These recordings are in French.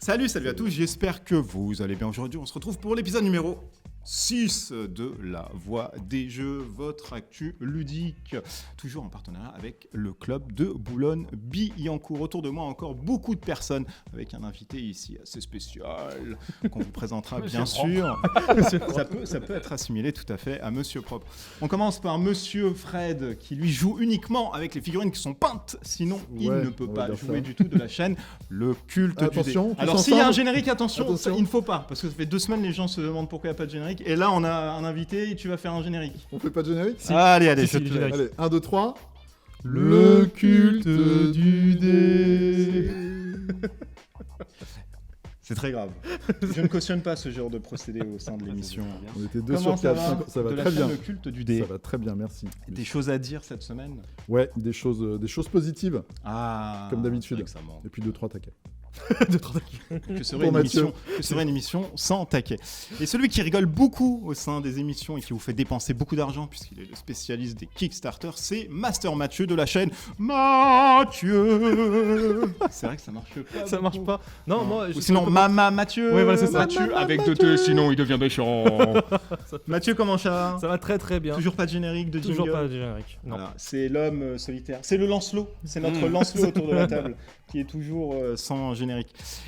Salut à tous, j'espère que vous allez bien aujourd'hui. On se retrouve pour l'épisode numéro 6 de La Voix des Jeux, votre actu ludique, toujours en partenariat avec le club de Boulogne-Billancourt. Autour de moi, encore beaucoup de personnes, avec un invité ici assez spécial, qu'on vous présentera bien sûr. Ça peut être assimilé tout à fait à Monsieur Propre. On commence par Monsieur Fred, qui lui joue uniquement avec les figurines qui sont peintes, sinon il ne peut pas jouer du tout de la chaîne Le Culte du Dé. Alors s'il y a un générique, attention. Ça, il ne faut pas, parce que ça fait 2 semaines les gens se demandent pourquoi il n'y a pas de générique. Et là, on a un invité et tu vas faire un générique. On fait pas de générique ? Si. Allez, je te laisse. Allez, 1, 2, 3. Le culte du dé. C'est très grave. Je ne cautionne pas ce genre de procédé au sein de l'émission. On était 2 sur 4. Ça va très bien. Le culte du dé. Ça va très bien, merci. Des choses à dire cette semaine ? Ouais, des choses positives. Ah. Comme d'habitude. Et puis 2-3 taquets. Que serait une émission sans taquet. Et celui qui rigole beaucoup au sein des émissions et qui vous fait dépenser beaucoup d'argent puisqu'il est le spécialiste des Kickstarter, c'est Master Mathieu de la chaîne Mathieu. C'est vrai que ça marche pas. Ça marche pas. Non, moi. Ou sinon Mama Mathieu. Ouais, voilà, c'est ça. Mathieu avec 2 T, sinon il devient méchant. Mathieu, comment ça va ? Ça va très très bien. Toujours pas de générique de jingle. Toujours pas de générique. Non. Voilà, c'est l'homme solitaire. C'est le Lancelot. C'est notre Lancelot autour de la table qui est toujours sans générique.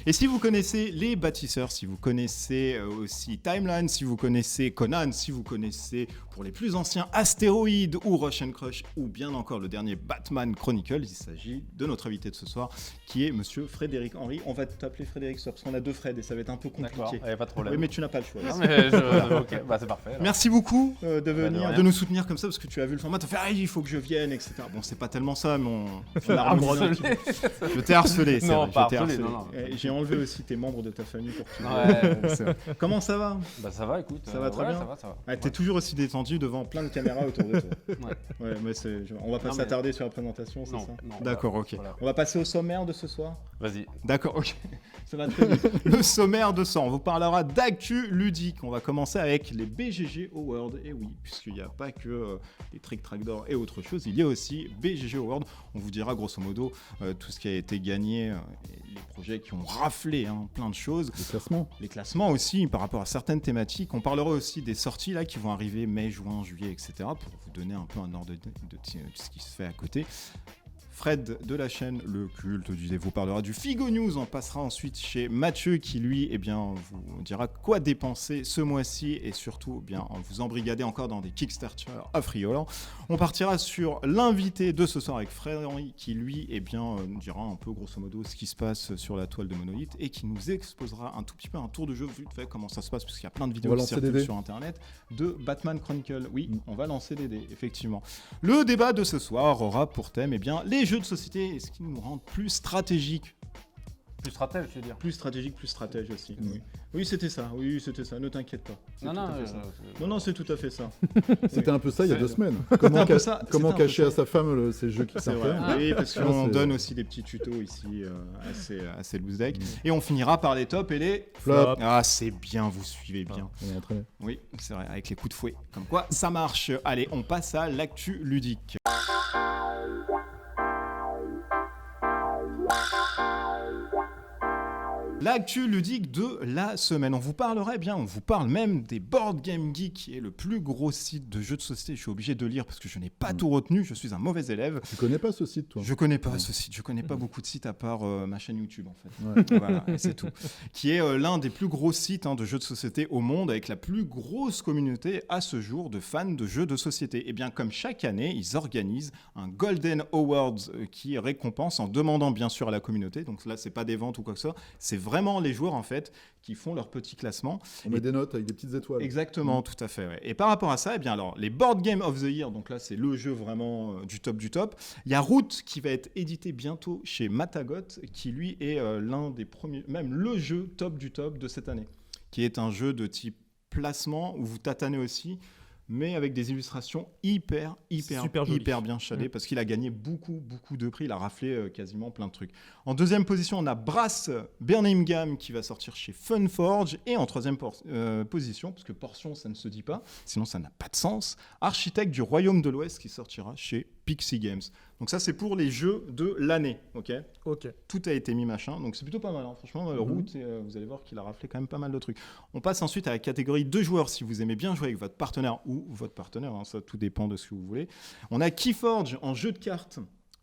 Et si vous connaissez les bâtisseurs, si vous connaissez aussi Timeline, si vous connaissez Conan, si vous connaissez pour les plus anciens Astéroïdes ou Rush and Crush ou bien encore le dernier Batman Chronicle, il s'agit de notre invité de ce soir qui est Monsieur Frédéric Henry. On va t'appeler Frédéric ce soir parce qu'on a 2 Fred et ça va être un peu compliqué. D'accord, il n'y a pas de problème. Oui, mais tu n'as pas le choix. Non, mais ok, bah c'est parfait. Alors. Merci beaucoup de venir, de nous soutenir comme ça parce que tu as vu le format, tu as fait il faut que je vienne, etc. Bon, c'est pas tellement ça, mais je t'ai harcelé, c'est vrai. Pas harcelé, non. J'ai enlevé aussi tes membres de ta famille pour que tu... Ouais. Comment ça va ? Bah ça va, écoute. Ça va très bien. Ça va. Ouais, t'es toujours aussi détendu devant plein de caméras autour de toi. Ouais, mais on va pas s'attarder sur la présentation, c'est ça ? Non. D'accord, ok. Voilà. On va passer au sommaire de ce soir ? Vas-y. D'accord, ok. Ça va très vite. Le sommaire de ça, on vous parlera d'actu ludique. On va commencer avec les BGG Awards. Et oui, puisqu'il n'y a pas que les Trick Track d'or et autre chose, il y a aussi BGG Awards. On vous dira grosso modo tout ce qui a été gagné, les projets qui ont raflé plein de choses. Les classements aussi par rapport à certaines thématiques. On parlera aussi des sorties là qui vont arriver mai, juin, juillet, etc. pour vous donner un peu un ordre de ce qui se fait à côté. Fred de la chaîne Le Culte du Dé vous parlera du Figo News. On passera ensuite chez Mathieu qui lui vous dira quoi dépenser ce mois-ci et surtout vous embrigader encore dans des Kickstarter affriolants. On partira sur l'invité de ce soir avec Fred Henry qui lui nous dira un peu grosso modo ce qui se passe sur la toile de Monolith et qui nous exposera un tout petit peu un tour de jeu vite fait comment ça se passe puisqu'il y a plein de vidéos qui circulent sur internet de Batman Chronicle. Oui, on va lancer des dés effectivement. Le débat de ce soir aura pour thème les jeux de société, est-ce qu'ils nous rendent plus stratégiques ? Plus stratège, je veux dire. Plus stratégique, plus stratège aussi. Oui, c'était ça. Ne t'inquiète pas. Non, c'est tout à fait ça. C'était un peu ça il y a 2 semaines. Comment cacher à sa femme ces jeux qui sortent ? Oui, parce qu'on donne aussi des petits tutos ici assez loose deck. Et on finira par les tops et les flops. Ah, c'est bien, vous suivez bien. Oui, c'est vrai, avec les coups de fouet. Comme quoi, ça marche. Allez, on passe à l'actu ludique. L'actu ludique de la semaine. On vous parle même des Board Game Geek, qui est le plus gros site de jeux de société. Je suis obligé de lire parce que je n'ai pas tout retenu. Je suis un mauvais élève. Tu connais pas ce site, toi ? Je connais pas ce site. Je connais pas beaucoup de sites à part ma chaîne YouTube, en fait. Voilà, et c'est tout. Qui est l'un des plus gros sites de jeux de société au monde, avec la plus grosse communauté à ce jour de fans de jeux de société. Et bien, comme chaque année, ils organisent un Golden Awards qui récompense en demandant bien sûr à la communauté. Donc là, c'est pas des ventes ou quoi que ce soit. C'est vraiment les joueurs en fait qui font leur petit classement. On met des notes avec des petites étoiles. Exactement, tout à fait. Ouais. Et par rapport à ça, les Board Game of the Year, donc là c'est le jeu vraiment du top. Il y a Root qui va être édité bientôt chez Matagot, qui lui est l'un des premiers, même le jeu top du top de cette année, qui est un jeu de type placement où vous tâtonnez aussi. Mais avec des illustrations hyper bien shadées, parce qu'il a gagné beaucoup de prix, il a raflé quasiment plein de trucs. En deuxième position, on a Brass Birmingham qui va sortir chez Funforge, et en troisième position, parce que portion ça ne se dit pas, sinon ça n'a pas de sens, Architecte du Royaume de l'Ouest qui sortira chez Pixie Games. Donc ça, c'est pour les jeux de l'année, ok ? Ok. Tout a été mis machin, donc c'est plutôt pas mal, hein. Franchement, Root, vous allez voir qu'il a raflé quand même pas mal de trucs. On passe ensuite à la catégorie 2 joueurs, si vous aimez bien jouer avec votre partenaire ou votre partenaire, hein, ça tout dépend de ce que vous voulez. On a Keyforge en jeu de cartes.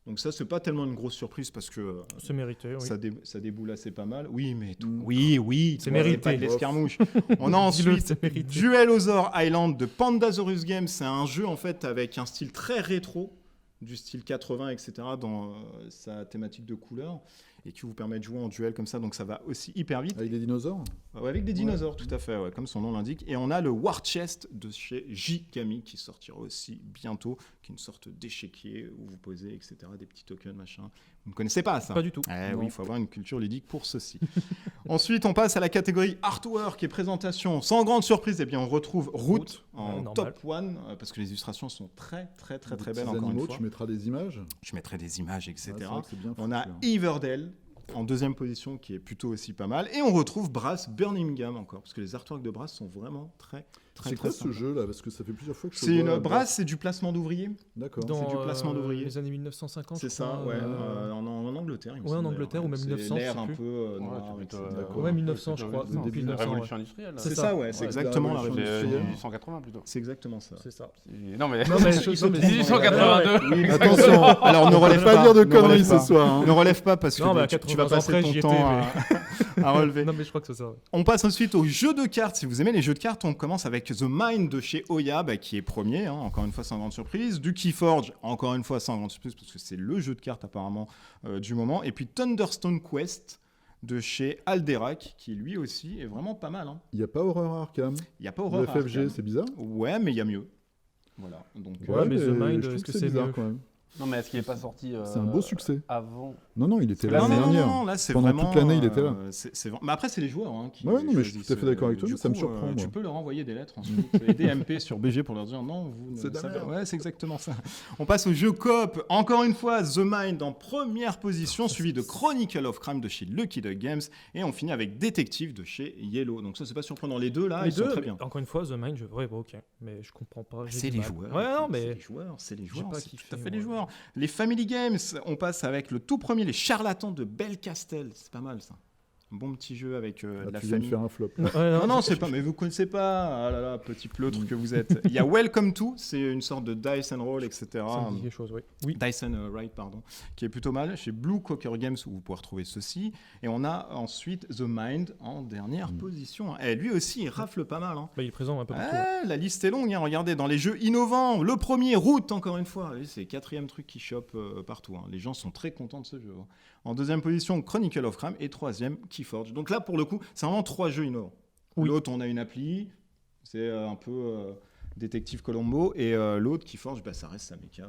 Donc ça, c'est pas tellement une grosse surprise parce que C'est mérité, oui. ça déboule assez pas mal. Oui, mais oui, C'est toi, mérité. pas de l'escarmouche. On a Dis-le, ensuite c'est mérité. Duelosaur Island de Pandasaurus Games. C'est un jeu en fait avec un style très rétro, du style 80, etc. dans sa thématique de couleur et qui vous permet de jouer en duel comme ça. Donc ça va aussi hyper vite. Avec des dinosaures ? Ouais, avec des dinosaures, tout à fait, ouais, comme son nom l'indique. Et on a le War Chest de chez J-Kami qui sortira aussi bientôt, qui est une sorte d'échiquier où vous posez, etc., des petits tokens, machin. Vous ne connaissez pas ça ? Pas du tout. Oui, il faut avoir une culture ludique pour ceci. Ensuite, on passe à la catégorie Artwork et présentation. Sans grande surprise, eh bien, on retrouve Root en normal. top 1, parce que les illustrations sont très belles, encore une fois. Tu mettras des images. Je mettrai des images, etc. Ouais, c'est vrai que c'est bien On a foutu, hein. Everdell en deuxième position, qui est plutôt aussi pas mal. Et on retrouve Brass Birmingham encore, parce que les artworks de Brass sont vraiment très C'est quoi ce sympas. jeu-là ? Parce que ça fait plusieurs fois que je C'est vois une Brass, c'est du placement d'ouvriers. D'accord. C'est du placement d'ouvriers. Les années 1950. C'est je ça, crois, ouais. En Angleterre, il me Ouais, semble, en Angleterre, d'ailleurs. ou même C'est 1900, l'air je sais un plus. peu noir, etc. Ouais, 1900, je crois. Le début de la Révolution industrielle. C'est C'est ça, ça. ouais, c'est Ouais, exactement la la révolution. révolution. C'est 1880 plutôt. C'est exactement ça. C'est ça. Non mais. Non, mais Ils se trompent. 1882. Oui, mais- Attention, Alors ne relève pas dire de ne conneries relève ce pas. soir. hein. Ne relève pas parce que Non, bah, tu vas 80 ans passer après, ton j'y étais, temps à relever. Non, mais je crois que c'est ça. Ouais. On passe ensuite aux jeux de cartes. Si vous aimez les jeux de cartes, on commence avec The Mind de chez Oya, qui est premier, hein, encore une fois sans grande surprise. Du Keyforge, encore une fois sans grande surprise, parce que c'est le jeu de cartes apparemment du moment. Et puis Thunderstone Quest de chez Alderac, qui lui aussi est vraiment pas mal. Hein. Il n'y a pas Horror Arkham. Il n'y a pas Le Horror FFG, Arkham. c'est bizarre. Ouais, mais il y a mieux. Voilà. Donc, Ouais, mais The Mind, je trouve est-ce que que c'est bizarre mieux quand même. Non mais est-ce qu'il n'est pas sorti C'est un beau succès. avant? Non, il était Là, là non, l'année non, dernière. non, là c'est Pendant vraiment. toute l'année, il était là. Mais après, c'est les joueurs hein, qui. Ouais, non, mais je suis choisissent, tout à fait d'accord avec toi, du mais ça me coup, surprend, moi. Tu peux leur envoyer des lettres ensuite et des MP sur BG pour leur dire non, vous ne C'est de la savez- merde. Ouais, c'est exactement ça. On passe au jeu coop. Encore une fois, The Mind en première position, suivi de Chronicle of Crime de chez Lucky Duck Games. Et on finit avec Détective de chez Yellow. Donc ça, c'est pas surprenant. Les deux là, Les ils sont deux, très bien. encore une fois, The Mind, ouais, bah, ok. Mais je comprends pas. j'ai C'est du les mal. joueurs. Ouais, non, C'est mais. les joueurs, c'est les J'ai joueurs. pas C'est kiffé, tout à fait moi. les joueurs. Les Family Games, on passe avec le tout premier, les Charlatans de Belcastel. C'est pas mal ça. Un bon petit jeu avec Ah, la tu viens de famille. faire un flop. Non, non, c'est pas, mais vous connaissez pas. Ah là là, petit pleutre que vous êtes. Il y a Welcome to, c'est une sorte de dice and roll, etc. Ça me dit quelque chose, oui. Oui. Dice and Write, pardon, qui est plutôt mal. Chez Blue Cocker Games, où vous pouvez retrouver ceci. Et on a ensuite The Mind en dernière position. Et lui aussi, il rafle pas mal. Hein. Bah, il est présent un peu partout. ouais. La liste est longue, hein. Regardez, dans les jeux innovants, le premier, Root, encore une fois. Oui, c'est le quatrième truc qui chope partout. Hein. Les gens sont très contents de ce jeu. Hein. En deuxième position, Chronicle of Crime. Et troisième, Keyforge. Donc là, pour le coup, c'est vraiment 3 jeux innovants. Oui. L'autre, on a une appli. C'est un peu Détective Colombo. Et l'autre, Keyforge, ça reste Sameka.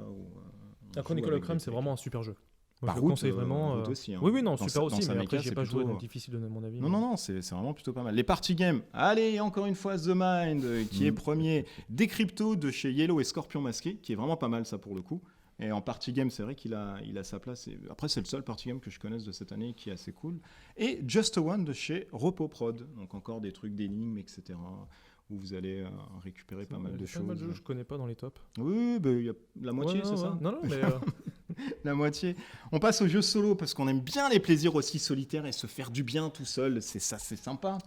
La Chronicle of Crime, c'est vraiment un super jeu. Moi, Par je le Root, conseille vraiment. Root aussi, hein. Oui, non, Dans super aussi, mais Sameka, après, j'ai c'est pas joué, plutôt- donc difficile de donner mon avis. Non, mais- non, non, c'est vraiment plutôt pas mal. Les party games, allez, encore une fois, The Mind, qui est premier. Decrypto de chez Yellow et Scorpion Masqué, qui est vraiment pas mal, ça, pour le coup. Et en party game, c'est vrai qu'il a sa place. Et après, c'est le seul party game que je connaisse de cette année qui est assez cool. Et Just One de chez Repo Prod. Donc encore des trucs d'énigmes, etc. Où vous allez récupérer pas mal de Il y a choses. pas mal de jeux que je connais pas dans les tops. Oui, il y a la moitié, Ouais, c'est ouais, ça ouais. Non, non, mais. La moitié. On passe aux jeux solo parce qu'on aime bien les plaisirs aussi solitaires et se faire du bien tout seul. C'est sympa.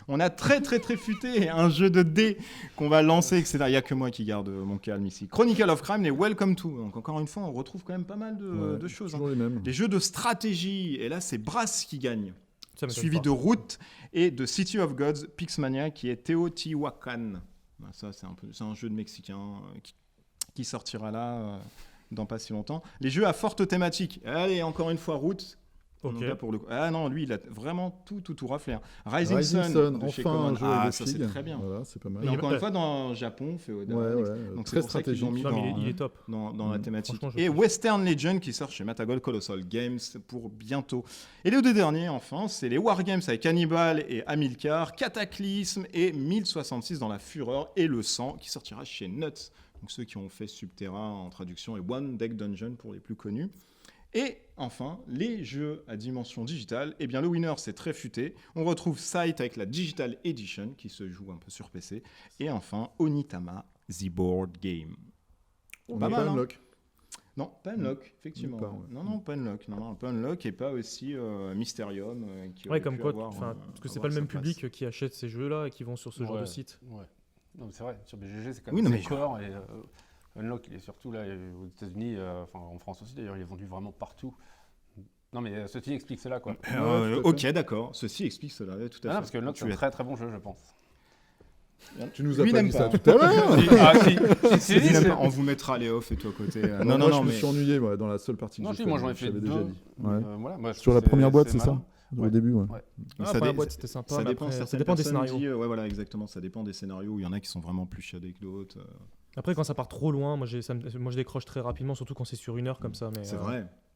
On a très futé un jeu de dés qu'on va lancer, etc. Il n'y a que moi qui garde mon calme ici. Chronicle of Crime et Welcome to. Donc encore une fois, on retrouve quand même pas mal de choses. Toujours les mêmes. Les jeux de stratégie. Et là, c'est Brass qui gagne. Ça m'étonne Suivi pas. de Root et de City of Gods, Pixmania, qui est Teotihuacan. Ça, c'est un jeu de Mexicain qui sortira là dans pas si longtemps. Les jeux à forte thématique. Allez, encore une fois, Root. Ok. Donc là, pour le coup. Ah non, lui, il a vraiment tout raflé. Hein. Rising Rising Sun, Sun, de chez enfin Common. un jeu Ah, avec ça, des c'est filles. très bien. Voilà, c'est pas mal. Et Il est encore pas- une fois, dans Japon, Féodal. Ouais, Donc très c'est pour ça qu'ils l'ont mis Non, mais dans, il est top. dans la thématique. Franchement, je Et kiffe. Western Legend qui sort chez Matagol Colossal Games pour bientôt. Et les deux derniers, enfin, c'est les Wargames avec Hannibal et Hamilcar, Cataclysme et 1066 dans la Fureur et le Sang qui sortira chez Nuts. Donc ceux qui ont fait Subterra en traduction et One Deck Dungeon pour les plus connus. Et enfin, les jeux à dimension digitale, eh bien le winner c'est très futé. On retrouve Sight avec la Digital Edition qui se joue un peu sur PC. Et enfin, Onitama, The Board Game. On Pas est mal, pas hein. unlock. Non, pas Unlock, effectivement. Pas, ouais. Non, pas Unlock. Non, pas Unlock et pas aussi Mysterium. Qui Ouais, aurait comme pu quoi, avoir, parce que c'est avoir pas le sa même place. public qui achète ces jeux-là et qui vont sur ce genre de site. Ouais. Non, mais c'est vrai, sur BGG, c'est quand Oui, même non, mais c'est core. Et Unlock, il est surtout là aux États-Unis, en France aussi d'ailleurs, il est vendu vraiment partout. Non, mais ceci explique cela, quoi. tout à Ok, fait. d'accord. Ceci explique cela, tout à fait. Ah non, parce que Unlock, c'est un très très bon jeu, je pense. Tu nous as Lui pas n'aime dit pas. ça tout à l'heure. Ah, si, Il n'aime pas. On vous mettra les off et toi à côté. Moi, Non, je me mais suis ennuyé dans la seule partie que Non, j'ai si, moi j'en ai je fait l'avais deux. déjà dit. Ouais. Voilà, moi, je Sur la trouve première boîte, c'est malin. ça. Ouais. Au début, ouais. Ouais. Ah, ça la première dé- boîte, c'était sympa. ça mais dépend. après, ça Certaines dépend des personnes scénarios. disent, ouais, voilà, exactement. Ça dépend des scénarios. Il y en a qui sont vraiment plus shadés que d'autres. Après, quand ça part trop loin, moi je décroche très rapidement, surtout quand c'est sur 1 heure comme ça. Mais,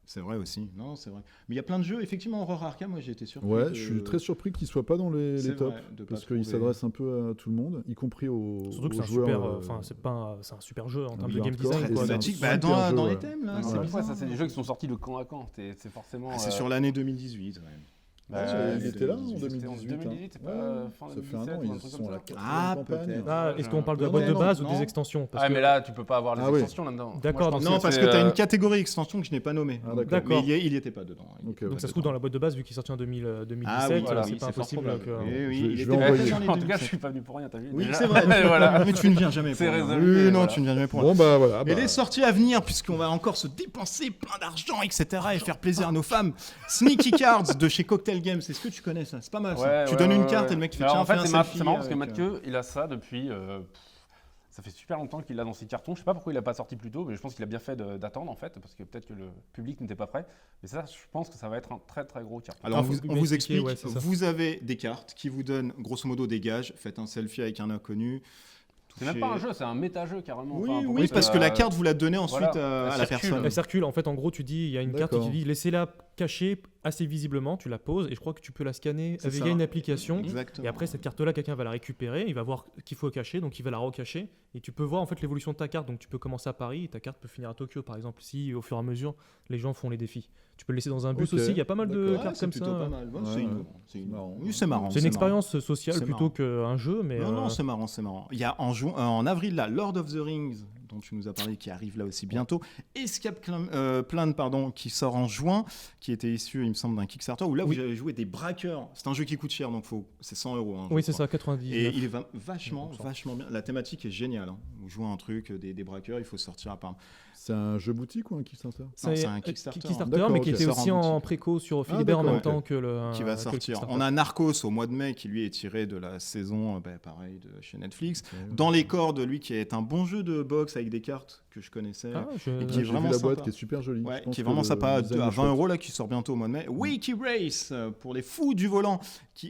C'est vrai aussi. Non, c'est vrai. Mais il y a plein de jeux. Effectivement, Horror Arkham, moi j'ai été surpris. Ouais, je suis très surpris qu'il soit pas dans les C'est tops. vrai, de pas Parce trouver. qu'il s'adresse un peu à tout le monde, y compris aux Surtout que c'est un joueurs. super, c'est un super jeu en termes de hardcore, game design. très quoi. thématique. Super Dans jeu, les ouais. thèmes, là. Ouais. C'est Encore une fois, bizarre. ça, c'est des jeux qui sont sortis de camp à camp. C'est forcément. C'est sur l'année 2018. Ouais. Il était là en 2018, 2018. En 2018, c'est hein. pas fin Ça fait 2017 un an, ou un ils truc sont comme à la ça. quatrième campagne. peut-être. Ah, est-ce qu'on parle de la Non, boîte de non, base non. ou des extensions? Parce Ah, que- mais là, tu peux pas avoir les Ah oui. extensions là-dedans. D'accord, Moi, je donc Non, pense parce que c'est, tu as une catégorie extension que je n'ai pas nommée. Ah, d'accord. Mais il y était pas dedans. Il Ok, était ouais. Donc pas ça se trouve dedans. dans la boîte de base vu qu'il est sorti en 2017, Ah oui, voilà, c'est oui, pas c'est fort impossible. probable. que- Oui, oui, Je il vais était envoyer. pas dans les En tout cas, 2007. je suis pas venu pour rien, t'as vu. Oui, Déjà. c'est vrai. Voilà. Mais tu ne viens jamais pour C'est rien. résolu, Oui, non, voilà. tu ne viens jamais pour rien. Bon, bah voilà. Et les sorties à venir, puisqu'on va encore se dépenser plein d'argent, etc., et faire plaisir à nos femmes. Sneaky Cards de chez Cocktail Games, est-ce que tu connais ça? C'est pas mal ça. Tu donnes une carte et le mec fait Alors, tiens, en fait, fais un c'est selfie marrant parce que avec, Mathieu, il a ça depuis. Ça fait super longtemps qu'il l'a dans ses cartons. Je sais pas pourquoi il l'a pas sorti plus tôt, mais je pense qu'il a bien fait d'attendre en fait, parce que peut-être que le public n'était pas prêt. Mais ça, je pense que ça va être un très très gros carton. Alors, Ah, on faut vous expliquer, explique, ouais, c'est ça. vous avez des cartes qui vous donnent grosso modo des gages. Faites un selfie avec un inconnu. C'est même pas un jeu, c'est un méta-jeu carrément. Oui, Enfin, pour oui, moi, parce ça- que la carte, vous la donnez ensuite Voilà, à elle la circule. personne. Elle circule, en fait, en gros, tu dis, il y a une carte D'accord. qui dit laissez-la cachée assez visiblement, tu la poses et je crois que tu peux la scanner C'est via ça. une application. Exactement. Et après, cette carte-là, quelqu'un va la récupérer, il va voir qu'il faut cacher, donc il va la recacher. Et tu peux voir en fait l'évolution de ta carte. Donc tu peux commencer à Paris et ta carte peut finir à Tokyo, par exemple, si au fur et à mesure les gens font les défis. Tu peux le laisser dans un bus Ok, aussi, il y a pas mal de d'accord. Ouais, cartes c'est comme plutôt ça. pas mal. Ouais, Ouais, c'est ouais. innovant, c'est innovant. marrant. Oui, c'est marrant. C'est une marrant. expérience sociale C'est plutôt qu'un jeu, mais Non, c'est marrant, c'est marrant. Il y a en avril, là, Lord of the Rings, dont tu nous as parlé, qui arrive là aussi bientôt. Escape Plan, qui sort en juin, qui était issu, il me semble, d'un Kickstarter, où là, Oui. vous avez joué des braqueurs. C'est un jeu qui coûte cher, donc c'est 100 €. Hein, oui, je c'est crois. ça, 90. Et il est vachement bien. La thématique est géniale. Hein. Vous jouez un truc, des braqueurs, il faut sortir à part. C'est un jeu boutique ou un Kickstarter? c'est un Kickstarter. D'accord, mais qui ok. était Sort aussi en en boutique. préco sur Philibert en d'accord, même ok. temps que le Qui que va le sortir. Kickstarter. On a Narcos au mois de mai, qui lui est tiré de la saison, pareil, de chez Netflix. Ok. Dans les cordes, lui, qui est un bon jeu de boxe avec des cartes que je connaissais. Ah, je- Et qui est J'ai vu vraiment la boîte sympa. qui est super jolie. Ouais, Je pense qui est que vraiment le sympa, design à est 20 chouette. € là, qui sort bientôt au mois de mai. Wiki Race pour les fous du volant.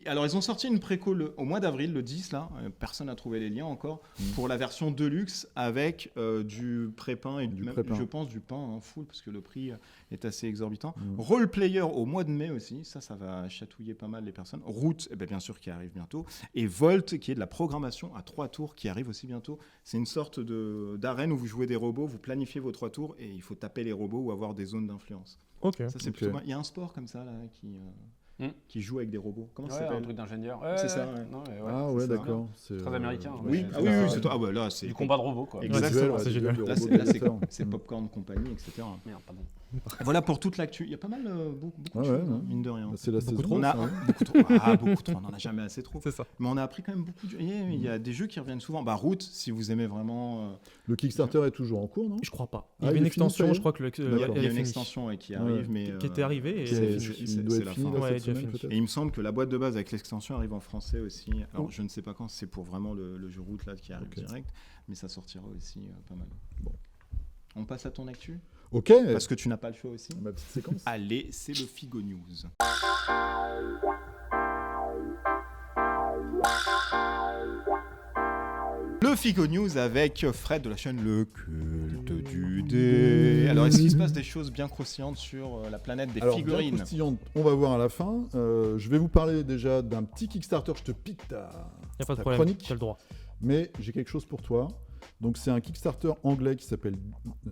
Alors ils ont sorti une préco au mois d'avril, le 10 là. Personne n'a trouvé les liens encore pour la version deluxe avec du pré-pain et Du même, pré-pain. je pense du pain en full parce que le prix est assez exorbitant. Mm. Role Player au mois de mai aussi, ça va chatouiller pas mal les personnes. Route, bien sûr, qui arrive bientôt. Et Volt, qui est de la programmation à 3 tours, qui arrive aussi bientôt. C'est une sorte d'arène où vous jouez des robots, vous planifiez vos 3 tours et il faut taper les robots ou avoir des zones d'influence. Ok. Ça, c'est Ok. plutôt bien. Il y a un sport comme ça là, qui joue avec des robots. Comment ça Ouais, un s'appelle? truc d'ingénieur. C'est ça, ouais. Non, mais Ah c'est ouais, ça. d'accord. C'est, Très américain, ouais. Oui, Ouais, ah oui, c'est oui, ça. c'est toi. Ah bah là, c'est Du combat de robots, quoi. Exactement, visuel, ouais, c'est des génial. jeux de Là, robots c'est gladiateurs. Popcorn Company, etc. Merde, pardon. Voilà pour toute l'actu. Il y a pas mal, beaucoup de Ouais, choses, ouais, hein, ouais. mine de rien. Bah, c'est la Beaucoup saison. trop, On a ça, hein. beaucoup trop. Ah, beaucoup trop. On n'en a jamais assez trop. C'est ça. Mais on a appris quand même beaucoup de jeux. Il y a des jeux qui reviennent souvent. Route, si vous aimez vraiment. Le Kickstarter est toujours en cours, non? Je crois pas. Il Ah, y avait il une est fini, ça extension, y est je crois que Il y a, D'accord. il y a elle est une finie. extension qui Ouais. arrive, mais Qui était arrivée et c'est- elle est c'est- finie. c'est- Il doit c'est être la fini fin. là, Ouais, cette déjà semaine, fini. peut-être. Et il me semble que la boîte de base avec l'extension arrive en français aussi. Alors je ne sais pas quand, c'est pour vraiment le jeu route là qui arrive Ok. direct, mais ça sortira aussi pas mal. Bon. On passe à ton actu Ok. parce que tu n'as pas le choix aussi. Ma petite séquence. Allez, c'est le Figo News. Le Figo News avec Fred de la chaîne Le Culte du Dé. Alors, est-ce qu'il se passe des choses bien croustillantes sur la planète des Alors, bien figurines? croustillante, on va voir à la fin. Je vais vous parler déjà d'un petit Kickstarter. Je te pique ta Il n'y a pas de ta problème, chronique. tu as le droit. Mais j'ai quelque chose pour toi. Donc c'est un Kickstarter anglais qui s'appelle...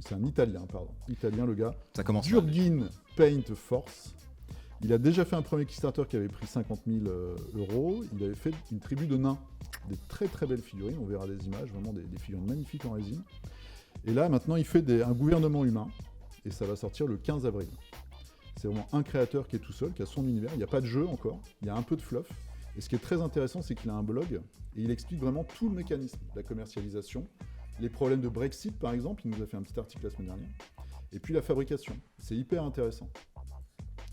C'est un italien, pardon. Italien, le gars. Ça commence mal. Jurgen Paint Force. Il a déjà fait un premier Kickstarter qui avait pris 50 000 €. Il avait fait une tribu de nains. Des très très belles figurines. On verra des images, vraiment des figurines magnifiques en résine. Et là, maintenant, il fait un gouvernement humain. et ça va sortir le 15 avril. C'est vraiment un créateur qui est tout seul, qui a son univers. Il n'y a pas de jeu encore, il y a un peu de fluff. Et ce qui est très intéressant, c'est qu'il a un blog et il explique vraiment tout le mécanisme de la commercialisation, les problèmes de Brexit par exemple, il nous a fait un petit article la semaine dernière, et puis la fabrication. C'est hyper intéressant.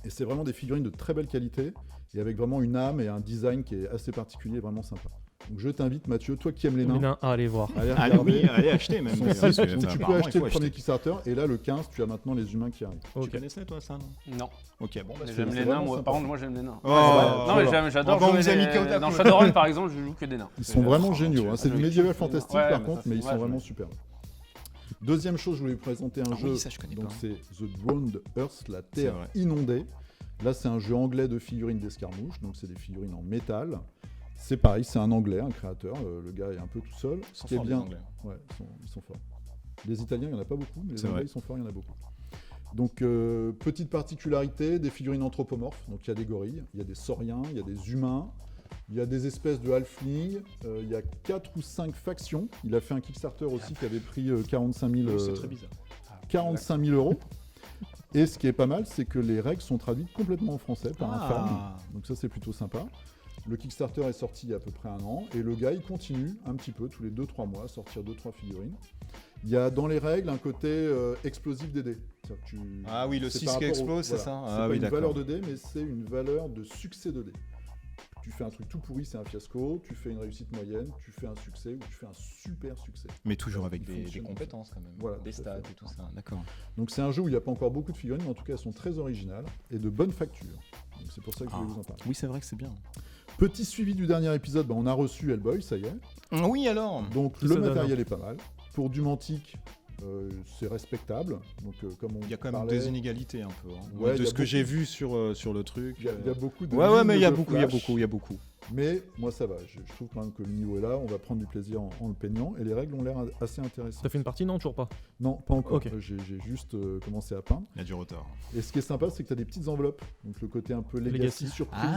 Et c'est vraiment des figurines de très belle qualité et avec vraiment une âme et un design qui est assez particulier et vraiment sympa. Donc je t'invite Mathieu, toi qui aimes les nains, à aller voir. à aller Allez, regarder. oui, allez acheter même. Son Oui, site parce que, où tu peux apparemment, acheter il faut le premier Kickstarter et là le 15 tu as maintenant les humains qui arrivent. Tu Ok. connaissais toi ça, non? Non. Ok, bon, bah, Mais c'est j'aime c'est les vraiment nains, moi. sympa. Par contre, moi j'aime les nains. Oh, Non, mais voilà. j'adore Bon, jouer vous avez mis côte à dans côte. Shadowrun par exemple, je joue que des nains. Ils sont vraiment géniaux, hein. Ah, C'est du oui. médiéval fantastique Ouais, par mais contre, ça, mais c'est ils sont dommage, vraiment mais- super. Deuxième chose, je voulais vous présenter un Ah jeu, oui, ça, je connais donc pas. c'est The Drowned Earth, la terre vrai. inondée. Là c'est un jeu anglais de figurines d'escarmouche, donc c'est des figurines en métal. C'est pareil, c'est un anglais, un créateur, le gars est un peu tout seul. Ils sont Ce qui est forts, les bien, Anglais. ouais, ils sont forts. Les Italiens, il n'y en a pas beaucoup, mais les C'est Anglais, vrai. ils sont forts, il y en a beaucoup. Donc, petite particularité, des figurines anthropomorphes. Donc, il y a des gorilles, il y a des sauriens, il y a des humains, il y a des espèces de halflings, il y a 4 ou 5 factions. Il a fait un Kickstarter aussi qui avait pris 45 000 C'est très bizarre. 45 000 euros. Et ce qui est pas mal, c'est que les règles sont traduites complètement en français par un fan. Donc ça, c'est plutôt sympa. Le Kickstarter est sorti il y a à peu près un an. Et le gars, il continue un petit peu, tous les 2-3 mois, à sortir 2-3 figurines. Il y a dans les règles un côté explosif des dés. C'est-à-dire que Ah oui, le c'est 6 par qui rapport au- explose, c'est voilà. ça? C'est Ah pas oui, une d'accord. valeur de dés, mais c'est une valeur de succès de dés. Tu fais un truc tout pourri, c'est un fiasco. Tu fais une réussite moyenne, tu fais un succès ou tu fais un super succès. Mais toujours avec Il des fonctionne. compétences quand même. Voilà, Des tout à stats fait. et tout ça. D'accord. Donc c'est un jeu où il n'y a pas encore beaucoup de figurines, mais en tout cas elles sont très originales et de bonne facture. Donc c'est pour ça que je voulais vous en parler. Oui, c'est vrai que c'est bien. Petit suivi du dernier épisode, on a reçu Hellboy, ça y est. Oui, alors. Donc Ça le donne, matériel est pas mal. Pour du Mantic, c'est respectable. Donc comme on Il y a quand même parlait, des inégalités un peu. Hein. Ouais, il De y a ce que j'ai beaucoup. vu sur le truc. il y a beaucoup de Ouais, mais il y a lignes de beaucoup, il y a flash. beaucoup, il y a beaucoup. Mais moi ça va, je trouve quand même que le niveau est là, on va prendre du plaisir en le peignant et les règles ont l'air assez intéressantes. T'as fait une partie? Non, toujours pas. Non, pas encore. Ok. J'ai juste commencé à peindre. Il y a du retard. Et ce qui est sympa, c'est que tu as des petites enveloppes. Donc le côté un peu legacy, Legacy. surprise.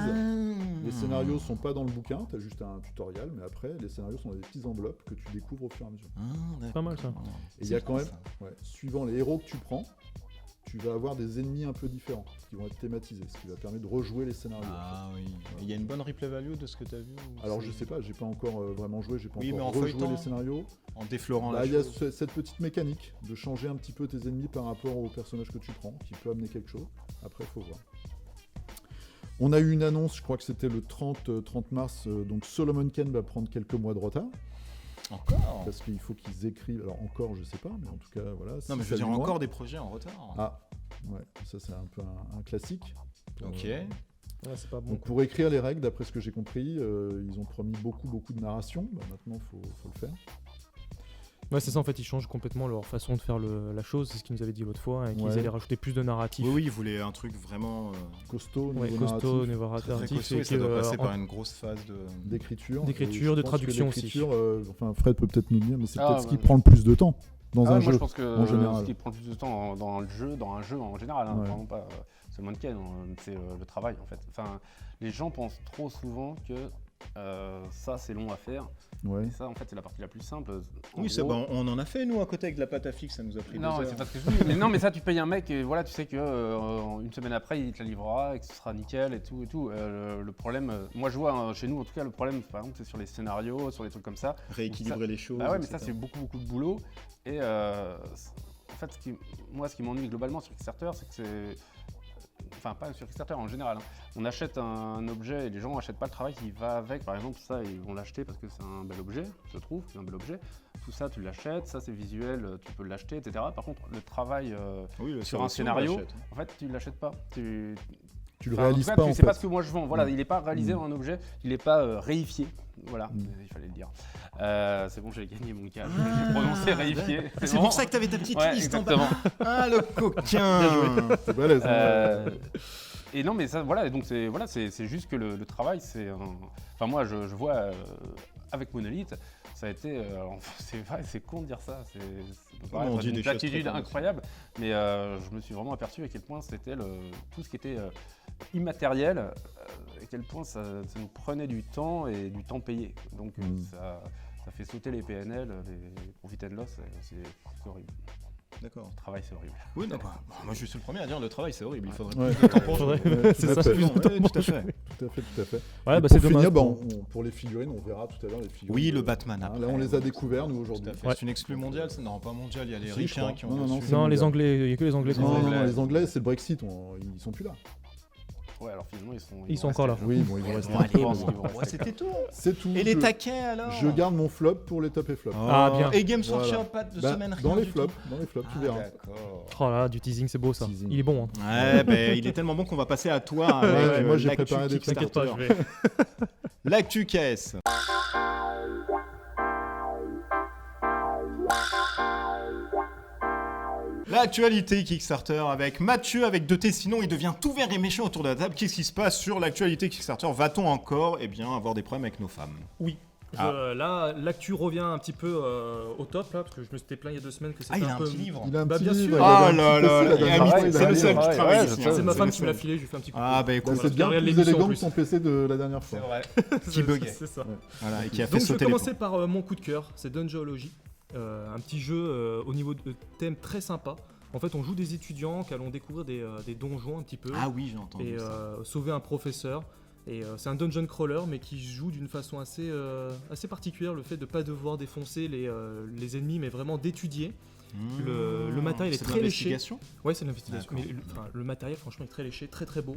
Les scénarios sont pas dans le bouquin, tu as juste un tutoriel, mais après, les scénarios sont dans des petites enveloppes que tu découvres au fur et à mesure. Pas mal, ça. Et il y a quand même, suivant les héros que tu prends, tu vas avoir des ennemis un peu différents qui vont être thématisés, ce qui va permettre de rejouer les scénarios. Ah oui. Et il y a une bonne replay value de ce que tu as vu ou Alors c'est- je sais pas, j'ai pas encore vraiment joué, j'ai pas Oui, mais encore en rejoué feuilletant, les scénarios. En déflorant Bah, la il y a chose. cette petite mécanique de changer un petit peu tes ennemis par rapport au personnage que tu prends, qui peut amener quelque chose. Après, il faut voir. On a eu une annonce, je crois que c'était le 30 mars, donc Solomon Kane va prendre quelques mois de retard, Encore parce qu'il faut qu'ils écrivent, alors encore je sais pas, mais en tout cas voilà. Non, mais je 6 veux à dire 8 mois. encore des projets en retard. Ah, ouais, ça c'est un peu un classique. Ok. Euh, Ouais, c'est pas bon. donc pour écrire les règles, d'après ce que j'ai compris, ils ont promis beaucoup de narration, bah, maintenant faut le faire. Ouais, c'est ça, en fait, ils changent complètement leur façon de faire la chose, c'est ce qu'ils nous avaient dit l'autre fois, et qu'ils Ouais. allaient rajouter plus de narratif. Oui, ils voulaient un truc vraiment Costaud, Ouais, niveau costaud, narratif, niveau très narratif, costaud, et et ça que, doit passer en- par une grosse phase de... d'écriture. D'écriture, Et je de pense que traduction aussi. l'écriture, enfin Fred peut peut-être nous dire, mais c'est Ah, peut-être ce qui ouais. prend le plus de temps dans Ah un ouais, jeu. moi je pense que en général. ce qui prend le plus de temps dans un jeu en général, hein, Ouais. vraiment pas seulement le Ken, c'est le travail en fait. Enfin, les gens pensent trop souvent que ça c'est long à faire. Ouais. Et ça en fait c'est la partie la plus simple. En Oui, c'est gros- bon, on en a fait nous à côté avec de la pâte à fixe, ça nous a pris Non, 2 mais heures. c'est pas ce que je dis. Mais non, mais ça, tu payes un mec et voilà, tu sais que une semaine après, il te la livrera et que ce sera nickel et tout et tout. Le problème, moi je vois chez nous en tout cas, le problème, par exemple, c'est sur les scénarios, sur les trucs comme ça. Rééquilibrer les choses. Bah ouais, mais ça, etc. c'est beaucoup de boulot. Et en fait, ce qui m'ennuie globalement sur Kickstarter, c'est que c'est. Enfin, pas sur Kickstarter en général. Hein. On achète un objet et les gens n'achètent pas le travail qui va avec. Par exemple, ça, ils vont l'acheter parce que c'est un bel objet, je trouve, c'est un bel objet. Tout ça, tu l'achètes, ça, c'est visuel, tu peux l'acheter, etc. Par contre, le travail Oui, le sur un aussi, on scénario, l'achète. en fait, tu l'achètes pas. Tu le Enfin, en réalises tout cas, pas tu en sais fait. pas ce que moi je vends. Voilà, Mm. il n'est pas réalisé Mm. en un objet, il n'est pas réifié. Voilà, Mm. il fallait le dire. C'est bon, j'ai gagné mon cas. J'ai prononcé réifié. C'est bon. pour ça que t'avais ta petite Ouais, liste en exactement. bas. Ah, le coquin. C'est balèze, hein. Et non, mais ça, voilà, donc c'est juste que le travail, c'est. Enfin, moi, je vois avec Monolith, ça a été. C'est con de dire ça, ça peut On paraître dit d'une des choses platitude très incroyable, mais je me suis vraiment aperçu à quel point c'était tout ce qui était immatériel, à quel point ça nous prenait du temps et du temps payé. Donc ça fait sauter les PNL, les profit and loss, c'est horrible. d'accord. Le travail, c'est horrible. Oui, non, moi je suis le premier à dire le travail c'est horrible, il faudrait Ouais. plus de temps pour jouer. C'est ça, tout plus de Ouais, temps tout pour à jouer. fait. à fait, tout à fait. Ouais, Et bah c'est pour dommage. finir, pour les figurines, on verra tout à l'heure les figurines. Oui, le Batman Hein, après. là, on les a découverts, nous, Tout aujourd'hui. à fait. Ouais. C'est une exclue mondiale, non pas mondiale, il y a les Si, je ricains crois. qui ont Non, non, dessus. c'est Non, les mondial. Anglais, il y a que les Anglais qui Non, ont non, Anglais. non, les Anglais, c'est le Brexit, ils sont plus là. Ouais, alors finalement, Ils vont sont encore là. rester. Oui, bon, ils vont rester Bon, un allez, peu, bon, mais ils bon. vont ouais, rester c'était tout. C'est tout. Et les taquets alors Je garde mon flop pour les top et flop. Ah, bien. Et Games Voilà. Workshop, pas de Bah, semaine rien dans les du flops, tout. dans les flops, tu Ah, verras. d'accord. Oh là, du teasing, c'est beau ça. Teasing. Il est bon. Hein. Ouais, ben il est tellement bon qu'on va passer à toi avec Ouais, moi, j'ai l'actu préparé des trucs. T'inquiète pas, Kickstarter. je vais. L'actu caisse. L'actualité Kickstarter avec Mathieu, avec de tes sinon il devient tout vert et méchant autour de la table. Qu'est-ce qui se passe sur l'actualité Kickstarter? Va-t-on encore avoir des problèmes avec nos femmes? Oui. Là, l'actu revient un petit peu au top, là, parce que je me suis plaint il y a 2 semaines que c'était Ah, il a un un peu... petit livre. Il a un Bah, petit bien livre, sûr. il avait Ah un là petit là PC là, la dernière et fois, Amit, il c'est a le un seul livre. qui travaille ouais, ici, c'est hein. C'est ma femme le qui me l'a seul. filé, je lui fais un petit coup. Ah bah écoute, Bah, c'est bien Derrière plus l'émission, en élégant plus. que son PC de la dernière c'est fois. vrai, qui C'est- buguait. C'est ça. Voilà, et qui a fait Donc je vais sauter les commencer ponts. par mon coup de cœur, c'est Dungeology. Un petit jeu au niveau de thème très sympa. En fait, on joue des étudiants qui allons découvrir des donjons un petit peu Ah oui, j'ai entendu et ça. sauver un professeur. Et c'est un dungeon crawler, mais qui joue d'une façon assez particulière, le fait de ne pas devoir défoncer les ennemis, mais vraiment d'étudier. le matériel est C'est très de léché. l'investigation. Ouais, c'est l'investigation. D'accord. Mais le matériel, franchement, est très léché, très très beau.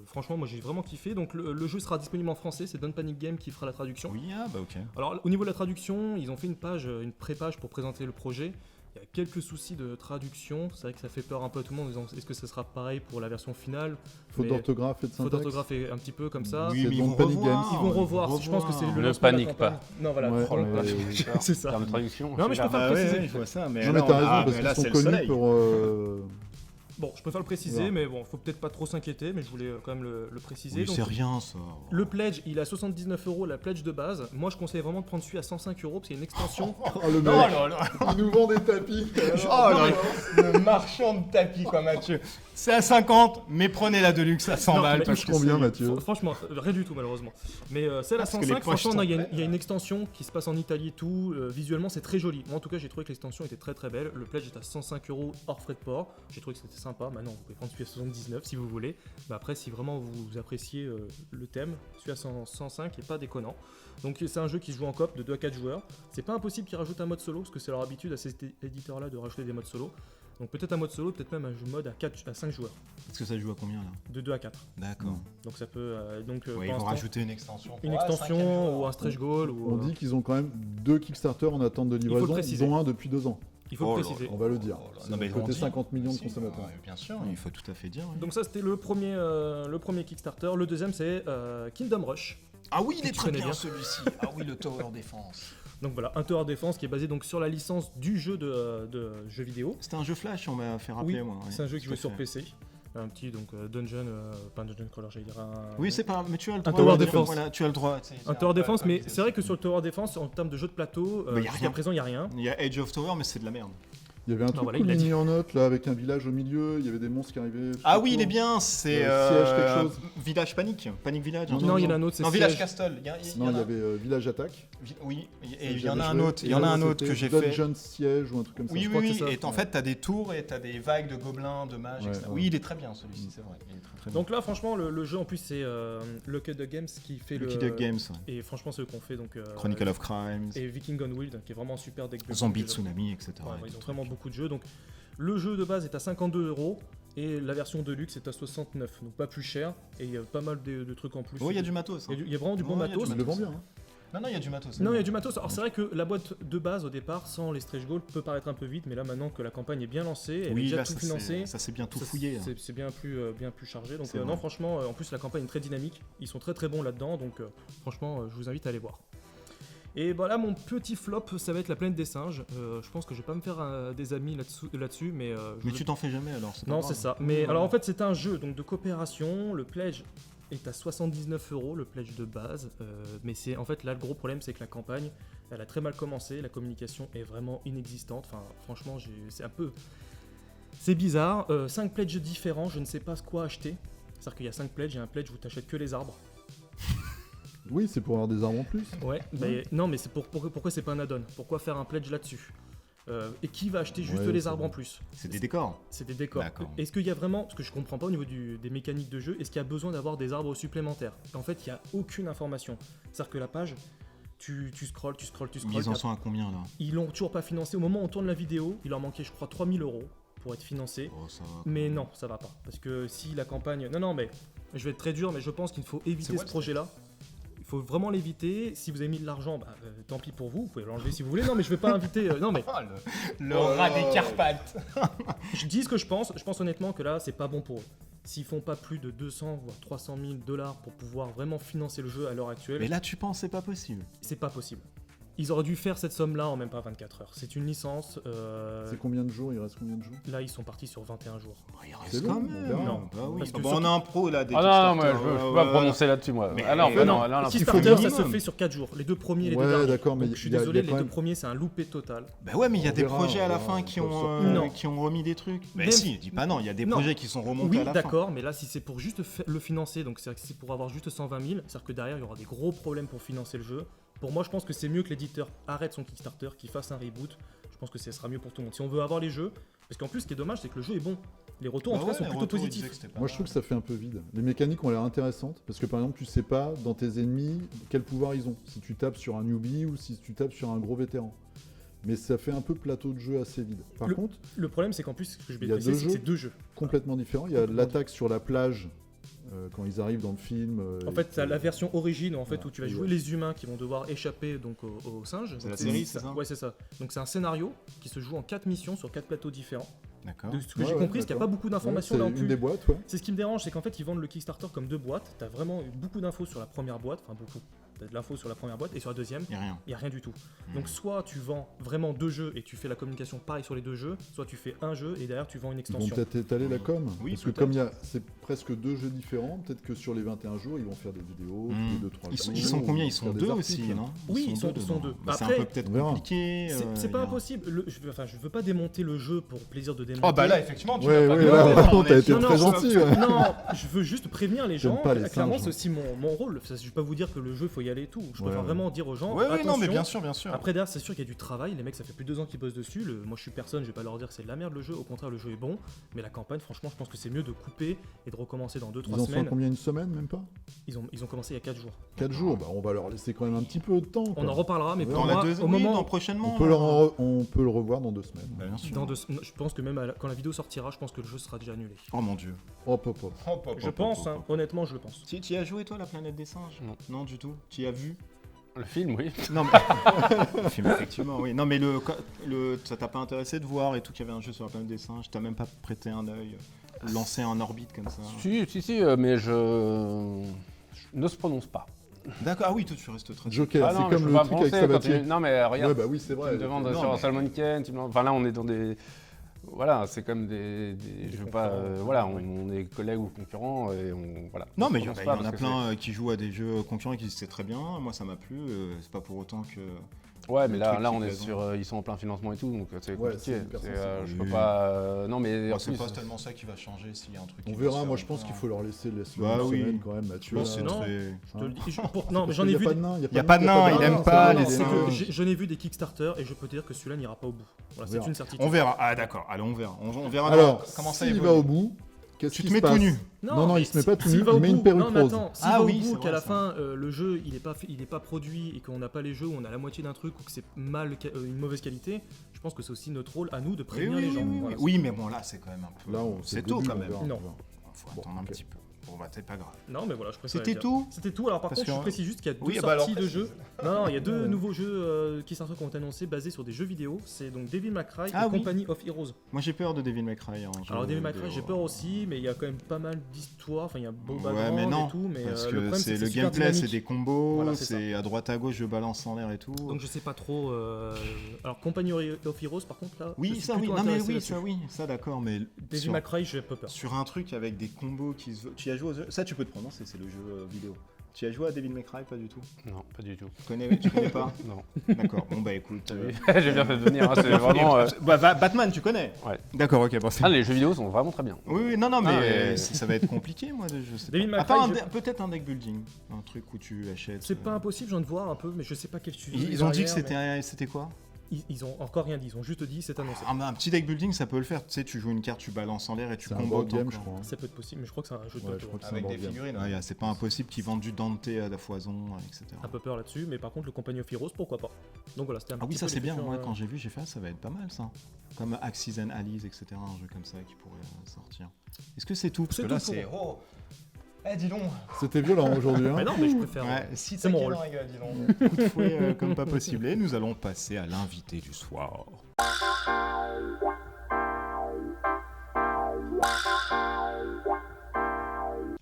Franchement, moi j'ai vraiment kiffé. Donc le jeu sera disponible en français, c'est Don't Panic Game qui fera la traduction. Oui, ah bah ok. Alors au niveau de la traduction, ils ont fait une pré-page pour présenter le projet. Il y a quelques soucis de traduction, c'est vrai que ça fait peur un peu à tout le monde en disant est-ce que ça sera pareil pour la version finale? Faute Mais d'orthographe et de Faute syntaxe. d'orthographe est un petit peu comme ça. Oui, c'est mais ils Don't vont Panic revoir. Games. Ils vont revoir, je pense que c'est le Ne lancement de la panique campagne. pas. Non voilà, Ouais, prends le ouais, panique. ouais. C'est ça. En termes de traduction, Non, mais je là, préfère Bah préciser. ouais, je vois ça, mais Non mais là, t'as on- raison ah, parce mais là, qu'ils c'est sont le connus soleil. pour... Bon, je préfère le préciser, Ouais. mais bon, faut peut-être pas trop s'inquiéter, mais je voulais quand même le préciser. Oui, Donc, c'est rien ça. le pledge, il est à 79 €, la pledge de base. Moi, je conseille vraiment de prendre celui à 105 €, parce qu'il y a une extension. Oh le mec, là là. il nous vend des tapis. Oh là là. Le marchand de tapis quoi Mathieu. C'est à 50, mais prenez la Deluxe à 100 Non, balles. mais parce touche que combien c'est- Mathieu? Franchement, rien du tout, malheureusement. Mais celle à Parce que les 105, poches franchement, non, il y a sont il y a une extension qui se passe en Italie et tout. Visuellement, c'est très joli. Moi, en tout cas, j'ai trouvé que l'extension était très très belle. Le pledge est à 105 € hors frais de port. J'ai trouvé que c'était sympa. Maintenant, vous pouvez prendre celui à 79 si vous voulez. Mais après, si vraiment vous appréciez le thème, celui à 105 est pas déconnant. Donc, c'est un jeu qui se joue en coop de 2 à 4 joueurs. C'est pas impossible qu'ils rajoutent un mode solo, parce que c'est leur habitude à ces éditeurs-là de rajouter des modes solo. Donc, peut-être un mode solo, peut-être même un mode à 5 joueurs, Parce que ça joue à combien là? de 2 à 4. D'accord. Donc, ça peut. Ouais, pour ils vont l'instant, rajouter une extension. une Ouais, cinquième extension joueur. ou un stretch goal. Ou, On dit qu'ils ont quand même 2 Kickstarter en attente de faut le livraison, préciser. dont un depuis 2 ans. il faut Oh le là préciser. On va le dire. Oh là là. C'est Non, mais ils côté l'ont dit. 50 millions de Si, consommateurs. ouais, bien sûr, il faut tout à fait dire. oui. Donc ça c'était le premier Kickstarter. Le deuxième c'est Kingdom Rush. Ah oui, il que est tu très connais bien bien. celui-ci. Ah oui, le Tower Defense. Donc voilà, un Tower Defense qui est basé donc sur la licence du jeu de jeux vidéo. C'était un jeu Flash, on m'a fait rappeler moi. ouais, c'est un jeu qui tout à joue sur fait. PC. Un petit donc dungeon, pas un dungeon crawler, j'allais dire un. Oui, c'est pas. Mais tu as le droit. Tower de dire, Defense. Voilà, tu as le droit. un Tower Defense, mais c'est vrai que sur le Tower Defense, en termes de jeu de plateau, Mais y a jusqu'à rien. présent il y a rien. Il y a Edge of Tower, mais c'est de la merde. Il y avait un truc voilà, cool il l'a dit. mini en note là avec un village au milieu, il y avait des monstres qui arrivaient. tout Ah oui, il autour. est bien. C'est Siège quelque chose. Village Panic, Panic Village. Non, il y en a un autre, c'est Non, Village Siège. Castle. Non, il y avait Village Attack. Oui, et il y J'avais en a un joué. autre. Il y Et en a un l'autre, autre que c'était j'ai fait. Dungeon Siege ou un truc comme ça. Oui, je oui, crois que oui. c'est ça. Et en fait, t'as des tours et t'as des vagues de gobelins, de mages, Ouais, etc. ouais. Oui, il est très bien celui-ci, c'est vrai. Il est très, très bien. Donc là franchement le jeu en plus c'est Locked Games qui fait Lucky Duck Games, ouais. et franchement c'est eux qu'on fait donc Chronicle of Crimes, et Viking Gone Wild qui est vraiment un super deck building. Zombie Tsunami, etc. Ouais, et ils tout ont truc. vraiment beaucoup de jeux. Donc, le jeu de base est à 52 € et la version Deluxe est à 69, donc pas plus cher. Et il y a pas mal de trucs en plus. Oh, il y a du matos. Il y a vraiment du bon Ouais, il y a matos. du Il le vend bien. Hein. Non, non, il y a du matos. Non, il y a du matos. Alors, c'est vrai que la boîte de base au départ, sans les stretch goals, peut paraître un peu vite, mais là maintenant que la campagne est bien lancée, elle est Oui, déjà là, tout ça financé. ça s'est bien tout ça, fouillé. hein. C'est bien plus chargé. Donc, C'est non, vrai. franchement, en plus, la campagne est très dynamique. Ils sont très très bons là-dedans. Donc, franchement, je vous invite à aller voir. Et bah là, mon petit flop, ça va être la planète des singes. Je pense que je vais pas me faire des amis là-dessus, mais. Mais tu t'en fais jamais alors. pas Non, grave. c'est ça. Mais alors en fait, c'est un jeu donc de coopération. Le pledge est à 79 €, le pledge de base. Mais c'est en fait là le gros problème, c'est que la campagne, elle a très mal commencé. La communication est vraiment inexistante. Enfin, franchement, c'est un peu, c'est bizarre. 5 pledges différents, je ne sais pas quoi acheter. C'est-à-dire qu'il y a 5 pledges, il y a un pledge où tu achètes que les arbres. Oui, c'est pour avoir des armes en plus. Ouais. Non, mais c'est pourquoi c'est pas un add-on? Pourquoi faire un pledge là-dessus? Et qui va acheter juste Ouais, les c'est arbres vrai. en plus? C'est des décors. C'est des décors. D'accord. Est-ce qu'il y a vraiment, parce que je comprends pas au niveau des mécaniques de jeu, est-ce qu'il y a besoin d'avoir des arbres supplémentaires? En fait, il n'y a aucune information. C'est-à-dire que la page, tu scrolles. Ils en sont à combien là? Ils l'ont toujours pas financé. Au moment où on tourne la vidéo, il leur manquait, je crois, 3000 € pour être financé. Oh, ça va. Mais non, ça va pas. Parce que si la campagne. Non, mais je vais être très dur, mais je pense qu'il faut éviter C'est ce projet-là. Il faut vraiment l'éviter. Si vous avez mis de l'argent, tant pis pour vous. Vous pouvez l'enlever si vous voulez. Non, mais je vais pas inviter. Non, mais Oh, le rat des Carpates. je dis ce que je pense. Je pense honnêtement que là, c'est pas bon pour eux. S'ils font pas plus de 200 voire 300 000 $ pour pouvoir vraiment financer le jeu à l'heure actuelle, Mais là, tu penses c'est pas possible? c'est pas possible. Ils auraient dû faire cette somme-là en même pas 24 heures. C'est une licence. C'est combien de jours? Il reste combien de jours? Là, ils sont partis sur 21 jours. Bah, il C'est reste long, quand on même. verra. Non. Bah oui. Parce que Bon, surtout- on a un pro là des Ah non, moi, Kickstarter, je peux pas me prononcer là-dessus, moi. Mais- Ah non, mais bah non, non, là, il faut Kickstarter, ça se minimum. fait sur 4 jours. Les deux premiers et les deux Ouais, derniers. d'accord, mais Donc, je suis il y a désolé, quand les deux même- premiers, c'est un loupé total. Bah ouais, mais il y a On des verra, projets à la on fin verra, qui on peut ont, sortir. qui ont remis des trucs. Mais Même- si, dis pas non, il y a des Non. projets qui sont remontés Oui, à la fin. d'accord, mais là, si c'est pour juste le financer, donc c'est pour avoir juste 120 000, c'est-à-dire que derrière, il y aura des gros problèmes pour financer le jeu. Pour moi, je pense que c'est mieux que l'éditeur arrête son Kickstarter, qu'il fasse un reboot. Je pense que ce sera mieux pour tout le monde. Si on veut avoir les jeux, parce qu'en plus, ce qui est dommage, c'est que le jeu est bon. Les retours, en tout cas, sont plutôt positifs. Moi, je trouve que ça fait un peu vide. Les mécaniques ont l'air intéressantes parce que par exemple, tu sais pas dans tes ennemis quel pouvoir ils ont. Si tu tapes sur un newbie ou si tu tapes sur un gros vétéran. Mais ça fait un peu plateau de jeu assez vide. Par contre, Le problème, c'est qu'en plus, ce que je vais Il y a préciser, deux c'est que jeux. c'est deux jeux. complètement différent. Il y a l'attaque sur la plage quand ils arrivent dans le film. En fait, t'as la version origine en fait, Voilà. où tu vas Et jouer ouais. les humains qui vont devoir échapper donc aux singes. C'est la Donc, série, c'est ça? Ouais, c'est ça. Donc c'est un scénario qui se joue en 4 missions sur 4 plateaux différents. D'accord. De ce que Ouais, j'ai ouais, compris, c'est qu'il n'y a pas d'accord. beaucoup Ouais, d'informations c'est là en une plus. des boîtes, ouais. C'est ce qui me dérange, c'est qu'en fait ils vendent le Kickstarter comme deux boîtes. T'as vraiment beaucoup d'infos sur la première boîte, enfin beaucoup. T'as de l'info sur la première boîte et sur la deuxième, Il y a rien. il n'y a rien du tout. Donc soit tu vends vraiment deux jeux et tu fais la communication pareil sur les deux jeux, soit tu fais un jeu et derrière tu vends une Ils vont extension. peut-être étaler la com. Oui, parce que peut-être. comme c'est presque deux jeux différents, peut-être que sur les 21 jours, ils vont faire des vidéos, tous les 2-3 Ils jours. sont, ils sont combien? Ils faire sont des deux articles. aussi, non? Oui, ils sont dedans. deux. Bah, c'est un Après, peu peut-être on verra. compliqué. C'est pas impossible. Je veux pas démonter le jeu pour plaisir de démonter. Oh bah là, effectivement, tu Ouais, l'as pas ouais, bien là, fait, par on contre, t'as est été sur- très gentil. Ouais. Non, je veux juste prévenir les gens. J'aime pas les Clairement, singes, c'est aussi mon rôle. Je vais pas vous dire que le jeu, faut y aller et tout. Je Ouais, préfère ouais. vraiment dire aux gens. Ouais, ouais, attention. non, mais bien sûr, bien sûr. Après, derrière, c'est sûr qu'il y a du travail. Les mecs, ça fait plus de 2 ans qu'ils bossent dessus. Moi, je suis personne, je vais pas leur dire que c'est de la merde le jeu. Au contraire, le jeu est bon. Mais la campagne, franchement, je pense que c'est mieux de couper et de recommencer dans 2-3 Ils en sont à semaines. combien? Une semaine, même pas? Ils ont commencé il y a 4 jours. 4 jours, bah, on va leur laisser quand même un petit peu de temps. On quoi. en reparlera, mais Ouais. pour Dans la moi, deuxième, au moment. prochainement. On peut, là. on peut le revoir dans 2 semaines. Bah, bien sûr. Je pense que même quand la vidéo sortira, je pense que le jeu sera déjà annulé. Oh mon dieu. Hop, hop, hop. Je pense, hein, honnêtement, je le pense. Tu y as joué toi, la planète des singes? Non. Non, du tout. Tu y as vu? Le film, oui. Non, mais. Le film, effectivement, oui. Non, mais ça t'a pas intéressé de voir et tout qu'il y avait un jeu sur la planète des singes? T'as même pas prêté un œil, lancé en orbite comme ça? Si, mais je ne se prononce pas. D'accord, ah oui, toi tu restes très. Joker, Ah c'est non, mais je comme peux le pas truc avec prononcer quand Sabatier. Non, mais regarde, Ouais, bah oui, c'est tu vrai. me demandes non, sur mais- Salmon Ken, enfin là on est dans des... Voilà, c'est comme des je veux pas... concurrents, voilà, ouais. on est collègues ou concurrents et on... Voilà. Non, On mais se il y prononce en pas a parce que plein qui jouent à des jeux concurrents et qui disent c'est très bien. Moi, ça m'a plu. C'est pas pour autant que. c'est- Ouais, mais le là truc on qui est plaisant. sur... ils sont en plein financement et tout, donc c'est Ouais, compliqué. c'est hyper sensible. Je peux Oui. pas... Non, mais en C'est plus... pas tellement ça qui va changer s'il y a un truc. On qui va verra, se moi faire je pense encore. qu'il faut leur laisser Bah une oui. semaine quand même, Mathieu. Non, c'est Non. très. Je te le dis. Non, mais Parce j'en ai qu'il vu. y a pas de nain, Y a pas de nain, il aime pas Non, les non, c'est singes. que je n'ai vu des Kickstarter et je peux te dire que celui-là n'ira pas au bout. Voilà, On c'est verra. une certitude. On verra. Ah, d'accord. Allez, on verra. On verra Alors, comment ça s'il évolue. va au bout, qu'est-ce Tu qui te se mets tout passe? nu. Non, il se met pas tout s'il nu, va au il met une bout- perruque non, mais rose. attends, s'il Ah va oui, au c'est bout, vrai, qu'à la ça. fin, le jeu, il est pas produit et qu'on n'a pas les jeux, ou on a la moitié d'un truc ou que c'est une mauvaise qualité, je pense que c'est aussi notre rôle à nous de Oui, prévenir oui, les oui, gens. oui, Voilà. oui, mais bon, là, c'est quand même un peu. Là, c'est le tôt début, quand on même. verra, Non. on verra. Faut Bon, attendre un ok. petit peu. Bon, bah, c'est pas grave. Non, mais voilà, je préfère. C'était tout? C'était tout. Alors par Parce contre, je que- précise juste qu'il y a deux Oui, bah alors, sorties de jeux. Non, il y a deux Ouais. nouveaux jeux qui sont annoncés basés sur des jeux vidéo. C'est donc Devil May Cry Ah et oui. Company of Heroes. Moi, j'ai peur de Devil May Cry. Alors Devil May Cry, j'ai peur aussi, mais il y a quand même pas mal d'histoires. Enfin, il y a un beau Ouais, background mais non. et tout, mais Parce le que problème c'est que le super gameplay, c'est dynamique. des combos, Voilà, c'est c'est à droite à gauche, je balance en l'air et tout. Donc je sais pas trop. Alors Company of Heroes, par contre là. je Oui, suis ça oui, plutôt non mais intéressé oui, là-dessus. ça oui, ça d'accord, mais Devil sur, May Cry, j'ai pas peur. sur un truc avec des combos qui se... Tu y as joué aux... Ça tu peux te prononcer, c'est le jeu vidéo. Tu y as joué à Devil May Cry, pas du tout? Non, pas du tout. Tu connais pas? Non. D'accord, bon bah écoute... T'as vu J'ai bien fait de venir, hein, c'est vraiment... Batman, tu connais? Ouais. D'accord, ok, bon c'est... Ah, les jeux vidéo sont vraiment très bien. Oui, oui, non, mais Ah, mais- ça va être compliqué, moi, je sais Devil pas. May À part Cry, peut-être un deck building, un truc où tu achètes... C'est pas impossible, je viens de voir un peu, mais je sais pas quel sujet. Ils ont dit que c'était quoi? Ils ont encore rien dit, ils ont juste dit c'est annoncé. Un petit deck building, ça peut le faire. Tu sais, tu joues une carte, tu balances en l'air et tu C'est un combos. board game, je crois. Ça peut être possible, mais je crois que c'est un jeu de Ouais, je tour. crois que c'est un Avec board des game. figurines. Ouais, c'est pas impossible qu'ils vendent du Dante à la foison, etc. Un peu peur là-dessus, mais par contre le Compagnon of Heroes, pourquoi pas. Donc voilà, c'était un Ah oui, petit ça peu c'est les bien. futurs, Moi, quand j'ai vu, j'ai fait ça va être pas mal ça. Comme Axis and Allies, etc. Un jeu comme ça qui pourrait sortir. Est-ce que c'est tout? Parce C'est que là, tout pour c'est. Oh dis donc. C'était violent aujourd'hui. Hein. Mais non, mais je préfère. Ouais, si c'est mon rôle. dis donc. Coup de fouet comme pas possible. Et nous allons passer à l'invité du soir.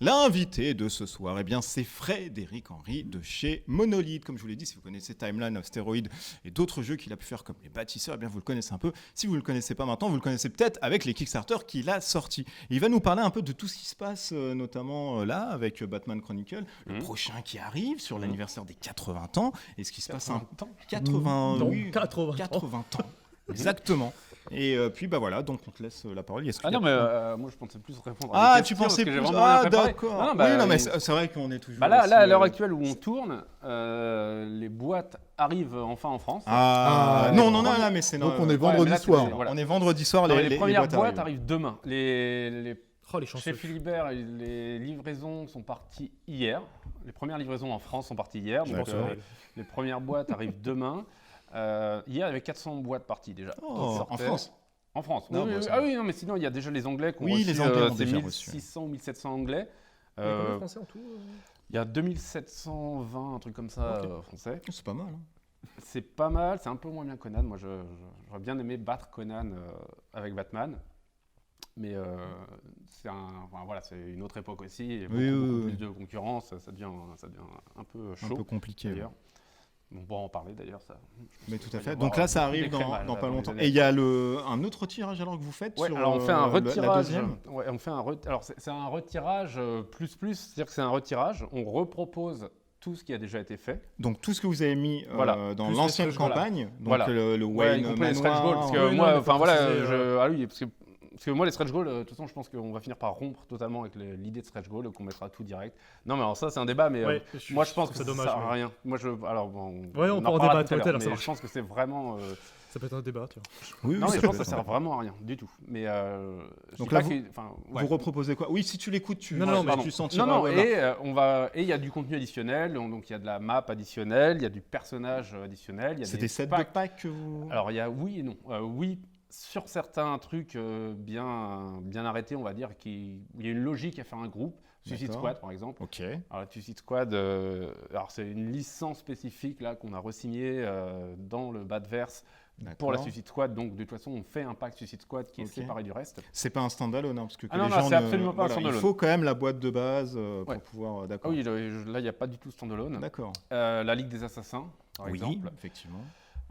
L'invité de ce soir, eh bien, c'est Frédéric Henry de chez Monolith. Comme je vous l'ai dit, si vous connaissez Timeline of Steroid et d'autres jeux qu'il a pu faire comme Les Bâtisseurs, eh bien, vous le connaissez un peu. Si vous ne le connaissez pas maintenant, vous le connaissez peut-être avec les Kickstarter qu'il a sortis. Et il va nous parler un peu de tout ce qui se passe, notamment là, avec Batman Chronicle, le prochain qui arrive sur l'anniversaire des 80 ans, et ce qui se passe un 80 Non, oui, 80 ans. Exactement. Et puis bah voilà, donc on te laisse la parole. Ah non, mais moi je pensais plus répondre à Ah, des tu questions, pensais parce que plus. j'ai vraiment rien Ah, préparé. d'accord. Non, non, bah, oui, non, mais c'est vrai qu'on est toujours. Bah là, aussi, à l'heure actuelle où on tourne, les boîtes arrivent enfin en France. Ah, non, non, non, là, mais c'est Donc non, on est mais vendredi là, soir. voilà. On est vendredi soir. Non, les premières boîtes arrivent. arrivent demain. Oh, les chanceux. Chez Philibert, les livraisons sont parties hier. Les premières livraisons en France sont parties hier. Donc D'accord. les premières boîtes arrivent demain. Hier, il y avait 400 boîtes parties déjà. Oh, qui en sortaient. France. En France. Non, Oui, bah, oui, ça ah va. oui, non, mais sinon, il y a déjà les Anglais qui ont Oui, reçu, les Anglais ont c'est déjà reçu. 1600 ou 1700 Anglais. Il y a combien de Euh, Français en tout Il y a 2720, un truc comme ça, Ok. français. C'est pas mal. Hein. C'est pas mal, c'est un peu moins bien Conan. Moi, j'aurais bien aimé battre Conan avec Batman. Mais c'est une autre époque aussi. Il y a beaucoup, beaucoup plus de concurrence. Ça devient un peu chaud. Un peu compliqué. d'ailleurs. On pourra en parler d'ailleurs. Ça. Mais tout à Il va y fait. avoir Donc là, ça arrive des crémages, dans là, pas les longtemps. années Et il y a un autre tirage alors que vous faites Ouais, sur alors on fait un la retirage. deuxième. Ouais, on fait alors c'est un retirage plus, c'est-à-dire que c'est un retirage. On repropose tout ce qui a déjà été fait. Donc tout ce que vous avez mis Voilà. dans Plus l'ancienne les stretch goals, campagne, donc Voilà. le Ouais, y Wayne compris les stretch Manoir. goals, parce que Oui, non, moi, mais enfin faut voilà, préciser, ah oui, parce que moi les stretch goals, de toute façon, je pense qu'on va finir par rompre totalement avec l'idée de stretch goal, qu'on mettra tout direct. Non, mais alors ça, c'est un débat, mais Ouais, moi, je pense que trouve ça dommage. sert à mais rien. Moi, alors bon, Ouais, on peut en en parlera débattre tout à tout à l'heure, l'heure, ça mais marche. je pense que c'est vraiment. Ça peut être un débat, tu vois. Oui, Non, mais ça je peut pense que ça être. sert vraiment à rien du tout. Mais je Donc dis là, pas vous- que- enfin, ouais. Vous reproposez quoi? Oui, si tu l'écoutes, tu Non, non, mais tu sentiras. Non, ouais, bah, et il y a du contenu additionnel, donc il y a de la map additionnelle, il y a du personnage additionnel, il y a c'est des des sets de packs. packs que vous. Alors il y a oui et non. Oui, sur certains trucs bien arrêtés, on va dire, où il y a une logique à faire un groupe. Suicide D'accord. Squad, par exemple. Ok. Alors, la Suicide Squad, alors c'est une licence spécifique là qu'on a re-signée dans le Badverse pour la D'accord. Suicide Squad. Donc, de toute façon, on fait un pack Suicide Squad qui est Ok. séparé du reste. C'est pas un standalone, hein, parce que Ah les non, non, gens c'est ne- absolument pas un voilà, standalone. Il faut quand même la boîte de base pour Ouais. pouvoir. Ah D'accord. oui, là, il n'y a pas du tout standalone. D'accord. La Ligue des Assassins, par Oui, exemple. effectivement.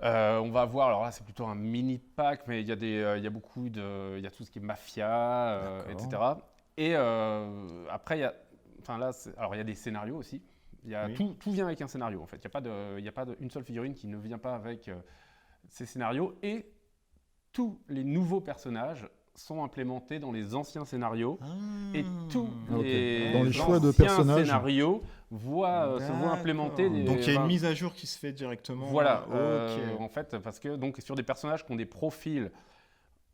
On va voir, alors là c'est plutôt un mini pack, mais il y a il y a tout ce qui est mafia, etc. Et après il y a des scénarios aussi. Oui. Tout vient avec un scénario en fait. Il n'y a pas une seule figurine qui ne vient pas avec ces scénarios. Et tous les nouveaux personnages sont implémentés dans les anciens scénarios. Et tous Ah, ok. les Dans les choix de anciens personnages. scénarios se voient implémenter. Donc il y a une mise à jour qui se fait directement. Voilà, Ok. en fait, parce que donc sur des personnages qui ont des profils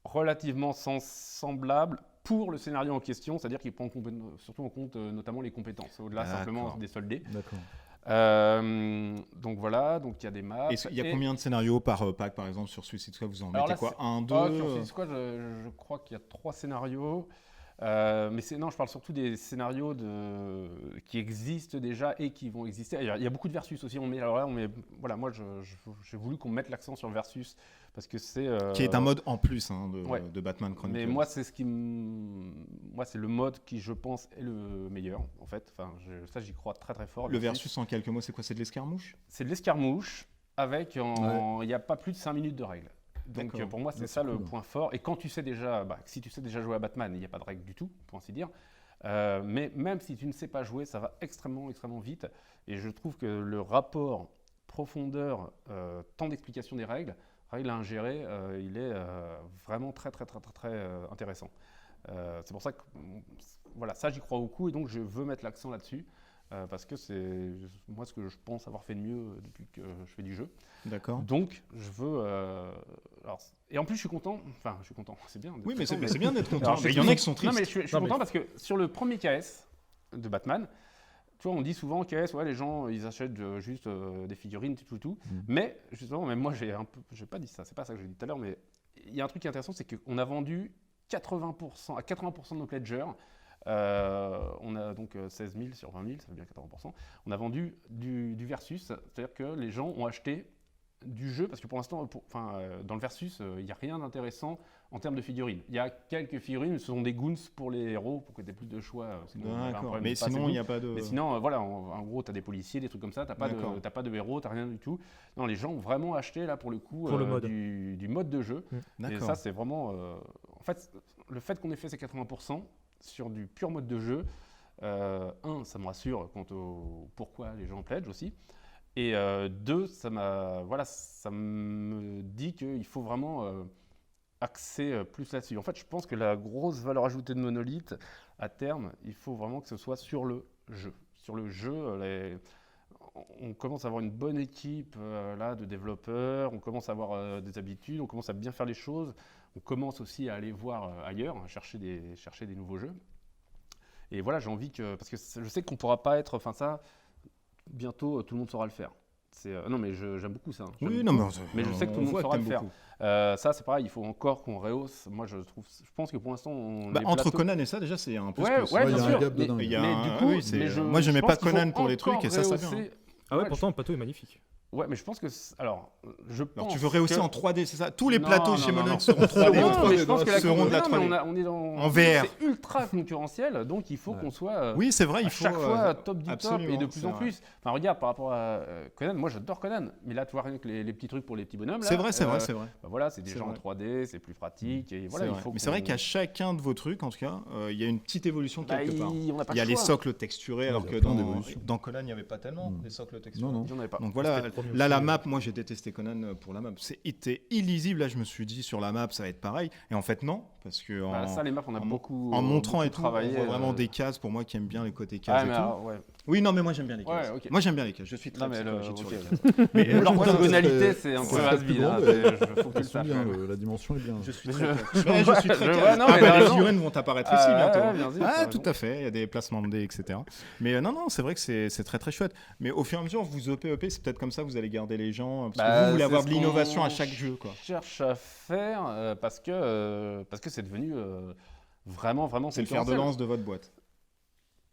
relativement semblables pour le scénario en question, c'est-à-dire qu'ils prennent surtout en compte notamment les compétences, au-delà D'accord. simplement des soldés. D'accord. Donc voilà, donc il y a des maps. Et il y a combien de scénarios par pack, par exemple, sur Suicide Squad? Vous en Alors mettez là, quoi? c'est- Un, deux Sur Suicide Squad, je crois qu'il y a 3 scénarios. Mais non, je parle surtout des scénarios qui existent déjà et qui vont exister. Il y a beaucoup de versus aussi. Voilà, moi, j'ai voulu qu'on mette l'accent sur le versus parce que c'est. Qui est un mode en plus Ouais. de Batman Chronicles. Mais moi, c'est c'est le mode qui, je pense, est le meilleur en fait. Enfin, ça, j'y crois très très fort. Le versus, en quelques mots, c'est quoi? C'est de l'escarmouche? C'est de l'escarmouche avec il n'y a pas plus de 5 minutes de règles. Donc D'accord. pour moi, c'est Ouais, ça c'est le cool. point fort. Et quand tu sais déjà, si tu sais déjà jouer à Batman, il n'y a pas de règles du tout, pour ainsi dire. Mais même si tu ne sais pas jouer, ça va extrêmement, extrêmement vite. Et je trouve que le rapport profondeur, temps d'explication des règles à ingérer, il est vraiment très, très, très, très, très intéressant. C'est pour ça que, voilà, ça j'y crois beaucoup et donc je veux mettre l'accent là-dessus. parce que c'est moi ce que je pense avoir fait de mieux depuis que je fais du jeu. D'accord. Donc, je veux. Et en plus, je suis content. Enfin, je suis content, c'est bien. Oui, mais c'est bien d'être content. Alors, Mais il y en a qui sont tristes. Non, mais je suis content parce que sur le premier KS de Batman, tu vois, on dit souvent KS, ouais, les gens, ils achètent juste des figurines, tout. Mais justement, même moi, j'ai pas dit ça. C'est pas ça que j'ai dit tout à l'heure, mais il y a un truc qui est intéressant, c'est qu'on a vendu 80% de nos pledgers. On a donc 16 000 sur 20 000, ça fait bien 80%. On a vendu du versus, c'est-à-dire que les gens ont acheté du jeu, parce que pour l'instant, dans le versus, il n'y a rien d'intéressant en termes de figurines. Il y a quelques figurines, ce sont des goons pour les héros, pour que tu aies plus de choix. D'accord, mais sinon, il n'y a pas de... Mais sinon, voilà, en gros, tu as des policiers, des trucs comme ça, tu n'as pas de héros, tu n'as rien du tout. Non, les gens ont vraiment acheté, là, pour le coup, pour le mode. du mode de jeu. D'accord. Et ça, c'est vraiment... En fait, le fait qu'on ait fait ces 80% sur du pur mode de jeu, ça me rassure quant au pourquoi les gens pledge aussi. Et deux, ça me dit qu'il faut vraiment axer plus là-dessus. En fait, je pense que la grosse valeur ajoutée de Monolith, à terme, il faut vraiment que ce soit sur le jeu. Sur le jeu, on commence à avoir une bonne équipe là, de développeurs, on commence à avoir des habitudes, on commence à bien faire les choses, on commence aussi à aller voir ailleurs, à chercher des nouveaux jeux. Et voilà, j'ai envie que... Parce que je sais qu'on ne pourra pas être... Enfin ça... Bientôt, tout le monde saura le faire. Non, mais j'aime beaucoup ça. Oui, non, mais je sais que tout le monde saura le faire. Ça, c'est pareil, il faut encore qu'on rehausse. Moi, je pense que pour l'instant, entre Conan et ça, déjà, c'est un peu plus. Ouais, il y bien a un sûr. gap dedans. Mais du coup, moi, j'aimais pas Conan pour les trucs et ça bien. Ah ouais, pourtant, le plateau est magnifique. Ouais, mais je pense que... Alors, tu veux rehausser en 3D, c'est ça? Tous les plateaux chez Monolith seront 3D. Non, mais je pense que seront de la 3D. On est en VR. C'est ultra concurrentiel, donc il faut qu'on soit... Oui, c'est vrai, il faut... chaque fois top du top et de plus en plus. Enfin, regarde, par rapport à Conan, moi j'adore Conan, mais là, tu vois rien que les petits trucs pour les petits bonhommes. C'est vrai. Voilà, c'est déjà en 3D, c'est plus pratique. Et voilà, mais c'est vrai qu'à chacun de vos trucs, en tout cas, il y a une petite évolution quelque part. Il y a les socles texturés, alors que dans Conan, il n'y avait pas tellement des socles texturés. Non. Donc voilà, là, la map, moi j'ai détesté Conan pour la map. C'était illisible, là je me suis dit sur la map ça va être pareil. Et en fait non, parce que ça les maps on a beaucoup en montrant et tout, travaillé, on voit vraiment des cases pour moi qui aiment bien les côtés cases et tout. Alors, ouais. Oui non mais moi j'aime bien les cases. Okay. Moi j'aime bien les cases, je suis très mais l'orthogonalité c'est un peu has-been. Faut que tu saches. La dimension est bien. Je suis très les figurines vont apparaître ici bientôt. Ah tout à fait, il y a des placements de dés etc. Mais non c'est vrai que c'est très très chouette. Mais au fur et à mesure vous EP, c'est peut-être comme ça vous allez garder les gens parce que vous voulez avoir de l'innovation à chaque jeu quoi. Cherche à faire parce que c'est devenu vraiment c'est le fer de lance de votre boîte.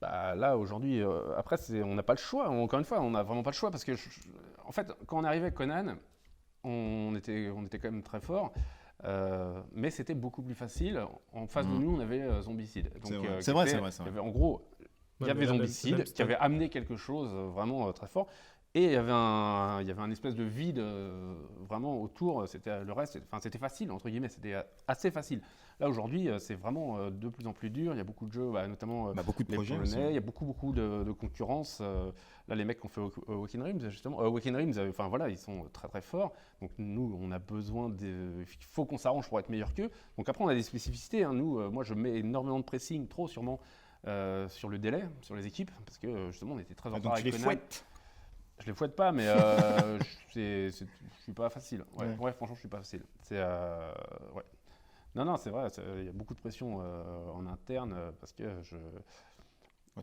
Là aujourd'hui après on n'a pas le choix, encore une fois on n'a vraiment pas le choix parce que en fait quand on arrivait avec Conan on était quand même très fort mais c'était beaucoup plus facile. En face de nous on avait Zombicide. C'est vrai. En gros il y avait Zombicide qui avait amené quelque chose vraiment très fort. Et il y avait un espèce de vide vraiment autour. Le reste, c'était facile entre guillemets, c'était assez facile. Là aujourd'hui, c'est vraiment de plus en plus dur. Il y a beaucoup de jeux, notamment beaucoup de les projets. Polonais. Il y a beaucoup de concurrence. Là, les mecs qui ont fait Waking Dreams, justement, Waking Dreams, ils sont très très forts. Donc nous, on a besoin il faut qu'on s'arrange pour être meilleur qu'eux. Donc après, on a des spécificités. Hein. Nous, moi, je mets énormément de pressing, trop sûrement, sur le délai, sur les équipes, parce que justement, on était très en retard avec Conan. Je les fouette pas, mais je suis pas facile. Ouais, franchement, je suis pas facile. Non, c'est vrai. Il y a beaucoup de pression en interne parce que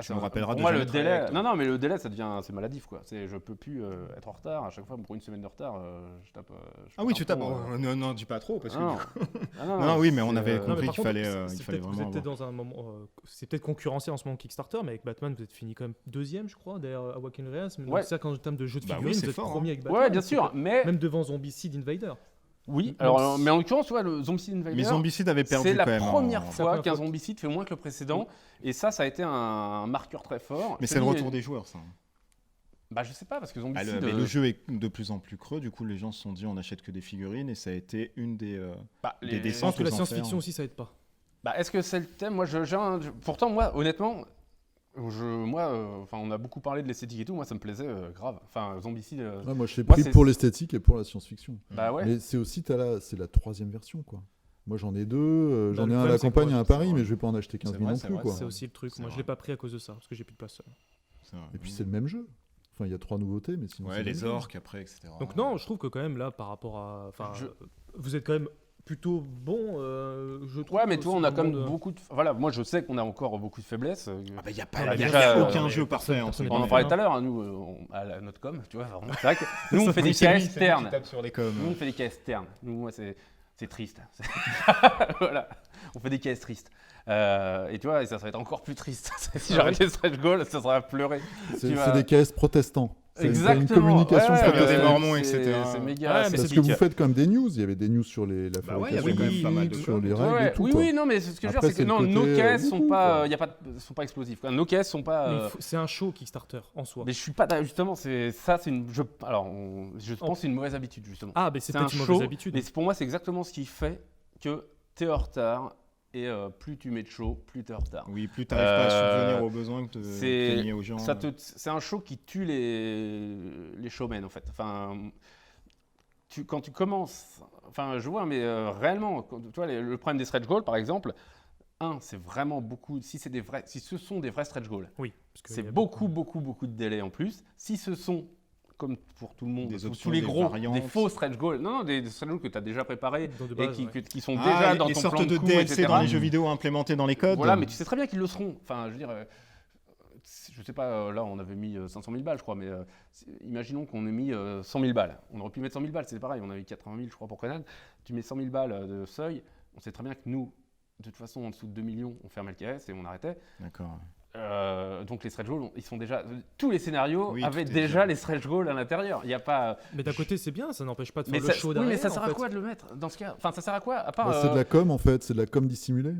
tu me rappelleras de moi le délai. Non, mais le délai, c'est maladif quoi. Je peux plus être en retard. À chaque fois, pour une semaine de retard, je tape. Tu tapes. Non, dis pas trop parce que. Non, oui, mais on avait compris qu'il fallait vraiment. Vous êtes peut-être dans un moment. C'est peut-être concurrentiel en ce moment Kickstarter, mais avec Batman, vous êtes fini quand même deuxième, je crois, derrière Awaken Realms. C'est ça qu'en termes de jeu de figurines, vous êtes premier avec Batman. Ouais, bien sûr, mais même devant Zombicide Invader. Oui, alors, mais en l'occurrence, le Zombicide Invader. Mais Zombicide avait perdu quand même. C'est la première fois qu'un Zombicide fait moins que le précédent. Et ça a été un marqueur très fort. Mais c'est le retour des joueurs, ça. Je sais pas, parce que Zombicide. Le jeu est de plus en plus creux. Du coup, les gens se sont dit on n'achète que des figurines. Et ça a été une des descentes. La science-fiction aussi, ça aide pas. Est-ce que c'est le thème? Pourtant, moi, honnêtement. On a beaucoup parlé de l'esthétique et tout. Moi, ça me plaisait grave. Zombicide. Moi, je suis pris pour l'esthétique et pour la science-fiction. Ouais. Mais c'est aussi, c'est la troisième version, quoi. Moi, j'en ai deux. J'en ai un à la campagne et un à Paris, mais je vais pas en acheter 15 000 non plus, quoi. C'est aussi le truc. Moi, je l'ai pas pris à cause de ça, parce que j'ai plus de place. C'est vrai. Et puis c'est le même jeu. Enfin, il y a 3 nouveautés, mais sinon. Ouais, c'est le les même jeu. orques après, etc. Donc non, je trouve que quand même là, par rapport à... Enfin, Je- vous êtes quand même plutôt bon, je trouve. Ouais, mais toi, on a aussi quand dans même le monde. beaucoup de. Voilà, moi, je sais qu'on a encore beaucoup de faiblesses. Ah bah, il n'y a, Ah, pas, bah, y a déjà, aucun mais jeu parfait. personne On en n'est parlait parfait, tout à l'heure, hein, nous, à notre com, tu vois, vraiment. C'est vrai que nous, on fait des C'est cas lui, c'est lui qui externes. tape sur les coms. Nous, on fait des caisses externes. Nous, moi, c'est triste. Voilà. On fait des caisses tristes. Et tu vois, ça va être encore plus triste. Si j'arrêtais stretch goal, ça serait à pleurer. C'est Tu c'est vas- des KS protestants. C'est une Exactement. communication Ouais, ça vient des protestante. Mormons, c'est- etc. C'est méga. Ouais, mais Parce c'est que vous pique. faites quand même des news. Il y avait des news sur la Bah ouais, il y fabrication avait quand même des pas mal de musiques, sur com. les Ouais, règles et tout. Oui, quoi. oui, non, mais ce que je veux dire, Après, c'est que c'est le non, côté, nos caisses sont wouhou, pas, quoi. y a pas, sont pas explosifs. quoi. Nos caisses sont pas. Mais c'est un show Kickstarter en soi. Mais je suis pas justement, c'est une. Alors, je pense que c'est une mauvaise habitude justement. Ah, mais c'est C'est un peut-être une show, mauvaise habitude. mais pour moi, c'est exactement ce qui fait que t'es en retard et plus tu mets de show, plus t'es en retard. Oui, plus tu n'arrives pas à subvenir aux besoins que c'est- t'es mis aux gens. C'est un show qui tue les showmen en fait. Enfin, quand tu commences, enfin, je vois, mais réellement, tu vois, le problème des stretch goals par exemple. C'est vraiment beaucoup. Si ce sont des vrais stretch goals, Oui. parce que il c'est y a beaucoup de délais en plus. Si ce sont, comme pour tout le monde, Des tous options, les des gros, variantes. des faux stretch goals, non, des stretch goals que tu as déjà préparés Dans de et base, ouais. qui sont Ah, déjà dans les ton sortes plan de de coup, DLC etc. dans les jeux vidéo implémentés dans les codes. Voilà, mais tu sais très bien qu'ils le seront. Enfin, je veux dire, je sais pas, là on avait mis 500 000 balles, je crois, mais imaginons qu'on ait mis 100 000 balles. On aurait pu mettre 100 000 balles, c'est pareil, on avait 80 000, je crois, pour Conan. Tu mets 100 000 balles de seuil, on sait très bien que nous, de toute façon, en dessous de 2 millions, on fermait le KS et on arrêtait. D'accord. Donc les stretch goals, ils sont déjà. Tous les scénarios Oui, avaient tout est déjà déjà- les stretch goals à l'intérieur. Il y a pas. Mais d'un côté, c'est bien, ça n'empêche pas de faire Mais le ça, show oui, derrière. mais ça sert en à fait. quoi de le mettre dans ce cas? Enfin, ça sert à quoi à part. Bah, c'est de la com en fait, c'est de la com dissimulée.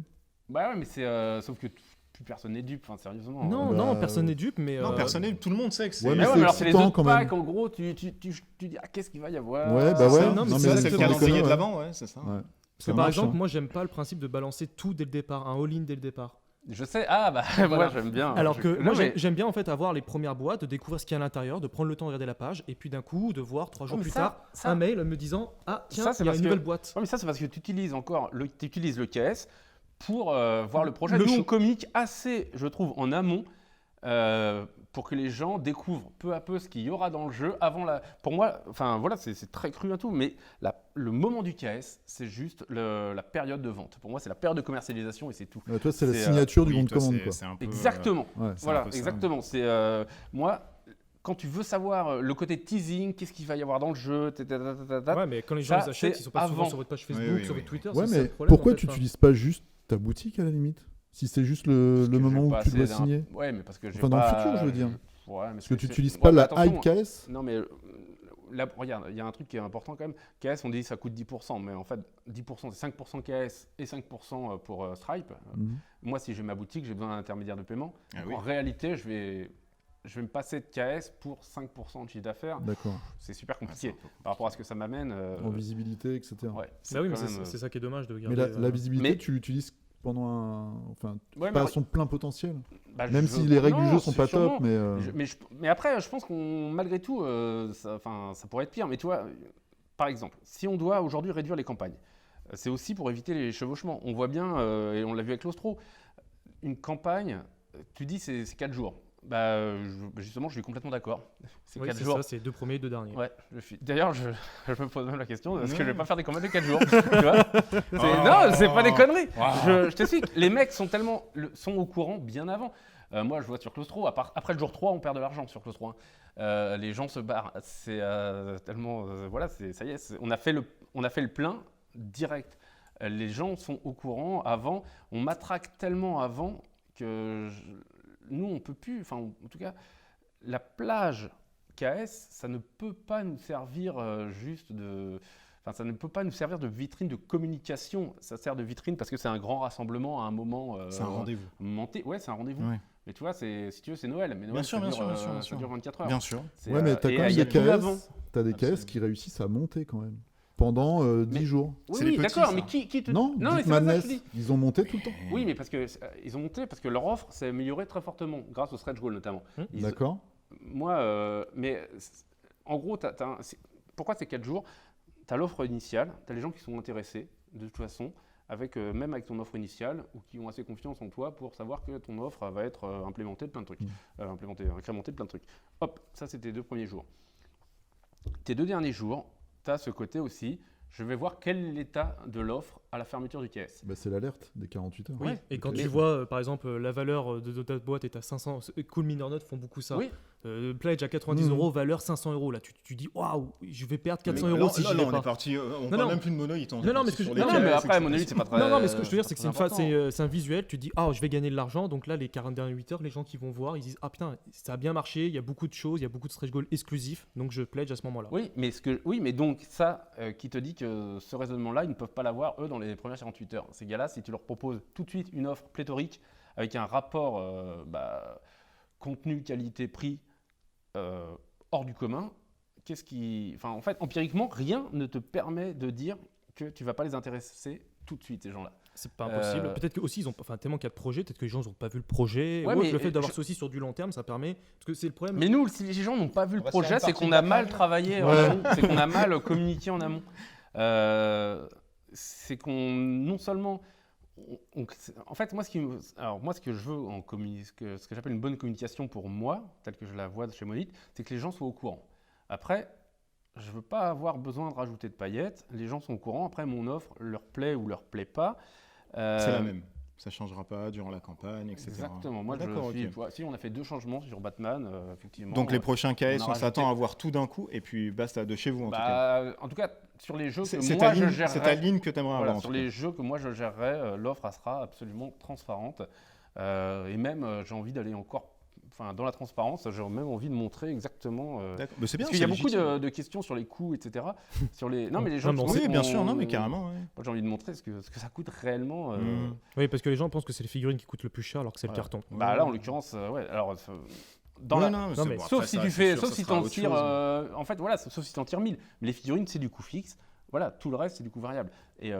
Bah ouais, mais c'est sauf que plus personne n'est dupe. Enfin, sérieusement. Non, Bah, non, personne n'est dupe, mais. Non, personne n'est- tout le monde sait que c'est. Ouais, Mais, mais mais alors c'est c'est les excitant, autres quand même. packs. En gros, tu dis qu'est-ce qu'il va y avoir. Ouais, bah c'est ouais. ça, non, mais ça, c'est le exactement, calendrier ouais. de l'avant, ouais, c'est ça. Ouais. Parce que Ça par marche, exemple, hein. moi, j'aime pas le principe de balancer tout dès le départ, un all-in dès le départ. Je sais. Ah bah moi Voilà. j'aime bien. Alors que Non, moi, mais- j'aime bien en fait avoir les premières boîtes, de découvrir ce qu'il y a à l'intérieur, de prendre le temps de regarder la page, et puis d'un coup, de voir 3 jours mais plus ça- tard ça- un mail me disant ah tiens, Ça, c'est il y a parce une que- nouvelle boîte. Ouais, mais ça, c'est parce que tu utilises le KS pour voir le projet. Le Nous, on show. communique assez, je trouve, en amont pour que les gens découvrent peu à peu ce qu'il y aura dans le jeu avant la. Pour moi, enfin voilà, c'est très cru et tout, mais le moment du KS, c'est juste la période de vente. Pour moi, c'est la période de commercialisation et c'est tout. Ouais, toi, c'est la C'est, signature du Oui, bon de toi, commande. c'est- Quoi. c'est un peu, Exactement. Ouais. c'est un Voilà, peu ça. exactement. C'est moi. Quand tu veux savoir le côté teasing, qu'est-ce qu'il va y avoir dans le jeu, Ouais, mais quand les gens Ça, les achètent, c'est ils sont pas souvent avant. sur votre page Oui, Facebook, oui, sur oui. votre Twitter. Ouais, c'est ça mais le problème, pourquoi en fait, tu enfin. n'utilises pas juste ta boutique à la limite? Si c'est juste le moment où tu dois signer. Ouais, mais parce que j'ai Enfin, dans le pas- futur, je veux dire. Ouais, mais Parce que tu c'est- n'utilises ouais, pas mais la attention, hype KS. Non, mais là, regarde, il y a un truc qui est important quand même. KS, on dit que ça coûte 10%, mais en fait, 10%, c'est 5% KS et 5% pour Stripe. Mhm. Moi, si j'ai ma boutique, j'ai besoin d'un intermédiaire de paiement. Ah Donc, oui. en réalité, je vais me passer de KS pour 5% de chiffre d'affaires. D'accord. C'est super Ah, c'est compliqué un peu par rapport à ce que ça m'amène. En visibilité, etc. Ouais, Bah oui, mais quand même, c'est ça qui est dommage de Mais garder. la visibilité, mais- tu l'utilises pendant un. Enfin, ouais, pas mais- à son plein potentiel. bah, Même si les règles du jeu sont pas sûrement. top, mais. Mais après, je pense qu'on, malgré tout, ça pourrait être pire. Mais tu vois, par exemple, si on doit aujourd'hui réduire les campagnes, c'est aussi pour éviter les chevauchements. On voit bien, et on l'a vu avec l'Ostro, une campagne, tu dis c'est 4 jours. Bah, justement, je suis complètement d'accord. C'est Oui, 4 c'est jours. ça, c'est les 2 premiers et 2 derniers. Ouais, d'ailleurs, je me pose même la question, est-ce que je vais Non. pas faire des campagnes de 4 jours tu vois Non, c'est pas des conneries. Wow. Je t'explique, les mecs sont sont au courant bien avant. Moi, je vois sur Claustro, après le jour 3, on perd de l'argent sur Claustro. Les gens se barrent. C'est tellement. Voilà, ça y est, on a fait le plein direct. Les gens sont au courant avant. On matraque tellement avant que nous, on peut plus. Enfin, en tout cas, la plage KS, ça ne peut pas nous servir juste de. Enfin, ça ne peut pas nous servir de vitrine de communication. Ça sert de vitrine parce que c'est un grand rassemblement à un moment. C'est un rendez-vous. Ouais, c'est un rendez-vous. Ouais. Mais tu vois, si tu veux, c'est Noël. Mais Noël, Bien sûr, ça bien dure, sûr, bien sûr, bien ça sûr. dure 24 heures. Bien sûr. C'est, Ouais, mais t'as et quand même il y a des tout l'avant. KS. T'as des KS Absolument. qui réussissent à monter quand même. Pendant 10 Mais- jours. Oui, C'est oui, les petits, d'accord, ça. mais qui te. Non, mais Deep c'est pas ça que Madness, je dis. ils ont monté tout le temps. Oui, mais parce que ils ont monté parce que leur offre s'est améliorée très fortement grâce au stretch goal notamment. Ils- D'accord. Moi, en gros, pourquoi c'est 4 jours? Tu as l'offre initiale, tu as les gens qui sont intéressés de toute façon. même avec ton offre initiale, ou qui ont assez confiance en toi pour savoir que ton offre va être implémentée de plein de trucs, incrémentée de plein de trucs. Hop, ça c'est tes 2 premiers jours. Tes 2 derniers jours, tu as ce côté aussi, je vais voir quel est l'état de l'offre à la fermeture du KS. Bah, c'est l'alerte des 48 heures. Oui, Ouais. et quand Ok. tu vois, par exemple, la valeur de ta boîte est à 500, Cool Miner Note font beaucoup ça. Oui. Pledge à 90 €, valeur 500 €. Là, tu dis, waouh, je vais perdre 400 Mais € si j'y vais on pas. est parti, on Non, parle non. même plus de Monolith. Non, non, mais ce que je- Non, mais après, Monolith, c'est pas très. Non, mais ce que je veux dire, c'est que c'est une important. c'est un visuel. Tu dis, ah, je vais gagner de l'argent. Donc là, les 48 heures, les gens qui vont voir, ils disent, ah putain, ça a bien marché. Il y a beaucoup de choses, il y a beaucoup de stretch goals exclusifs. Donc je pledge à ce moment-là. Oui, mais donc ça, qui te dit que ce raisonnement-là, ils ne peuvent pas l'avoir, eux, dans les premières 48 heures. Ces gars-là, si tu leur proposes tout de suite une offre pléthorique avec un rapport contenu, qualité, prix hors du commun, en fait, empiriquement, rien ne te permet de dire que tu ne vas pas les intéresser tout de suite, ces gens-là. C'est pas impossible. Peut-être que aussi ils ont, tellement qu'il y a de projets, peut-être que les gens n'ont pas vu le projet. Ouais, Ou mais le fait d'avoir ça aussi sur du long terme, ça permet. Parce que c'est le problème. Mais nous, si les gens n'ont pas vu le On va se faire projet, une c'est partie qu'on a de mal Batman. travaillé en amont, c'est qu'on a mal communiqué en amont. C'est qu'on, non seulement. En fait, moi, ce que je veux ce que j'appelle une bonne communication pour moi, telle que je la vois chez Monolith, c'est que les gens soient au courant. Après, je ne veux pas avoir besoin de rajouter de paillettes. Les gens sont au courant. Après, mon offre leur plaît ou leur plaît pas. C'est la même. Ça ne changera pas durant la campagne, etc. Exactement. Moi, D'accord, si on a fait 2 changements sur Batman, effectivement. Donc les prochains KS, on a on s'attend rajouté- à voir tout d'un coup, et puis basta de chez vous en tout cas. En tout cas, sur les jeux que C'est moi ta je ligne, gérerais. c'est ta ligne que tu aimerais Voilà, avoir. en sur tout cas. les jeux que moi je gérerais, l'offre elle sera absolument transparente. Et même, j'ai envie d'aller encore. Enfin, dans la transparence, j'ai même envie de montrer exactement. D'accord. Mais c'est bien. Parce qu'il y a c'est beaucoup légitime. de questions sur les coûts, etc. Non, mais les gens. Non, mais qui Oui, sont- bien sûr, non, mais carrément. ouais. Moi, j'ai envie de montrer ce que ça coûte réellement. Mm. Oui, parce que les gens pensent que c'est les figurines qui coûtent le plus cher alors que c'est le Voilà. carton. Bah là, en l'occurrence, ouais. Alors, dans Ouais, la- non, non, c'est mais bon, Sauf après, si ça, tu c'est fais, sûr, sauf ça si sera t'en autre tires, chose. en fait voilà, sauf si t'en tires 1000. Mais les figurines c'est du coût fixe. Voilà, tout le reste c'est du coût variable. Et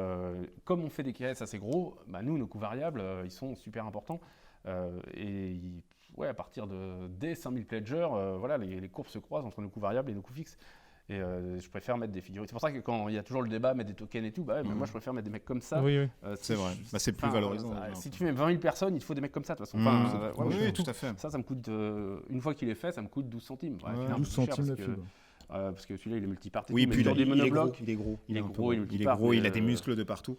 comme on fait des KS assez gros, bah, nous nos coûts variables ils sont super importants. À partir dès 5000 pledgers, voilà, les courbes se croisent entre nos coûts variables et nos coûts fixes. Et je préfère mettre des figurines. C'est pour ça que quand il y a toujours le débat, mettre des tokens et tout, bah, ouais, mais moi je préfère mettre des mecs comme ça. Oui, oui. C'est vrai. Bah, c'est plus valorisant, déjà. Si tu mets 20 000 personnes, il te faut des mecs comme ça de toute façon. Mm. Oui, tout à fait. Ça me coûte, une fois qu'il est fait, ça me coûte 12 centimes. Ouais, Ouais, puis un peu 12 plus cher centimes la parce que, fibre. parce que celui-là il est multipart. et Oui, tout, mais puis sur des il est gros, monoblocs. il est gros, Il est un peu gros, il est il est multipart, gros, il mais, a des muscles de partout.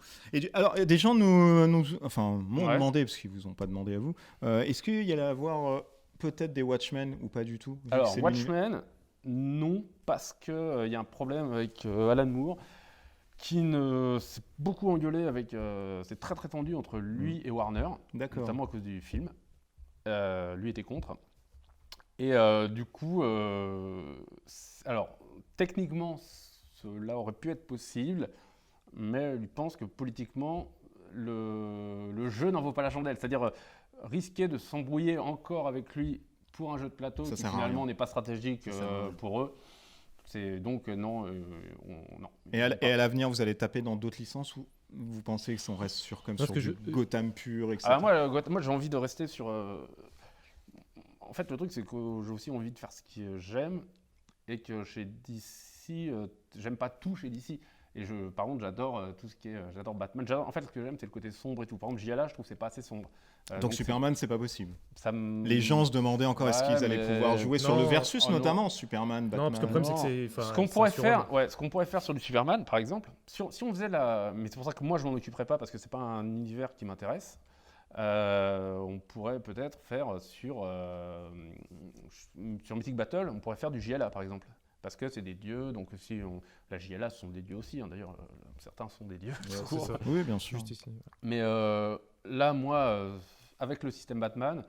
Alors, des gens m'ont Ouais. demandé, parce qu'ils vous ont pas demandé à vous, est-ce qu'il y allait avoir peut-être des Watchmen ou pas du tout vu que Alors c'est Watchmen, non, parce qu'il y a un problème avec Alan Moore qui s'est beaucoup engueulé avec. C'est très très tendu entre lui et Warner, D'accord. notamment à cause du film. Lui était contre. Et du coup, alors techniquement, cela aurait pu être possible, mais il pense que politiquement, le jeu n'en vaut pas la chandelle. C'est-à-dire risquer de s'embrouiller encore avec lui pour un jeu de plateau Ça qui sert à finalement rien. n'est pas stratégique Ça sert à rien. pour eux. C'est donc non. Non. Et à l'avenir, vous allez taper dans d'autres licences ou vous pensez qu'on reste sur Parce sur que du Gotham pur, etc. Ah, moi j'ai envie de rester sur. En fait, le truc, c'est que j'ai aussi envie de faire ce que j'aime et que chez DC, j'aime pas tout chez DC. Et par contre, j'adore tout ce qui est. J'adore Batman. En fait, ce que j'aime, c'est le côté sombre et tout. Par exemple, JLA, je trouve que c'est pas assez sombre. Donc Superman, c'est pas possible. Les Les gens se demandaient encore est-ce qu'ils allaient pouvoir jouer sur le Non, versus, oh non. notamment Superman, Batman. Non, parce que le problème, c'est que c'est. Ce qu'on pourrait faire sur du Superman, par exemple, si on faisait mais c'est pour ça que moi je m'en occuperai pas parce que c'est pas un univers qui m'intéresse. On pourrait peut-être faire sur Mythic Battle, on pourrait faire du JLA par exemple. Parce que c'est des dieux, donc si la JLA ce sont des dieux aussi, hein, d'ailleurs certains sont des dieux. Ouais, tout c'est court. ça. Oui, bien sûr. Juste ici. Mais là, moi, avec le système Batman,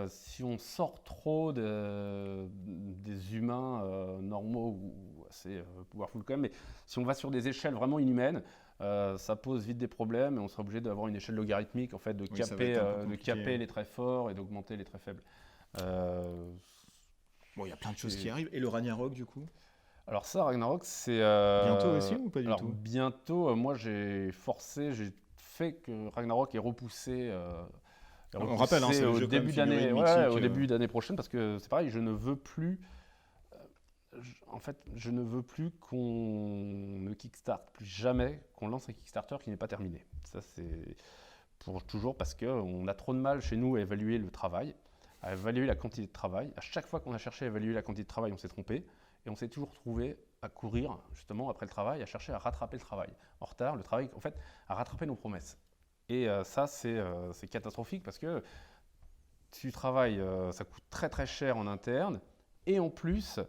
si on sort trop des humains normaux ou assez powerful quand même, mais si on va sur des échelles vraiment inhumaines, ça pose vite des problèmes et on sera obligé d'avoir une échelle logarithmique en fait, de Oui, ça va être un peu de compliqué. caper les très forts et d'augmenter les très faibles. Bon, il y a plein de choses c'est- qui arrivent. Et le Ragnarok, du coup Alors ça, Ragnarok, c'est... Bientôt aussi ou pas du alors, tout bientôt, moi j'ai fait que Ragnarok est repoussé. On rappelle, hein, c'est le au jeu début quand même d'année, figurine ouais, mythique, au début d'année prochaine parce que c'est pareil, je ne veux plus. en fait, je ne veux plus qu'on ne kickstart plus jamais, qu'on lance un Kickstarter qui n'est pas terminé. Ça, c'est pour toujours parce qu'on a trop de mal chez nous à évaluer le travail, à évaluer la quantité de travail. À chaque fois qu'on a cherché à évaluer la quantité de travail, on s'est trompé et on s'est toujours trouvé à courir justement après le travail, à chercher à rattraper le travail en retard, le travail en fait, à rattraper nos promesses. Et ça, c'est catastrophique parce que tu travailles, ça coûte très très cher en interne et en plus,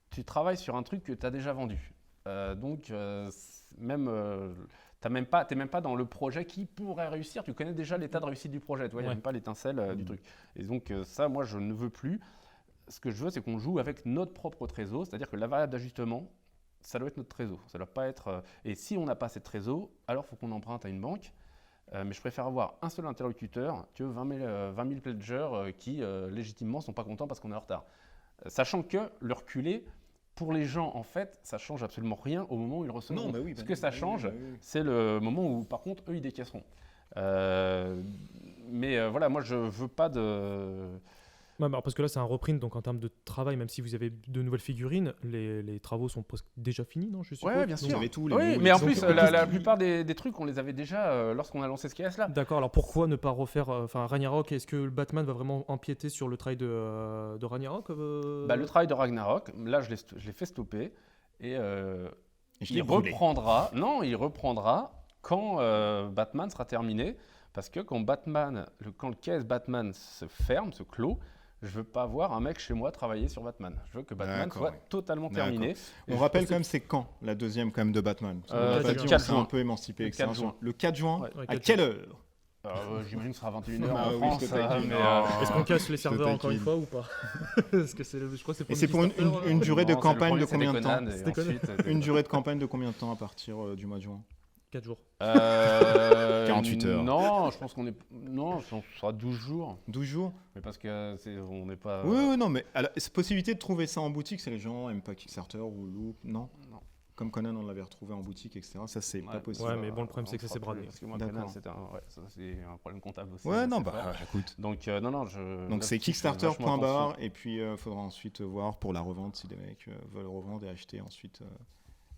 tu travailles sur un truc que tu as déjà vendu. Donc, t'es même pas dans le projet qui pourrait réussir. Tu connais déjà l'état de réussite du projet. Tu vois, il n'y a même pas l'étincelle du truc. Et donc, ça, moi, je ne veux plus. Ce que je veux, c'est qu'on joue avec notre propre trésor. C'est-à-dire que la variable d'ajustement, ça doit être notre trésor. Ça doit pas être. Et si on n'a pas cette trésor, alors il faut qu'on emprunte à une banque. Mais je préfère avoir un seul interlocuteur que 20 000 pledgers qui, légitimement, ne sont pas contents parce qu'on est en retard. Sachant que le reculer, pour les gens, en fait, ça change absolument rien au moment où ils reçoivent. Non, bah oui, Ce que ça change, c'est le moment où, par contre, eux, ils décaisseront. Mais voilà, moi, je veux pas de... Ouais, alors parce que là, c'est un reprint, donc en termes de travail, même si vous avez de nouvelles figurines, les travaux sont presque déjà finis, non, je suppose. Ouais, bien sûr. Vous avez tout, les Oui, mots, mais en les plus, sons, la plupart des trucs, on les avait déjà lorsqu'on a lancé ce KS là. D'accord, alors pourquoi ne pas refaire Ragnarok? Est-ce que le Batman va vraiment empiéter sur le travail de Ragnarok Le travail de Ragnarok, là, je l'ai fait stopper et je l'ai il brûlé. reprendra quand Batman sera terminé. Parce que quand le KS Batman se ferme, se clôt, je veux pas voir un mec chez moi travailler sur Batman. Je veux que Batman D'accord, soit ouais. totalement D'accord. terminé. On rappelle quand même, c'est quand la deuxième quand même de Batman? On l'a pas dit, on 4 s'est juin. un peu émancipé. Le etc. 4 juin. Le 4 juin. Ouais. Ouais, À 4 quelle juin. heure? J'imagine que ce sera 21h Ah en oui, France. je te taquine. Mais, Est-ce qu'on casse les Je te serveurs encore une taquine. fois ou pas? Parce que je crois que c'est pour Et c'est pour une durée de non, campagne de le premier, combien de temps? c'était Conan, et ensuite, Une durée de campagne de combien de temps à partir du mois de juin? 4 jours. 48 heures. Non, je pense qu'on est. Non, ce sera 12 jours. 12 jours? Mais parce que on n'est pas. Oui, non, mais cette possibilité de trouver ça en boutique, c'est les gens n'aiment pas Kickstarter ou Loop, non? Non. Comme Conan, on l'avait retrouvé en boutique, etc. Ça, c'est pas possible. Ouais, mais bon, le problème, c'est que ça s'est bradé. Parce que moi, D'accord. Conan, c'est un problème comptable aussi. Ouais, non, c'est bah fort. écoute. Donc, non, Donc c'est là-dessus, kickstarter.bar et puis il faudra ensuite voir pour la revente si des mecs veulent revendre et acheter ensuite.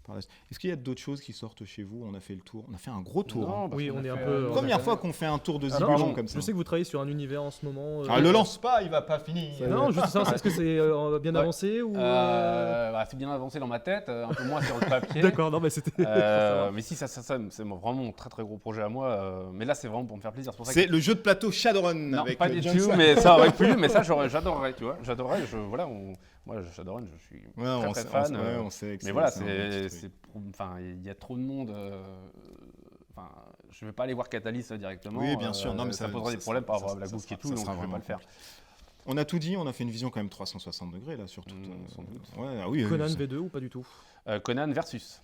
Par la suite. Est-ce qu'il y a d'autres choses qui sortent chez vous? On a fait le tour. On a fait un gros tour. Non, hein. parce Oui, qu'on on a est un fait, peu- Première fois qu'on fait un tour de Alors, zigon comme ça. Je sais que vous travaillez sur un univers en ce moment. Ah, le lance pas, il va pas finir. Non, juste ça, est-ce que c'est bien Ouais. avancé ou c'est bien avancé dans ma tête, un peu moins sur le papier. D'accord, non, mais c'était. pour savoir. Mais si, ça c'est vraiment mon très très gros projet à moi. Mais là, c'est vraiment pour me faire plaisir. C'est pour ça C'est que... le jeu de plateau Shadowrun Non, avec pas du Johnson. tout, mais ça aurait pu. Mais ça, j'adorerais, tu vois. J'adorerais. Moi, Shadowrun, je suis Ouais, très, on très sait, fan. on sait que Mais voilà, un petit truc. enfin, il y a trop de monde. Enfin, je vais pas aller voir Catalyst directement. Oui, bien sûr. Non, mais ça ça- posera ça- des problèmes par ça- rapport à la ça bouffe sera- et tout, ça donc sera je vais pas vraiment le faire. On a tout dit, on a fait une vision quand même 360 degrés là sur tout. Sans doute. Ouais, ah oui, Conan oui, V2 ou pas du tout? Conan versus.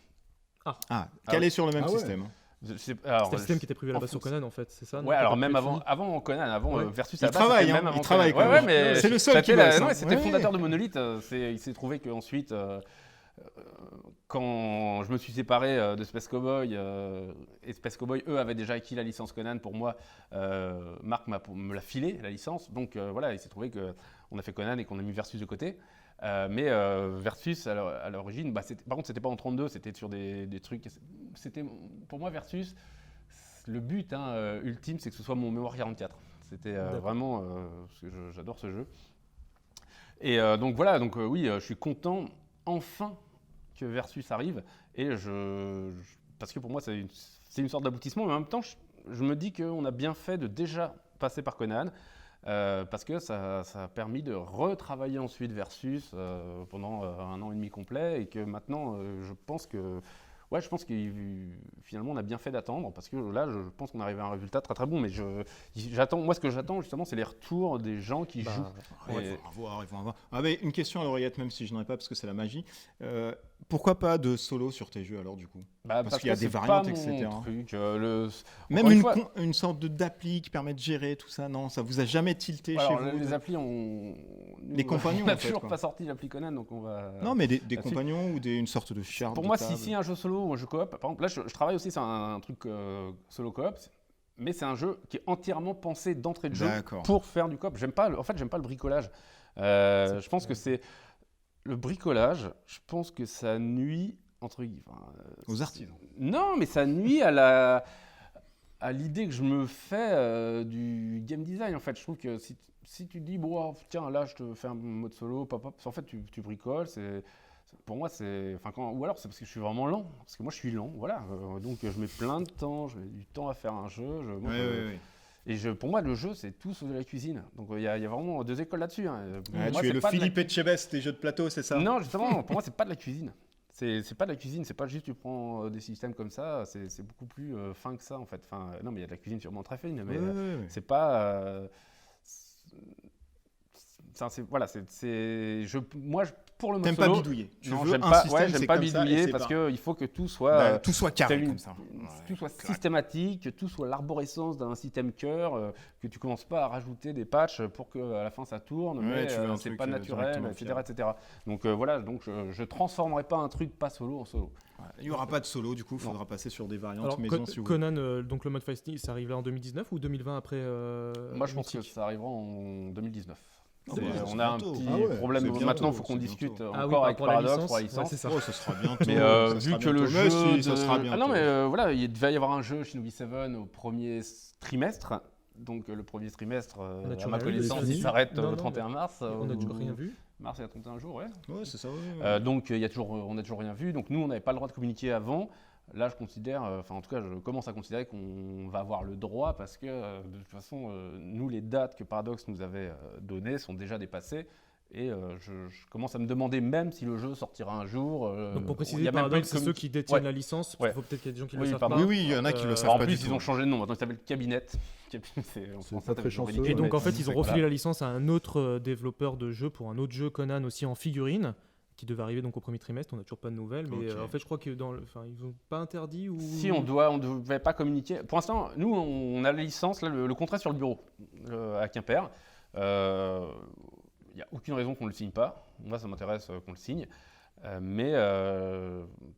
Ah, calé ouais. sur le même Ah ouais. système. C'était le système qui était prévu à la base sur Conan en fait, c'est ça? non Ouais, alors C'était même pas prévu. avant Conan, Ouais. versus Il à la base, travaille, c'était hein, même avant il travaille Conan. quand Ouais, même. mais C'est le seul ça qui était bosse, hein. c'était le Ouais. fondateur de Monolith. Il s'est trouvé qu'ensuite, quand je me suis séparé de Space Cowboy, et Space Cowboy, eux, avaient déjà acquis la licence Conan pour moi, Marc me l'a filé, la licence. Donc voilà, il s'est trouvé qu'on a fait Conan et qu'on a mis Versus de côté. Mais Versus, à l'origine, par contre, c'était pas en 32, c'était sur des trucs. C'était, pour moi, Versus, le but ultime, c'est que ce soit mon mémoire 44. C'était vraiment, parce que j'adore ce jeu. Et donc voilà, oui, je suis content enfin que Versus arrive. Et parce que pour moi, c'est une sorte d'aboutissement, mais en même temps, je me dis qu'on a bien fait de déjà passer par Conan. Parce que ça a permis de retravailler ensuite Versus pendant 1 an et demi complet et que maintenant je pense que finalement on a bien fait d'attendre parce que là je pense qu'on arrive à un résultat très très bon, mais moi ce que j'attends justement c'est les retours des gens qui jouent. Ouais, Et- ils vont avoir. Ah, mais une question à l'oreillette, même si je n'en ai pas parce que c'est la magie. Pourquoi pas de solo sur tes jeux alors du coup? Parce qu'il y a que des c'est variantes, pas etc. mon truc, Même encore une fois- une sorte d'appli qui permet de gérer tout ça, non? Ça vous a jamais tilté chez Alors, vous? les applis, Les compagnons, on n'a en fait, toujours quoi. pas sorti l'appli Conan, donc on va. Non, mais des là-dessus. compagnons ou une sorte de charte Pour de moi, table. si un jeu solo ou un jeu coop, par exemple, là je travaille aussi sur un truc solo coop, mais c'est un jeu qui est entièrement pensé d'entrée de jeu D'accord. pour faire du coop. En fait, j'aime pas le bricolage. Je pense que c'est le bricolage, je pense que ça nuit Aux artisans. Non, mais ça nuit à l'idée que je me fais du game design. En fait, je trouve que si tu dis bon, tiens, là, je te fais un mode solo, en fait, tu bricoles. Pour moi, ou alors c'est parce que je suis vraiment lent. Parce que moi, je suis lent, voilà. Donc, je mets plein de temps, je mets du temps à faire un jeu. Et pour moi, le jeu, c'est tout sauf de la cuisine. Donc, il y a vraiment 2 écoles là-dessus. Hein. Tu es le Philippe Etchebest des jeux de plateau, c'est ça? Non, justement, pour moi, c'est pas de la cuisine. C'est pas de la cuisine, c'est pas juste tu prends des systèmes comme ça, c'est beaucoup plus fin que ça en fait. Enfin, non, mais il y a de la cuisine sûrement très fine, mais c'est pas. Pour le mode T'aimes solo, pas bidouiller. Non, veux j'aime un pas, système, j'aime c'est pas comme ça, et bidouiller c'est parce pas- qu'il faut que tout soit. tout soit carré comme ça. Tout soit Correct. systématique, que tout soit l'arborescence d'un système cœur, que tu commences pas à rajouter des patchs pour qu'à la fin ça tourne, mais tu veux un c'est truc, pas naturel, directement etc., fiable. etc. Donc voilà, je transformerai pas un truc pas solo en solo. Il n'y aura pas de solo, du coup, il faudra passer sur des variantes Alors, maison si vous Conan, donc le mode fighting, ça arrive là en 2019 ou 2020 après Moi je pense que Mythic ça arrivera en 2019. Ah ouais, ça On sera a un bientôt. petit Ah ouais, problème. c'est bientôt, Maintenant, il faut qu'on c'est discute bientôt. encore avec pour la Paradox licence. pour la Ouais, licence. c'est ça. Oh, ce sera bientôt. Mais ça vu sera que le bientôt. jeu. Mais si, ça sera bientôt. Ah non, mais voilà, il devait y avoir un jeu Shinobi 7 au premier trimestre. Donc le premier trimestre, On a à toujours ma rien vu, connaissance, c'est il fini. s'arrête Non, le non, 31 mars. On n'a toujours ou- rien vu. Mars, il y a 31 jours, ouais. Ouais, c'est ça. Ouais. Donc on n'a toujours rien vu. Donc nous, on n'avait pas le droit de communiquer avant. Là, je considère, en tout cas, je commence à considérer qu'on va avoir le droit parce que de toute façon, nous, les dates que Paradox nous avait données sont déjà dépassées. Et je commence à me demander même si le jeu sortira un jour. Donc pour il préciser, y a même pas Paradox, eu de c'est ceux qui détiennent Ouais. la licence. Ouais. Il faut peut-être qu'il y a des gens qui Oui, le savent pardon. pas. Oui, il y en a qui le savent En pas plus, du ils tout. ont changé de nom. Maintenant, il s'appelle Cabinet. C'est pas très chanceux. Et donc Ouais. en fait, ils ont Voilà. refilé la licence à un autre développeur de jeu pour un autre jeu Conan aussi en figurine qui devait arriver donc au premier trimestre. On n'a toujours pas de nouvelles, mais Ok. en fait, je crois que ils ont pas interdit ou. Si on ne devait pas communiquer. Pour l'instant, nous, on a la licence, là, le contrat sur le bureau à Quimper. Il n'y a aucune raison qu'on ne le signe pas. Moi, ça m'intéresse qu'on le signe. Mais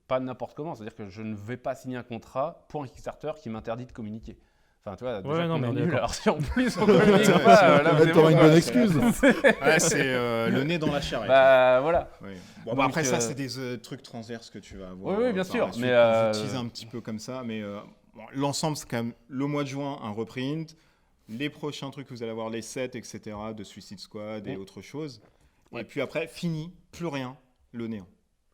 pas n'importe comment. C'est-à-dire que je ne vais pas signer un contrat pour un Kickstarter qui m'interdit de communiquer. Enfin, tu vois, déjà non, qu'on mais est on est nul, d'accord. alors si en plus on communique pas, là, c'est T'auras bon, une quoi. bonne excuse. Ouais, c'est le nez dans la charrette. Bah voilà. Oui. Bon, Donc, après, ça, c'est des trucs transverses que tu vas avoir. Oui, bien par sûr, la suite, mais, je tease un petit peu comme ça. Mais bon, l'ensemble, c'est quand même le mois de juin, un reprint. Les prochains trucs, vous allez avoir les sets, etc. de Suicide Squad et autre chose. Ouais. Et puis après, fini, plus rien, le néant.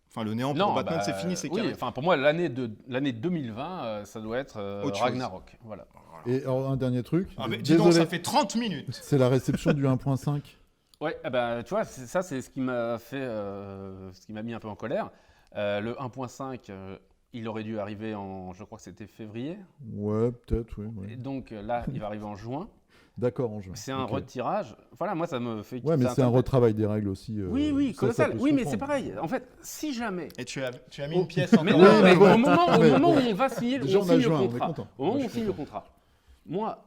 Enfin, le néant pour Batman, c'est fini, c'est oui, carré. enfin, pour moi, l'année 2020, ça doit être Autre chose. Ragnarok. Voilà. Et alors, un dernier truc. Ah, mais dis donc, Désolé, ça fait 30 minutes. c'est la réception du 1.5. Ouais, tu vois, ça c'est ce qui m'a fait, ce qui m'a mis un peu en colère. Le 1.5, il aurait dû arriver je crois que c'était février. Ouais, peut-être, oui. Et donc là, il va arriver en juin. D'accord, en juin. C'est un Ok. retirage. Voilà, moi ça me fait. Ouais, mais c'est un retravail des règles aussi. Oui, ça colossal. peut se Oui, mais comprendre. c'est pareil. En fait, si jamais. Et tu as mis une pièce encore. Mais Oui, non, mais voilà. au moment Mais où bon. on va signer, Déjà, on on a signe juin, le on est contrat. content. Au moment Moi, où je on suis signe le content. contrat, moi,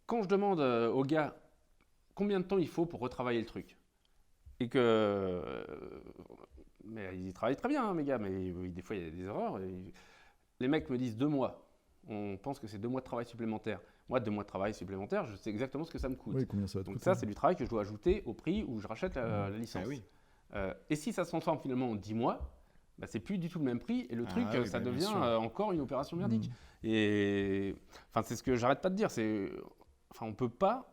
quand je demande au gars combien de temps il faut pour retravailler le truc, et que. Mais ils travaillent très bien, hein, mes gars, mais des fois il y a des erreurs. Les mecs me disent 2 mois. On pense que c'est 2 mois de travail supplémentaire. Moi, 2 mois de travail supplémentaire, je sais exactement ce que ça me coûte. Oui, combien ça va te Donc coûter. ça, c'est du travail que je dois ajouter au prix où je rachète la licence. Ah oui. Et si ça se transforme finalement en 10 mois, bah, c'est plus du tout le même prix. Et le truc, oui, ça bah, bien devient sûr. encore une opération merdique. Et enfin, c'est ce que j'arrête pas de dire. On peut pas.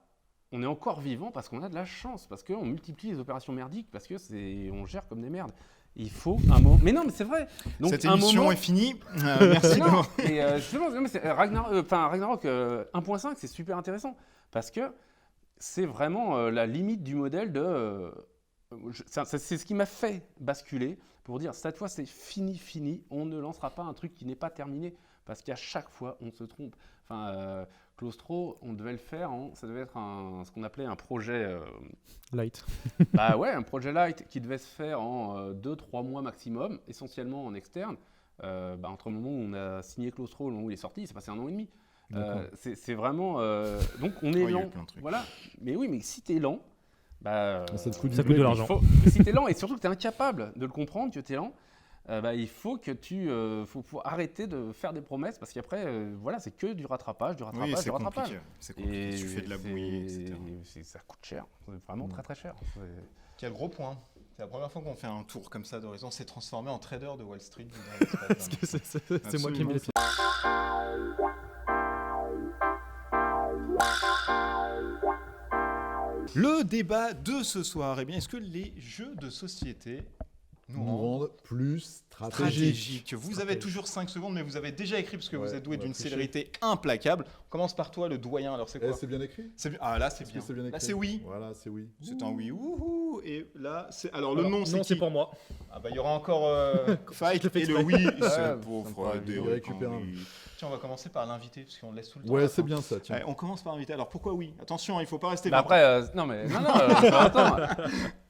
On est encore vivant parce qu'on a de la chance, parce qu'on multiplie les opérations merdiques, parce que on gère comme des merdes. Il faut un moment. Mais non, mais c'est vrai. Donc, Cette un émission moment- est finie. Merci. non, et justement, non, mais Ragnarok 1.5, c'est super intéressant parce que c'est vraiment la limite du modèle de. C'est ce qui m'a fait basculer pour dire cette fois c'est fini, on ne lancera pas un truc qui n'est pas terminé parce qu'à chaque fois on se trompe. Enfin, Claustro, on devait le faire, ça devait être ce qu'on appelait un projet. Light. Bah ouais, un projet light qui devait se faire en 2-3 mois maximum, essentiellement en externe. Entre le moment où on a signé Claustro et le moment où il est sorti, c'est passé 1 an et demi. D'accord. C'est vraiment. Donc on est Ouais, il y a eu lent. plein de trucs. Voilà. Mais oui, mais si t'es lent, Ça te coûte ça du coûte de blé. l'argent. si t'es lent et surtout que t'es incapable de le comprendre que t'es lent, il faut que faut arrêter de faire des promesses parce qu'après, voilà, c'est que du rattrapage, du rattrapage, Oui, du c'est rattrapage. compliqué. C'est compliqué. Tu fais de la bouillie, etc. Ça coûte cher, c'est vraiment très très cher. Quel gros point. C'est la première fois qu'on fait un tour comme ça d'horizon. On s'est transformé en trader de Wall Street. Parce que c'est moi qui ai mis les pieds. Le débat de ce soir, eh bien, est-ce que les jeux de société nous rendent plus stratégiques? Vous avez toujours 5 secondes, mais vous avez déjà écrit parce que vous êtes doué d'une célérité implacable. On commence par toi, le doyen. Alors, c'est quoi? C'est bien écrit? Ah, là, c'est Est-ce bien. que c'est bien écrit? Là, c'est oui. Voilà, c'est oui. C'est un oui. Wouhou. Et là, c'est. Alors, le nom, c'est Non, qui? c'est pour moi. Ah, bah, il y aura encore Fight Je l'ai fait et le exprès. oui. C'est le ça pauvre me fera Derek récupérer un. Henry. Tiens, on va commencer par l'invité parce qu'on le laisse sous le temps. Ouais, là, c'est hein. bien ça, tiens. Ouais, on commence par l'invité. Alors, pourquoi oui? Attention, il faut pas rester. Bah après, non, attends.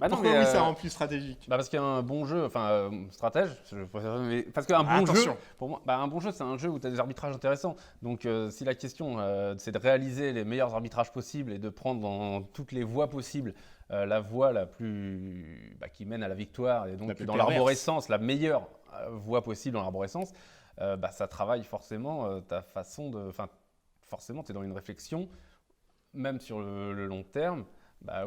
Bah non, Pourquoi mais, oui, ça rend plus stratégique? Bah parce qu'un bon jeu, enfin stratège, je préfère, mais parce qu'un bon jeu, attention. pour moi, un bon jeu c'est un jeu où tu as des arbitrages intéressants. Donc si la question c'est de réaliser les meilleurs arbitrages possibles et de prendre dans toutes les voies possibles la voie la plus qui mène à la victoire et donc La plus dans perverse. l'arborescence, la meilleure voie possible dans l'arborescence, ça travaille forcément ta façon de, enfin forcément tu es dans une réflexion, même sur le long terme.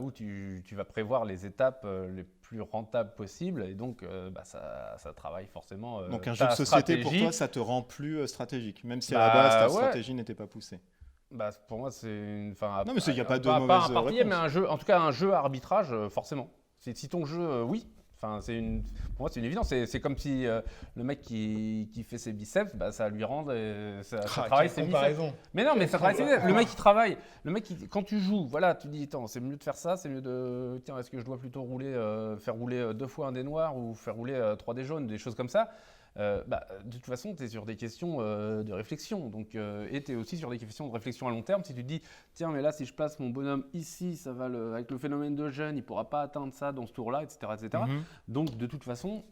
Où tu vas prévoir les étapes les plus rentables possibles et donc ça travaille forcément Donc un ta jeu de société pour stratégie. toi, ça te rend plus stratégique, même si à la base ta ouais. stratégie n'était pas poussée. Pour moi c'est une, Non, mais il y a pas de pas mauvaise un parti, réponse. mais un jeu, en tout cas un jeu à arbitrage forcément. Si ton jeu oui. Enfin, pour moi, c'est une évidence. C'est comme si le mec qui fait ses biceps, ça lui rend, ça travaille ses biceps. Mais non, mais ça travaille ses biceps. Le mec qui travaille, quand tu joues, voilà, tu dis, attends, c'est mieux de faire ça, c'est mieux de, tiens, est-ce que je dois plutôt faire rouler 2 fois un dé noirs ou faire rouler 3 dés jaunes, des choses comme ça. De toute façon, tu es sur des questions de réflexion. Donc, et tu es aussi sur des questions de réflexion à long terme. Si tu te dis, tiens, mais là, si je place mon bonhomme ici, ça va avec le phénomène de gêne, il ne pourra pas atteindre ça dans ce tour-là, etc. etc. Donc, de toute façon,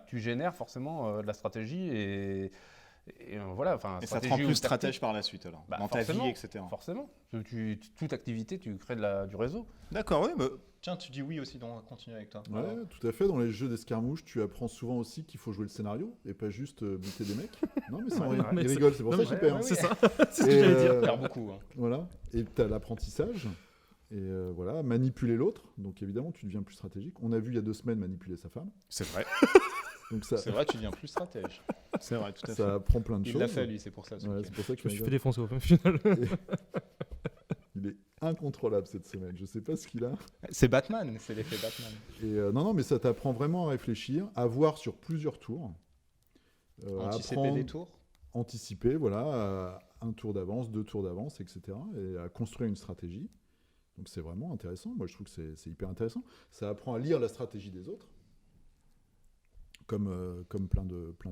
tu génères forcément de la stratégie et voilà. Et ça te rend plus stratège par la suite, alors, dans ta vie, etc. Forcément. Toute activité, tu crées du réseau. D'accord, oui. Tiens, tu dis oui aussi, donc on va continuer avec toi. Ouais, tout à fait. Dans les jeux d'escarmouche, tu apprends souvent aussi qu'il faut jouer le scénario et pas juste buter des mecs. Non, mais sans rien. mais Il c'est- rigole, c'est pour non, ça mais- qu'il perd. C'est ça. C'est ce Et, que j'allais dire. On perd beaucoup. Voilà. Et tu as l'apprentissage. Et voilà, manipuler l'autre. Donc évidemment, tu deviens plus stratégique. On a vu il y a 2 semaines manipuler sa femme. C'est vrai. Donc ça, C'est vrai, tu deviens plus stratège. C'est vrai, tout à fait. ça apprend plein de Il choses. l'a fait, lui, c'est pour ça. ce Ouais, week-end. c'est pour ça Je me suis qu'il fait défoncer au final. il est incontrôlable cette semaine. Je sais pas ce qu'il a. C'est Batman, c'est l'effet Batman. Et non, mais ça t'apprend vraiment à réfléchir, à voir sur plusieurs tours. À Anticiper des tours. anticiper, voilà, à 1 tour d'avance, 2 tours d'avance, etc. Et à construire une stratégie. Donc c'est vraiment intéressant. Moi, je trouve que c'est hyper intéressant. Ça apprend à lire la stratégie des autres, comme plein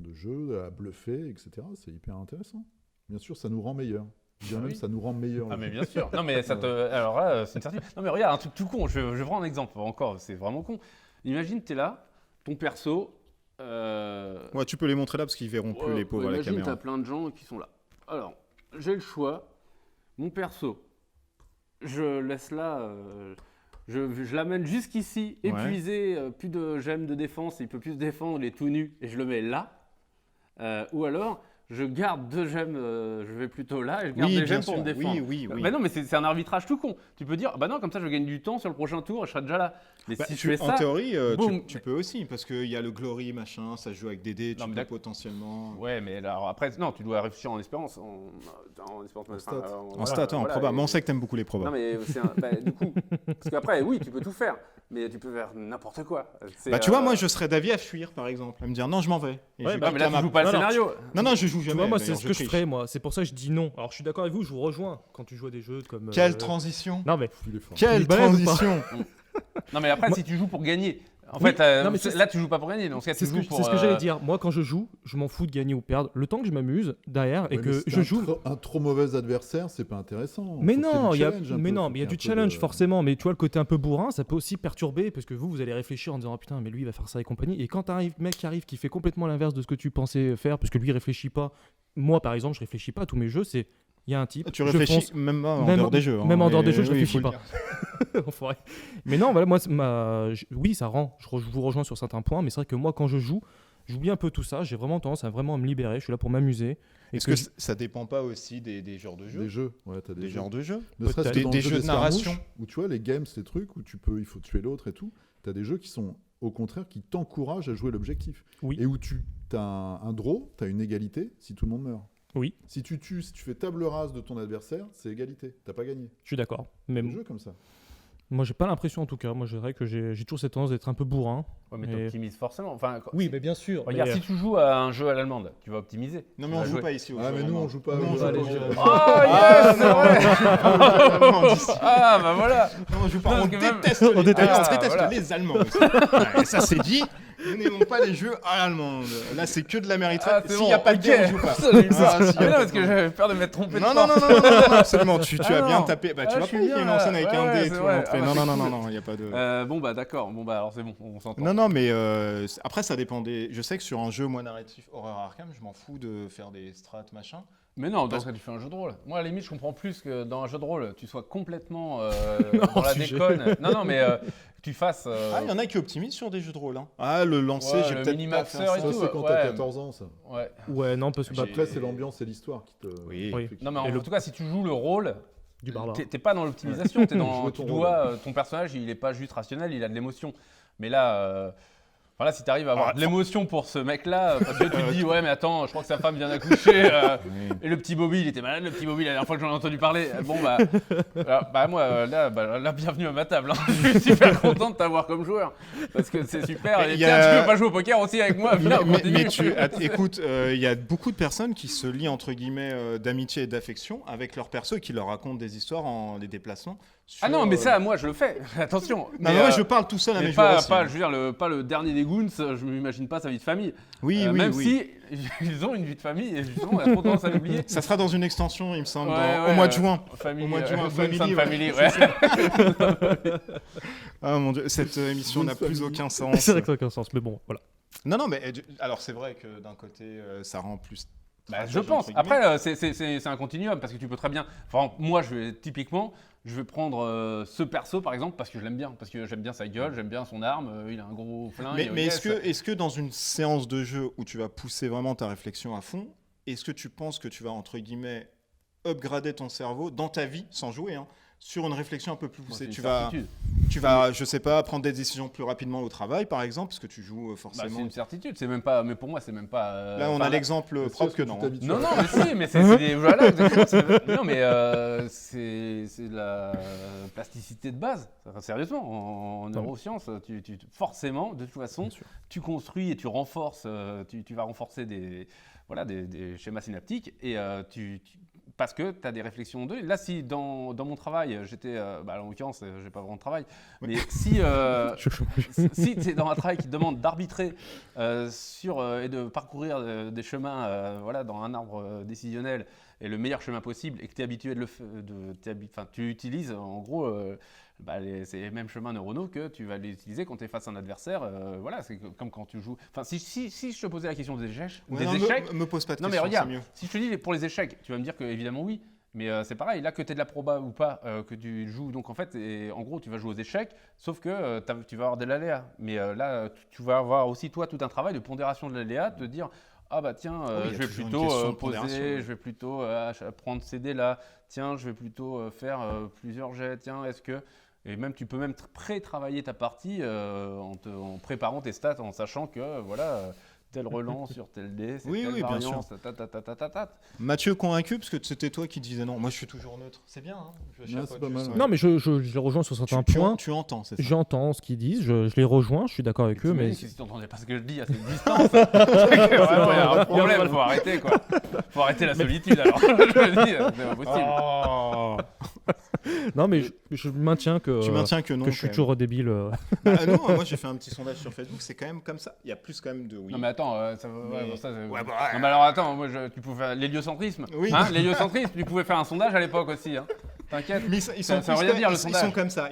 de jeux, à bluffer, etc. C'est hyper intéressant. Bien sûr, ça nous rend meilleurs. Je dirais même, oui. ça nous rend meilleurs. Ah mais bien sûr. Non mais alors là c'est une certitude. Non mais regarde un truc tout con. Je prends un exemple encore. C'est vraiment con. Imagine t'es là, ton perso. Ouais, tu peux les montrer là parce qu'ils verront plus les pauvres à la imagine caméra. t'as plein de gens qui sont là. Alors j'ai le choix. Mon perso, je laisse là. Je l'amène jusqu'ici, Ouais. épuisé, plus de gemmes de défense, il peut plus se défendre, il est tout nu, et je le mets là. Ou alors, je garde 2 gemmes, je vais plutôt là, et je garde Oui, des bien gemmes pour sûr. me défendre. Oui. Bah non, mais c'est un arbitrage tout con. Tu peux dire, bah non, comme ça je gagne du temps sur le prochain tour et je serai déjà là. Mais si je fais en ça, théorie, boum. tu peux aussi, parce qu'il y a le glory, machin, ça se joue avec des dés, tu Non, mais peux d'accord. potentiellement... ouais, mais alors après, non, tu dois réfléchir en espérance, en espérance, stats. En stats, en probable. Mais on sait que t'aimes beaucoup les probas. Non, mais du coup, parce qu'après, oui, tu peux tout faire, mais tu peux faire n'importe quoi. Tu vois, moi, je serais d'avis à fuir, par exemple, à me dire non, je m'en vais. Et Ouais, je Non, mais là, quitte tu joues pas le Non, non, scénario. Non, je joue Tu jamais. vois, moi, d'ailleurs, c'est ce que je triche. ferais, moi. C'est pour ça que je dis non. Alors, je suis d'accord avec vous, je vous rejoins quand tu joues à des jeux comme. Quelle transition. Non, mais. Il est fort. Quelle Il est balèze ou pas transition. Non, mais après, Moi- si tu joues pour gagner, en Oui, fait, non, mais c'est- là, tu joues pas pour gagner. Dans ce cas, tu C'est ce joues que, pour. c'est ce que j'allais dire. Moi, quand je joue, je m'en fous de gagner ou perdre. Le temps que je m'amuse derrière et Ouais, mais que si je t'as joue. un trop mauvais adversaire, c'est pas intéressant. Mais Faut qu'il y ait non, du il y a, challenge un mais peu, non, faut mais il y a qu'il du un peu challenge de- forcément. Mais tu vois, le côté un peu bourrin, ça peut aussi perturber parce que vous allez réfléchir en disant, ah, putain, mais lui, il va faire ça et compagnie. Et quand t'arrives, mec qui arrive, qui fait complètement l'inverse de ce que tu pensais faire, parce que lui, il réfléchit pas. Moi, par exemple, je réfléchis pas à tous mes jeux. C'est, il y a un type. Tu je réfléchis fonce. même en Même- dehors des jeux. même en dehors des Et jeux, je oui, il réfléchis faut le pas. dire. Enfoiré. Mais non, voilà, moi, oui, ça rend. Je vous rejoins sur certains points, mais c'est vrai que moi, quand je joue, j'oublie un peu tout ça. J'ai vraiment tendance à vraiment me libérer. Je suis là pour m'amuser. Et Est-ce que ça dépend pas aussi des genres de jeux Des jeux, ouais, t'as des Des jeux. genres de jeux Ne serait-ce que Des- dans des le jeu jeux de d'escarmouche, narration. où tu vois les games, ces trucs où il faut tuer l'autre et tout. Tu as des jeux qui sont, au contraire, qui t'encouragent à jouer l'objectif. Oui. Et où tu as un draw, tu as une égalité si tout le monde meurt. Oui, Si tu tues, si tu fais table rase de ton adversaire, c'est égalité. T'as pas gagné. je suis d'accord. Mais Des jeux comme ça. moi, j'ai pas l'impression en tout cas. Moi, je dirais que j'ai toujours cette tendance d'être un peu bourrin. Ouais, mais Et- t'optimises forcément. Enfin, Oui, mais bien sûr. regarde, si tu joues à un jeu à l'allemande, tu vas optimiser. Non, Tu mais on vas joue jouer. pas ici. au Ah, jeu mais nous, allemand. on joue pas. Nous, on aux joue jeux pas aux allemand. jeux allemands. Ah, yes, c'est vrai. Allemand d'ici. Ah, bah voilà. Non, on joue pas. Parce On que même- déteste On les déteste. on déteste Voilà. les Allemands aussi. Ouais, ça, c'est dit. Nous n'aimons pas les jeux à l'allemande. Là, c'est que de l'américain. Ah, c'est S'il bon, n'y a pas de ok. dé, on joue pas. Absolument. Ah, s'il y a Mais non, pas parce de que dé. j'avais peur de m'être trompé de Non, porte. non, absolument. Tu Ah as bien non. tapé. Bah, Ah, tu vas je pas suis essayer bien, une enseigne avec là. un dé Ouais, et c'est tout. vrai. on te fait, Ah, bah, Non, c'est non, cool. non, il n'y a pas de. Bon, bah d'accord. Bon, bah alors c'est bon, on s'entend. Non, mais après, ça dépend des. Je sais que sur un jeu, moi, narratif Horror Arkham, je m'en fous de faire des strats, machin. Mais non, dans Parce- ce cas, tu fais un jeu de rôle. Moi, à la limite, je comprends plus que dans un jeu de rôle, tu sois complètement Non, dans la sujet. déconne. Non, mais que tu fasses. Ah, il y en a qui optimisent sur des jeux de rôle. Hein. Ah, le lancer, Ouais, j'ai le peut-être pas minimaxeur fait et ça. Ça, tout, c'est quand ouais. t'as 14 ans, ça. Ouais. Ouais, non, parce que J'ai- Après, c'est l'ambiance et l'histoire qui te. Oui. Oui. Non, mais Et en le- tout cas, si tu joues le rôle, du barbare. t'es pas dans l'optimisation. T'es dans. Jouer Tu ton dois. Ton personnage, il est pas juste rationnel, il a de l'émotion. Mais là. Voilà, si tu arrives à avoir de l'émotion pour ce mec-là, parce que tu te dis, ouais, mais attends, je crois que sa femme vient d'accoucher, et le petit Bobby, il était malade, le petit Bobby, la dernière fois que j'en ai entendu parler. Bon, moi, là, bienvenue à ma table. Hein. Je suis super content de t'avoir comme joueur, parce que c'est super. Mais Et il y tiens, a- tu veux pas jouer au poker aussi avec moi? Viens, on continue. Écoute, il y a beaucoup de personnes qui se lient entre guillemets d'amitié et d'affection avec leurs persos et qui leur racontent des histoires en les déplaçant. Ah non, mais ça, moi, je le fais. Attention. Non, mais moi je parle tout seul à mes mais joueurs pas, aussi. pas, je veux dire, pas le dernier des Goons, je m'imagine pas sa vie de famille. Oui, oui, Même oui. si ils ont une vie de famille et justement, on a trop tendance à l'oublier. Ça sera dans une extension, il me semble, Ouais, au ouais, mois de juin. Family, Au mois de juin, Goons Family, and ouais. Family, ouais. Ah mon dieu, cette émission Goons n'a plus Family. aucun sens. C'est vrai que ça n'a aucun sens, mais bon, voilà. Non, mais alors c'est vrai que d'un côté, ça rend plus. Bah, je trash, pense. entre guillemets. Après, c'est un continuum parce que tu peux très bien. Enfin, moi, je vais prendre ce perso par exemple parce que je l'aime bien, parce que j'aime bien sa gueule, j'aime bien son arme, il a un gros flingue. Mais yes. est-ce que dans une séance de jeu où tu vas pousser vraiment ta réflexion à fond, est-ce que tu penses que tu vas entre guillemets upgrader ton cerveau dans ta vie sans jouer sur une réflexion un peu plus Moi, poussée? c'est une Tu certitude. vas, je sais pas, prendre des décisions plus rapidement au travail, par exemple, parce que tu joues Bah, forcément. c'est une certitude. C'est même pas. Mais pour moi, c'est même pas. Là, on enfin, a l'exemple Est-ce propre que tu non. hein. t'habitues Non, à- non, mais si, mais c'est des. Voilà, exactement. Non, mais c'est de la plasticité de base. Sérieusement, en neurosciences, forcément, de toute façon, Bien sûr. tu construis et tu renforces, tu vas renforcer des schémas synaptiques et parce que tu as des réflexions d'eux. Là, si dans mon travail, j'étais, en l'occurrence, j'ai pas vraiment de travail, mais si si tu es dans un travail qui te demande d'arbitrer et de parcourir des chemins dans un arbre décisionnel et le meilleur chemin possible et que tu es habitué tu utilises en gros c'est les mêmes chemins neuronaux que tu vas les utiliser quand tu es face à un adversaire. Voilà, c'est comme quand tu joues. Enfin, si je te posais la question des échecs, Ouais, non, me pose pas de non mais questions, regarde, c'est mieux. si je te dis pour les échecs, tu vas me dire que évidemment oui. Mais c'est pareil, là que tu es de la proba ou pas, que tu joues, donc en fait, en gros, tu vas jouer aux échecs, sauf que tu vas avoir de l'aléa. Mais là, tu vas avoir aussi, toi, tout un travail de pondération de l'aléa, de te dire, ah bah tiens, Oui, il y a je vais toujours une plutôt question de pondération, poser, ouais. je vais plutôt prendre ces dés là, tiens, je vais plutôt faire plusieurs jets, tiens, est-ce que... Et même, tu peux même pré-travailler ta partie en préparant tes stats, en sachant que, voilà... Tel relance sur tel dé, c'est Oui, telle oui, bien variance, ta. Mathieu convaincu, parce que c'était toi qui disais non. Moi, je suis toujours neutre. C'est bien. Je Ouais, chapeaute c'est pas juste, mal, ouais. ouais. Non, mais je les rejoins sur certains points. Tu entends, c'est ça. J'entends ce qu'ils disent, je les rejoins, je suis d'accord avec eux, mais Si tu n'entendais pas ce que je dis à cette distance, vraiment, il y a un problème, faut arrêter quoi. Faut arrêter la solitude alors. Je le dis, c'est pas possible. Oh. non, mais je maintiens que Tu maintiens que non. que je suis quand toujours débile. même. Ah, non, moi j'ai fait un petit sondage sur Facebook, c'est quand même comme ça. Il y a plus quand même de oui. Non mais attends, ça, Mais- ça, Ouais, bah, non mais alors attends, moi tu pouvais faire l'héliocentrisme. Oui. Hein, l'héliocentrisme, tu pouvais faire un sondage à l'époque aussi. Hein. T'inquiète. Mais ils sont ça veut plus rien quand- dire, le ils sondage. sont comme ça,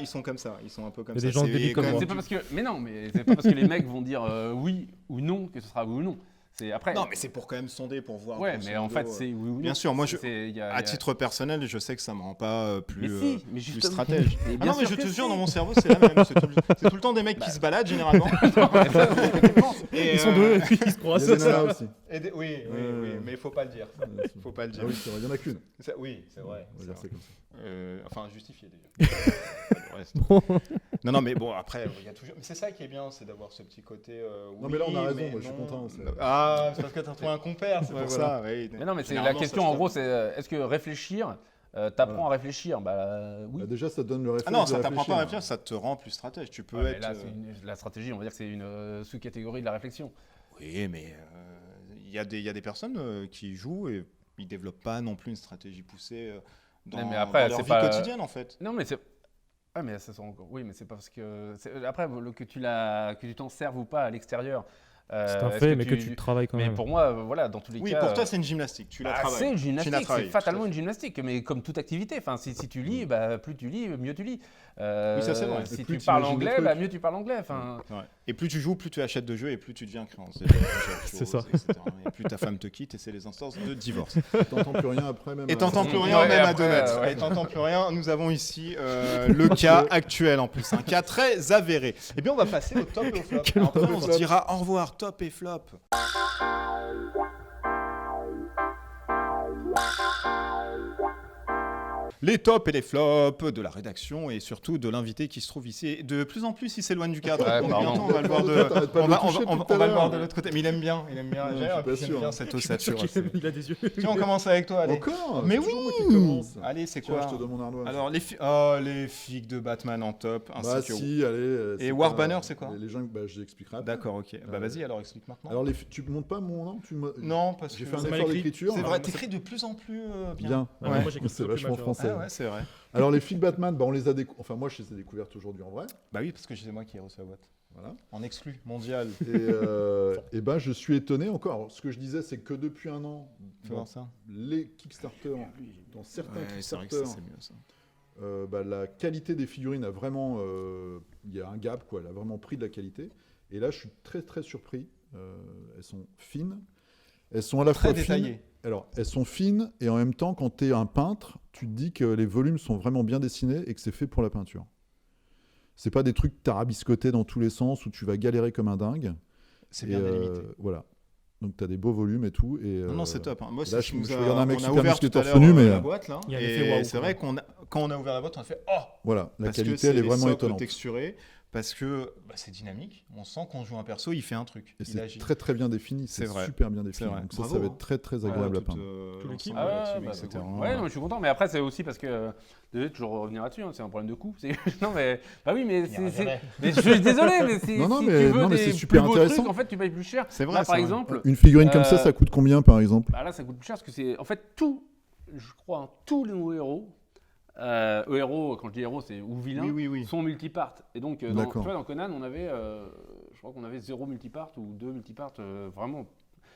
ils sont un peu comme Il y a ça. des gens C'est débiles quand comme même moi. C'est pas parce que, mais non, mais c'est pas parce que les mecs vont dire oui ou non que ce sera oui ou non. C'est après. Non, mais c'est pour quand même sonder, pour voir. Ouais, grosso mais en modo, fait c'est oui ou non. Bien sûr, moi, À à titre personnel, je sais que ça me rend pas Mais si, mais plus justement. stratège. Mais Ah bien non, mais sûr je te que jure, si. dans mon cerveau, c'est la même. C'est tout le temps des mecs qui se baladent généralement. Et, Ils sont deux, et puis ils se Il y croisent. a des nanas aussi. Oui, mais il faut pas le dire. Faut pas le dire. Ah oui, c'est vrai, il y en a qu'une. Oui, c'est vrai. On va dire ça comme ça. Enfin, justifié déjà. Le reste. Non, mais bon, après, il y a toujours. Mais c'est ça qui est bien, c'est d'avoir ce petit côté. Non, mais là, on a raison, moi, je suis content. Ah, c'est parce que t'as trouvé un compère, c'est pour voilà. ça. Oui. Mais non, mais c'est la question en gros, c'est est-ce que réfléchir, t'apprends à réfléchir? Bah oui. Bah, déjà, ça te donne le réflexe. Ah non, de ça t'apprend pas à réfléchir. réfléchir, ça te rend plus stratège. Tu peux Ouais, mais être. là, la stratégie, on va dire que c'est une sous-catégorie de la réflexion. Oui, mais il y a des personnes qui jouent et ils développent pas non plus une stratégie poussée dans, Non, mais après, dans leur c'est vie pas- quotidienne en fait. Non, mais c'est. Ah, mais ça sent encore. Oui, mais c'est pas parce que. Après, que tu t'en serves ou pas à l'extérieur. C'est un est-ce fait, mais que tu travailles quand Mais même. pour moi, voilà, dans tous les Oui, cas. pour toi c'est une gymnastique, tu la travailles. C'est une Tu la gymnastique, c'est travailles, fatalement tout à une gymnastique, mais comme toute activité. Enfin, si tu lis, plus tu lis, mieux tu lis. Oui, ça, c'est vrai. Et Si plus tu tu parles imagines des anglais, trucs. mieux tu parles anglais. Enfin, Ouais. Et plus tu joues, plus tu achètes de jeux et plus tu deviens créancier. C'est ça. Etc. Et plus ta femme te quitte et c'est les instances de divorce. T'entends plus rien après, même. Et t'entends plus rien Ouais, même à après, 2 mètres. ouais. Et t'entends plus rien. Nous avons ici le cas actuel en plus, un cas très avéré. Eh bien, on va passer au top et au flop. Alors, après, on se dira au revoir, top et flop. Les tops et les flops de la rédaction et surtout de l'invité qui se trouve ici. De plus en plus, il s'éloigne du cadre. Ouais, Donc, pardon. bientôt, on va le voir T'arrêtes pas de le toucher on depuis tout à va le voir l'heure. de l'autre côté. Mais il aime bien. Ouais, je suis D'ailleurs, pas il aime sûr. bien cette Je suis pas sûr ossature. qu'il a des yeux. Tiens, on commence avec toi. Allez. Encore Mais C'est toujours moi qui commence. Allez, c'est Tiens, quoi je te donne mon ardoise. Alors, les figues de Batman en top. Ainsi Bah que... si, allez. Et c'est War pas- Banner, c'est quoi Les gens, bah, je l'expliquerai après. D'accord, ok. Bah vas-y, alors explique maintenant. Alors, tu montes pas mon nom Non, parce que J'ai fait un c'est mal effort écrit. d'écriture. c'est hein. vrai, t'écris de plus en plus bien. Bien. Ouais, Ouais, moi, j'écris c'est toujours plus vachement mal, français. Ah ouais, c'est vrai. Alors, les filles Batman, bah, on les a enfin, moi, je les ai découvertes aujourd'hui en vrai. Bah oui, parce que c'est moi qui ai reçu la boîte. Voilà. En exclu, mondial. Et ben, je suis étonné encore. Alors, ce que je disais, c'est que depuis un an, Fais dans voir ça. les Kickstarter, dans certains Ouais, c'est vrai que ça, Kickstarter, c'est mieux ça. bah, la qualité des figurines a vraiment, il y a un gap, quoi. Elle a vraiment pris de la qualité. Et là, je suis très très surpris. Elles sont fines. Elles sont à la Très fois fines. détaillé. Alors, elles sont fines et en même temps, quand tu es un peintre, tu te dis que les volumes sont vraiment bien dessinés et que c'est fait pour la peinture. C'est pas des trucs tarabiscotés dans tous les sens où tu vas galérer comme un dingue. C'est Et, bien délimité. voilà. Donc, tu as des beaux volumes et tout. Et, Non, c'est top. Hein. Moi, là, c'est je nous a, regarde un mec on a super ouvert musclé tout à torse l'heure nu, mais la boîte là. Il y a un effet Et waouh, c'est quoi. vrai quand on a ouvert la boîte, on a fait oh. voilà, la Parce que qualité, c'est elle est les vraiment socles étonnante. texturés. Parce que c'est dynamique. On sent qu'on joue un perso, il fait un truc. Et Il c'est agit. très très bien défini, C'est c'est vrai. super bien C'est défini. vrai. Donc ça, Bravo, ça va hein. être très très Ouais, agréable à toute, peindre. Tout l'équipe. l'ensemble Ah là-dessus, ouais, bah, etc. c'est cool. Ouais, non, mais je suis content. Mais après, c'est aussi parce que. Désolé de toujours revenir là-dessus, hein, c'est un problème de coût. Non, mais. Bah oui, mais mais je suis désolé, mais si, Non, non, si mais- tu veux non, mais des c'est super plus beaux intéressant. trucs, en fait, tu payes plus cher. C'est vrai, Là, c'est par vrai. exemple. Une figurine comme ça coûte combien par exemple? Bah là, ça coûte plus cher parce que c'est. En fait, je crois, hein, tous les héros. Héros, quand je dis héros, c'est ou vilain, Oui. sont multipart. Et donc, tu D'accord. vois, dans Conan, on avait. Je crois qu'on avait 0 multipart ou 2 multipart, vraiment.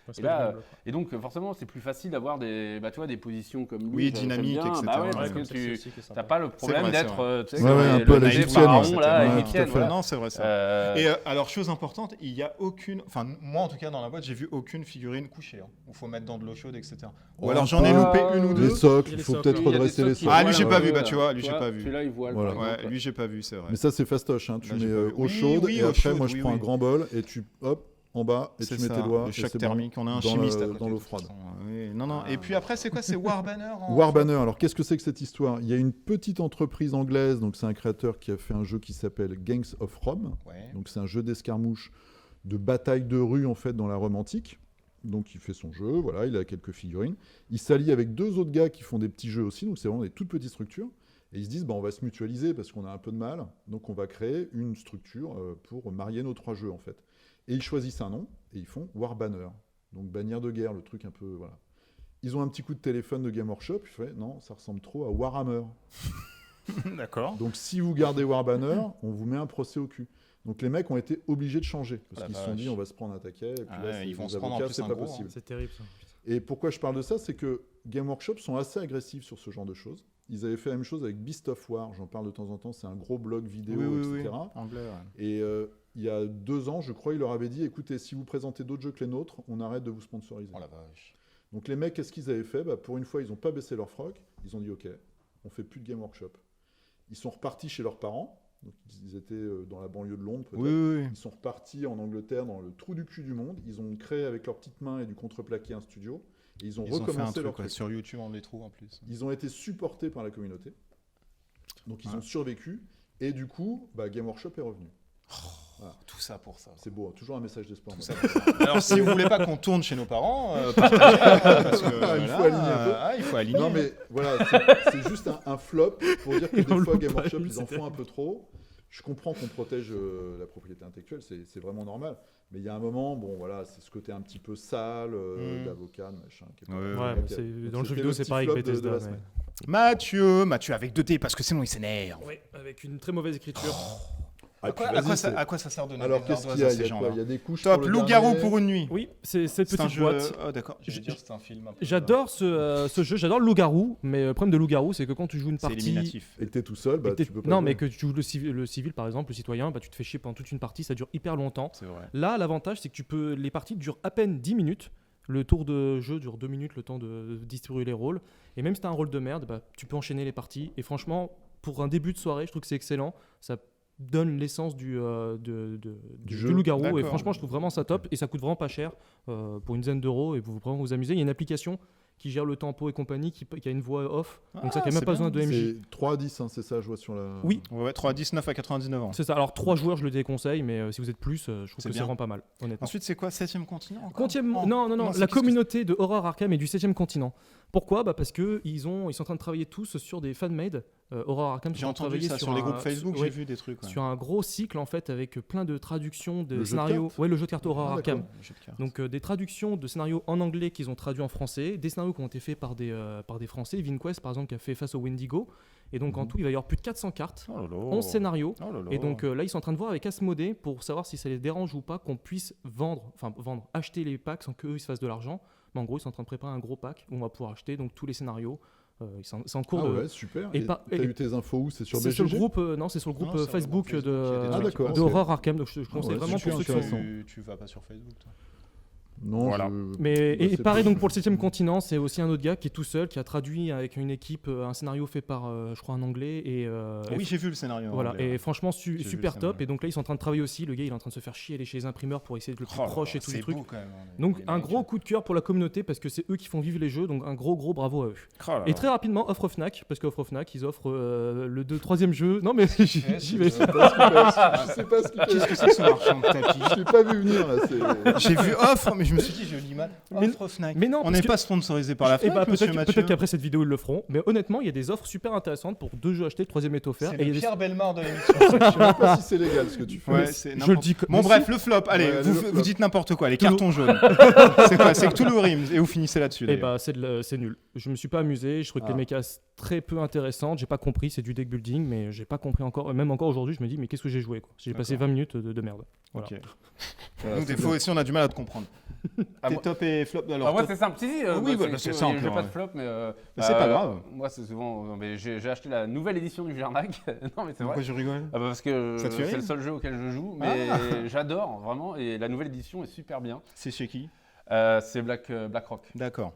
Parce Et que là, je me bloque. Et donc, forcément, c'est plus facile d'avoir des, tu vois, des positions comme lui. Oui, j'aime dynamiques, bien. etc. Bah ouais, Ouais, parce comme que celle-ci tu aussi qui est sympa. n'as pas le problème vrai, c'est d'être, vrai. tu sais, Ouais, comme ouais, un le peu à la naïf égyptienne, pharaon, etc. là, Ouais, égyptienne, tout à fait. voilà. Non, c'est vrai ça. Euh, Et alors, chose importante, il n'y a aucune. Enfin, moi en tout cas, dans la boîte, j'ai vu aucune figurine couchée. Hein, où il faut mettre dans de l'eau chaude, etc. Ou Oh, alors j'en ai loupé une ou Les deux. socles, Il y a il les faut socles, peut-être il y a des redresser les socles qui socles. Ah, lui, j'ai pas voilent, vu, bah, tu vois, lui, j'ai toi, pas vu. Celui-là, il voile, Voilà. par Ouais, exemple. lui, j'ai pas vu, c'est vrai. Mais ça, c'est fastoche. Hein. Tu Là, j'ai mets pas vu. eau Oui, chaude oui, et eau après, chaude, moi, je oui, prends oui. un grand bol et tu, hop, en bas et C'est tu mets ça, tes doigts. le et choc c'est thermique. On a un Dans chimiste le- à côté, dans de l'eau toute froide. façon. Oui, non. Et puis après, c'est quoi? C'est War Banner en- War Banner, alors qu'est-ce que c'est que cette histoire? Il y a une petite entreprise anglaise, donc c'est un créateur qui a fait un jeu qui s'appelle Gangs of Rome. Ouais. Donc c'est un jeu d'escarmouche, de bataille de rue en fait dans la Rome antique. Donc il fait son jeu, voilà, il a quelques figurines. Il s'allie avec 2 autres gars qui font des petits jeux aussi, donc c'est vraiment des toutes petites structures. Et ils se disent, bah, on va se mutualiser parce qu'on a un peu de mal, donc on va créer une structure pour marier nos 3 jeux en fait. Et ils choisissent un nom et ils font War Banner, donc bannière de guerre, le truc un peu, voilà. Ils ont un petit coup de téléphone de Game Workshop, il fait, non, ça ressemble trop à Warhammer. D'accord. Donc si vous gardez War Banner, on vous met un procès au cul. Donc les mecs ont été obligés de changer parce Oh la qu'ils se sont dit vache. on va se prendre un taquet. Et puis Ah là, ouais, c'est- ils vont les se prendre en avocats, plus c'est un pas gros, possible. C'est terrible ça. Et pourquoi je parle de ça, c'est que Game Workshop sont assez agressifs sur ce genre de choses. Ils avaient fait la même chose avec Beast of War, j'en parle de temps en temps, c'est un gros blog vidéo, etc. Anglais, ouais. Et il y a 2 ans, je crois, il leur avait dit, écoutez, si vous présentez d'autres jeux que les nôtres, on arrête de vous sponsoriser. Oh la vache. Donc les mecs, qu'est-ce qu'ils avaient fait? Bah, pour une fois, ils n'ont pas baissé leur froc, ils ont dit, ok, on fait plus de Game Workshop. Ils sont repartis chez leurs parents, Donc, ils étaient dans la banlieue de Londres, peut-être. Oui. Ils sont repartis en Angleterre dans le trou du cul du monde. Ils ont créé avec leurs petites mains et du contreplaqué un studio. Et ils ont Ils ont fait un recommencé leur truc, truc. sur YouTube, on les trouve en plus. Ils ont été supportés par la communauté. Donc ils ont survécu. Et du coup, Game Workshop est revenu. Tout ça pour ça. C'est beau, toujours un message d'espoir. Tout ça pour ça. Alors, si vous voulez pas qu'on tourne chez nos parents, partagez, parce que Il faut aligner un peu. il faut aligner. Non mais voilà, c'est juste un flop pour dire que des fois Game Workshop ils en font un peu trop. Je comprends qu'on protège la propriété intellectuelle, c'est vraiment normal. Mais il y a un moment, c'est ce côté un petit peu sale, d'avocat, de machin. Qui est pas Ouais, dans le jeu vidéo, c'est pareil avec Bethesda. Mathieu avec 2 T, parce que sinon il s'énerve. Oui, avec une très mauvaise écriture. À quoi ça sert de donner Alors des qu'est-ce ordres qu'il y a à ces gens-là? Il y a des couches. Top, pour le Loup-garou dernier. pour une nuit. Oui, c'est cette C'est un petite jeu. boîte. Oh, d'accord. Je veux dire, c'est un film. Un peu... J'adore ce jeu, j'adore le loup-garou, mais le problème de loup-garou, c'est que quand tu joues une C'est partie. éliminatif. Et que t'es tout seul, tu peux pas. Non, jouer. mais que tu joues le civil par exemple, le citoyen, tu te fais chier pendant toute une partie, ça dure hyper longtemps. C'est vrai. Là, l'avantage, c'est que les parties durent à peine 10 minutes. Le tour de jeu dure 2 minutes, le temps de distribuer les rôles. Et même si tu as un rôle de merde, tu peux enchaîner les parties. Et franchement, pour un début de soirée, je trouve que c'est excellent. Ça donne l'essence du loup-garou. D'accord. Et franchement, je trouve vraiment ça top. Et ça coûte vraiment pas cher pour une dizaine d'euros. Et vous pouvez vraiment vous amuser. Il y a une application qui gère le tempo et compagnie, qui a une voix off. Donc ça, qui a même c'est pas besoin de bien. MJ. C'est 3 à 10, c'est ça, je vois sur la. Oui. Ouais, 3 à 19 à 99 ans. C'est ça. Alors 3 joueurs, je le déconseille, mais si vous êtes plus, je trouve que c'est bien. vraiment pas mal, honnêtement. Ensuite, c'est quoi, 7ème continent encore Non, c'est la qu'est-ce que communauté de Horror Arkham et du 7ème continent. Pourquoi ? Parce qu'ils sont en train de travailler tous sur des fan-made. Horror Arkham, J'ai entendu ça sur les groupes Facebook, j'ai vu des trucs. Sur un gros cycle en fait avec plein de traductions de Le jeu de scénarios. cartes Le jeu de cartes Horror Arkham. d'accord. Donc des traductions de scénarios en anglais qu'ils ont traduits en français, des scénarios qui ont été faits par des Français, VinQuest par exemple qui a fait Face au Wendigo. Et donc en tout, il va y avoir plus de 400 cartes, 11 scénarios. Et donc là, ils sont en train de voir avec Asmodée pour savoir si ça les dérange ou pas qu'on puisse acheter les packs sans qu'eux ils se fassent de l'argent. Mais en gros, ils sont en train de préparer un gros pack où on va pouvoir acheter donc tous les scénarios. C'est en cours de. Ouais, super. Et Et pas- t'as et- eu tes infos où? C'est sur C'est BGG? sur le groupe, c'est sur le groupe Non, c'est Facebook vraiment Facebook, il y a des de trucs qui Horror Arkham. Donc je conseille ouais, vraiment super pour ceux qui sont. intéressant. Tu vas pas sur Facebook, toi. Non, Voilà. Mais et c'est pareil pas- donc pour le 7ème continent, c'est aussi un autre gars qui est tout seul, qui a traduit avec une équipe un scénario fait par, je crois, un anglais et Oui, j'ai vu le scénario. voilà. anglais, Et ouais. franchement J'ai vu super le top. scénario. Et donc là ils sont en train de travailler aussi. Le gars il est en train de se faire chier, aller chez les imprimeurs pour essayer d'être le plus Oh là proche là, et tous les c'est trucs. beau, quand même, hein, Donc les un mecs. gros coup de cœur pour la communauté parce que c'est eux qui font vivre les jeux. Donc un gros bravo à eux. Oh là Et là. très rapidement offre Fnac parce qu'offre Fnac ils offrent le 3e jeu. Non mais j'y vais. Je sais pas ce qu'il Qu'est-ce fait. que c'est que ce marchand de tapis Je l'ai pas vu venir là. J'ai vu offre, mais je me suis dit, je lis mal. Mais- Offre Fnac. mais non, on parce n'est que- pas sponsorisé par la Et Fnac, monsieur Mathieu. peut-être qu'après cette vidéo ils le feront. Mais honnêtement il y a des offres super intéressantes pour 2 jeux achetés, le 3e est offert. C'est Et il y le a des- Pierre Bellemare de l'émission. Je sais même pas si c'est légal ce que tu fais. Ouais, Mais c'est je le n'importe- dis comme- Bon, mais bref, si. le flop. Allez, Ouais, allez, vous, le vous flop. dites n'importe quoi. Les Toulouse. cartons jaunes. C'est quoi? C'est que Toulouse Rims. Et vous finissez là-dessus. Et d'ailleurs. c'est nul. Je me suis pas amusé. Je trouve que les mécas très peu intéressantes. J'ai pas compris. C'est du deck building, mais j'ai pas compris encore. Même encore aujourd'hui, je me dis mais qu'est-ce que j'ai joué quoi. J'ai passé 20 minutes de merde. Voilà. Ok. Voilà, Nous, c'est des fois aussi, on a du mal à te comprendre. Ah, Tes moi- top et flop. Alors, Ah, moi, top- c'est simple. Si, Oui, voilà, c'est simple, J'ai pas ouais. de flop, mais. Mais c'est pas grave. Moi, c'est souvent. Mais j'ai acheté la nouvelle édition du Jarnac. Non, mais c'est vrai. Pourquoi je rigole? Parce que Ça te fait c'est rire le seul jeu auquel je joue, mais Ah. j'adore vraiment. Et la nouvelle édition est super bien. C'est chez qui? C'est BlackRock. D'accord.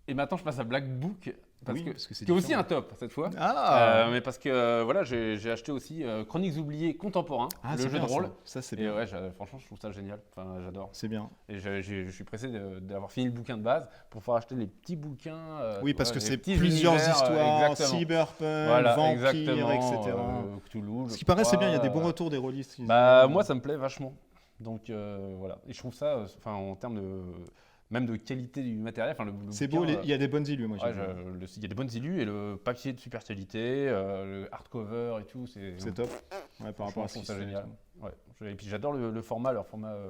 Et maintenant, je passe à Black Book. Parce Oui, que, parce que c'est qui est aussi différent. un top cette fois. Ah, Mais parce que voilà, j'ai acheté aussi Chroniques oubliées contemporain, Ah, le c'est jeu bien, de rôle. Ça, c'est Et bien. ouais, franchement, je trouve ça génial. Enfin, j'adore. C'est bien. Et je suis pressé d'avoir fini le bouquin de base pour pouvoir acheter les petits bouquins. Oui, parce que les c'est petits plusieurs univers, histoires, exactement. cyberpunk, Voilà, vampires, exactement, etc. Cthulhu, Ce je qui paraît, c'est crois, bien. Il y a des bons retours des rôlistes. Bah, moi, ça me plaît vachement. Donc voilà. Et je trouve ça, enfin, en termes de. Même de qualité du matériel. Enfin, le C'est bouquin, beau, il y a des bonnes illus, moi. ouais, j'ai vu. il y a des bonnes illus et le papier de super qualité, le hardcover et tout. C'est top. Ouais, par rapport à je ce trouve qui ça se fait et génial. tout. Ouais. Et puis j'adore leur format, je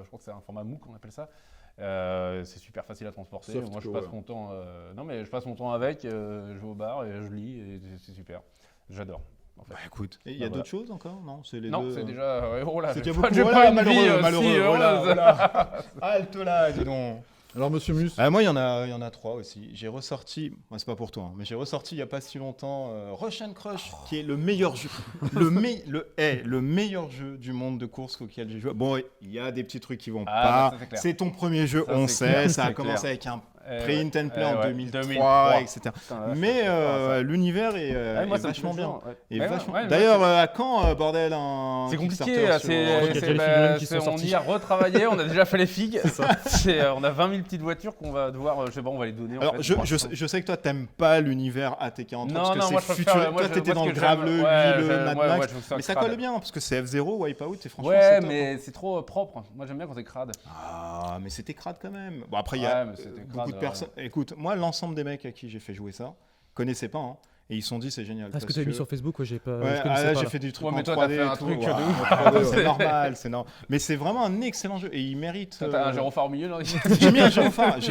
crois que c'est un format MOOC qu'on appelle ça. C'est super facile à transporter. Soft Moi je core, passe mon temps, non mais je passe mon temps avec, je vais au bar et je lis et c'est super. J'adore. En fait. Bah écoute. Et il y a Voilà. d'autres choses encore? Non, c'est les Non, deux. c'est déjà. Ouais, oh là, C'est j'ai déjà pas, beaucoup. j'ai Voilà, pas une malheureux, vie malheureux. si Voilà, heureuse. voilà. Halte là, dis donc. Alors, monsieur Mus, Moi, il y en a 3 aussi. J'ai ressorti, moi, c'est pas pour toi, hein, mais j'ai ressorti il y a pas si longtemps Rush and Crush, qui est le meilleur jeu, le meilleur jeu du monde de course auquel j'ai joué. Bon, il y a des petits trucs qui vont Ah, pas. bah, ça, c'est clair. C'est ton premier jeu, Ça, on c'est sait. clair, Ça a c'est commencé clair. avec un Print and Play en ouais, 2003, etc. Putain, là, Mais ça. l'univers est, Moi, est ça me vachement plaît bien. toujours, ouais. Et Ouais, vachement- ouais, D'ailleurs, ouais, à quand, bordel, un c'est compliqué, Kickstarter sur, il y a déjà les figurines qui sont on sorties. y a retravaillé, on a déjà fait les figues. On a 20 000 petites voitures qu'on va devoir, je sais pas, on va les donner. Alors, en fait, je sais que toi, t'aimes pas l'univers ATK43 parce que moi, je c'est préfère, futur. moi, Toi, t'étais moi, dans ce le que graveleux, j'aime, huileux, Mad Max. je trouve ça Mais ça crade. colle bien parce que c'est F0, Wipeout, et franchement, Ouais, c'est top, hein. mais c'est trop propre. Moi, j'aime bien quand c'est crade. Ah, mais c'était crade quand même. Bon, après, il y a Ouais, mais c'était beaucoup crade, de personnes. Écoute, moi, l'ensemble des mecs à qui j'ai fait jouer ça connaissaient pas, hein, et ils se sont dit c'est génial. Ah, ce que parce tu as mis sur Facebook, ouais, j'ai pas. Ouais, je connaissais là, pas, j'ai là. fait du truc Ouais, en mais toi, 3D t'as fait un et tout. truc de Waouh, ouf. c'est normal, c'est normal. Mais c'est vraiment un excellent jeu et il mérite. T'as un gyrophare au milieu, là. J'ai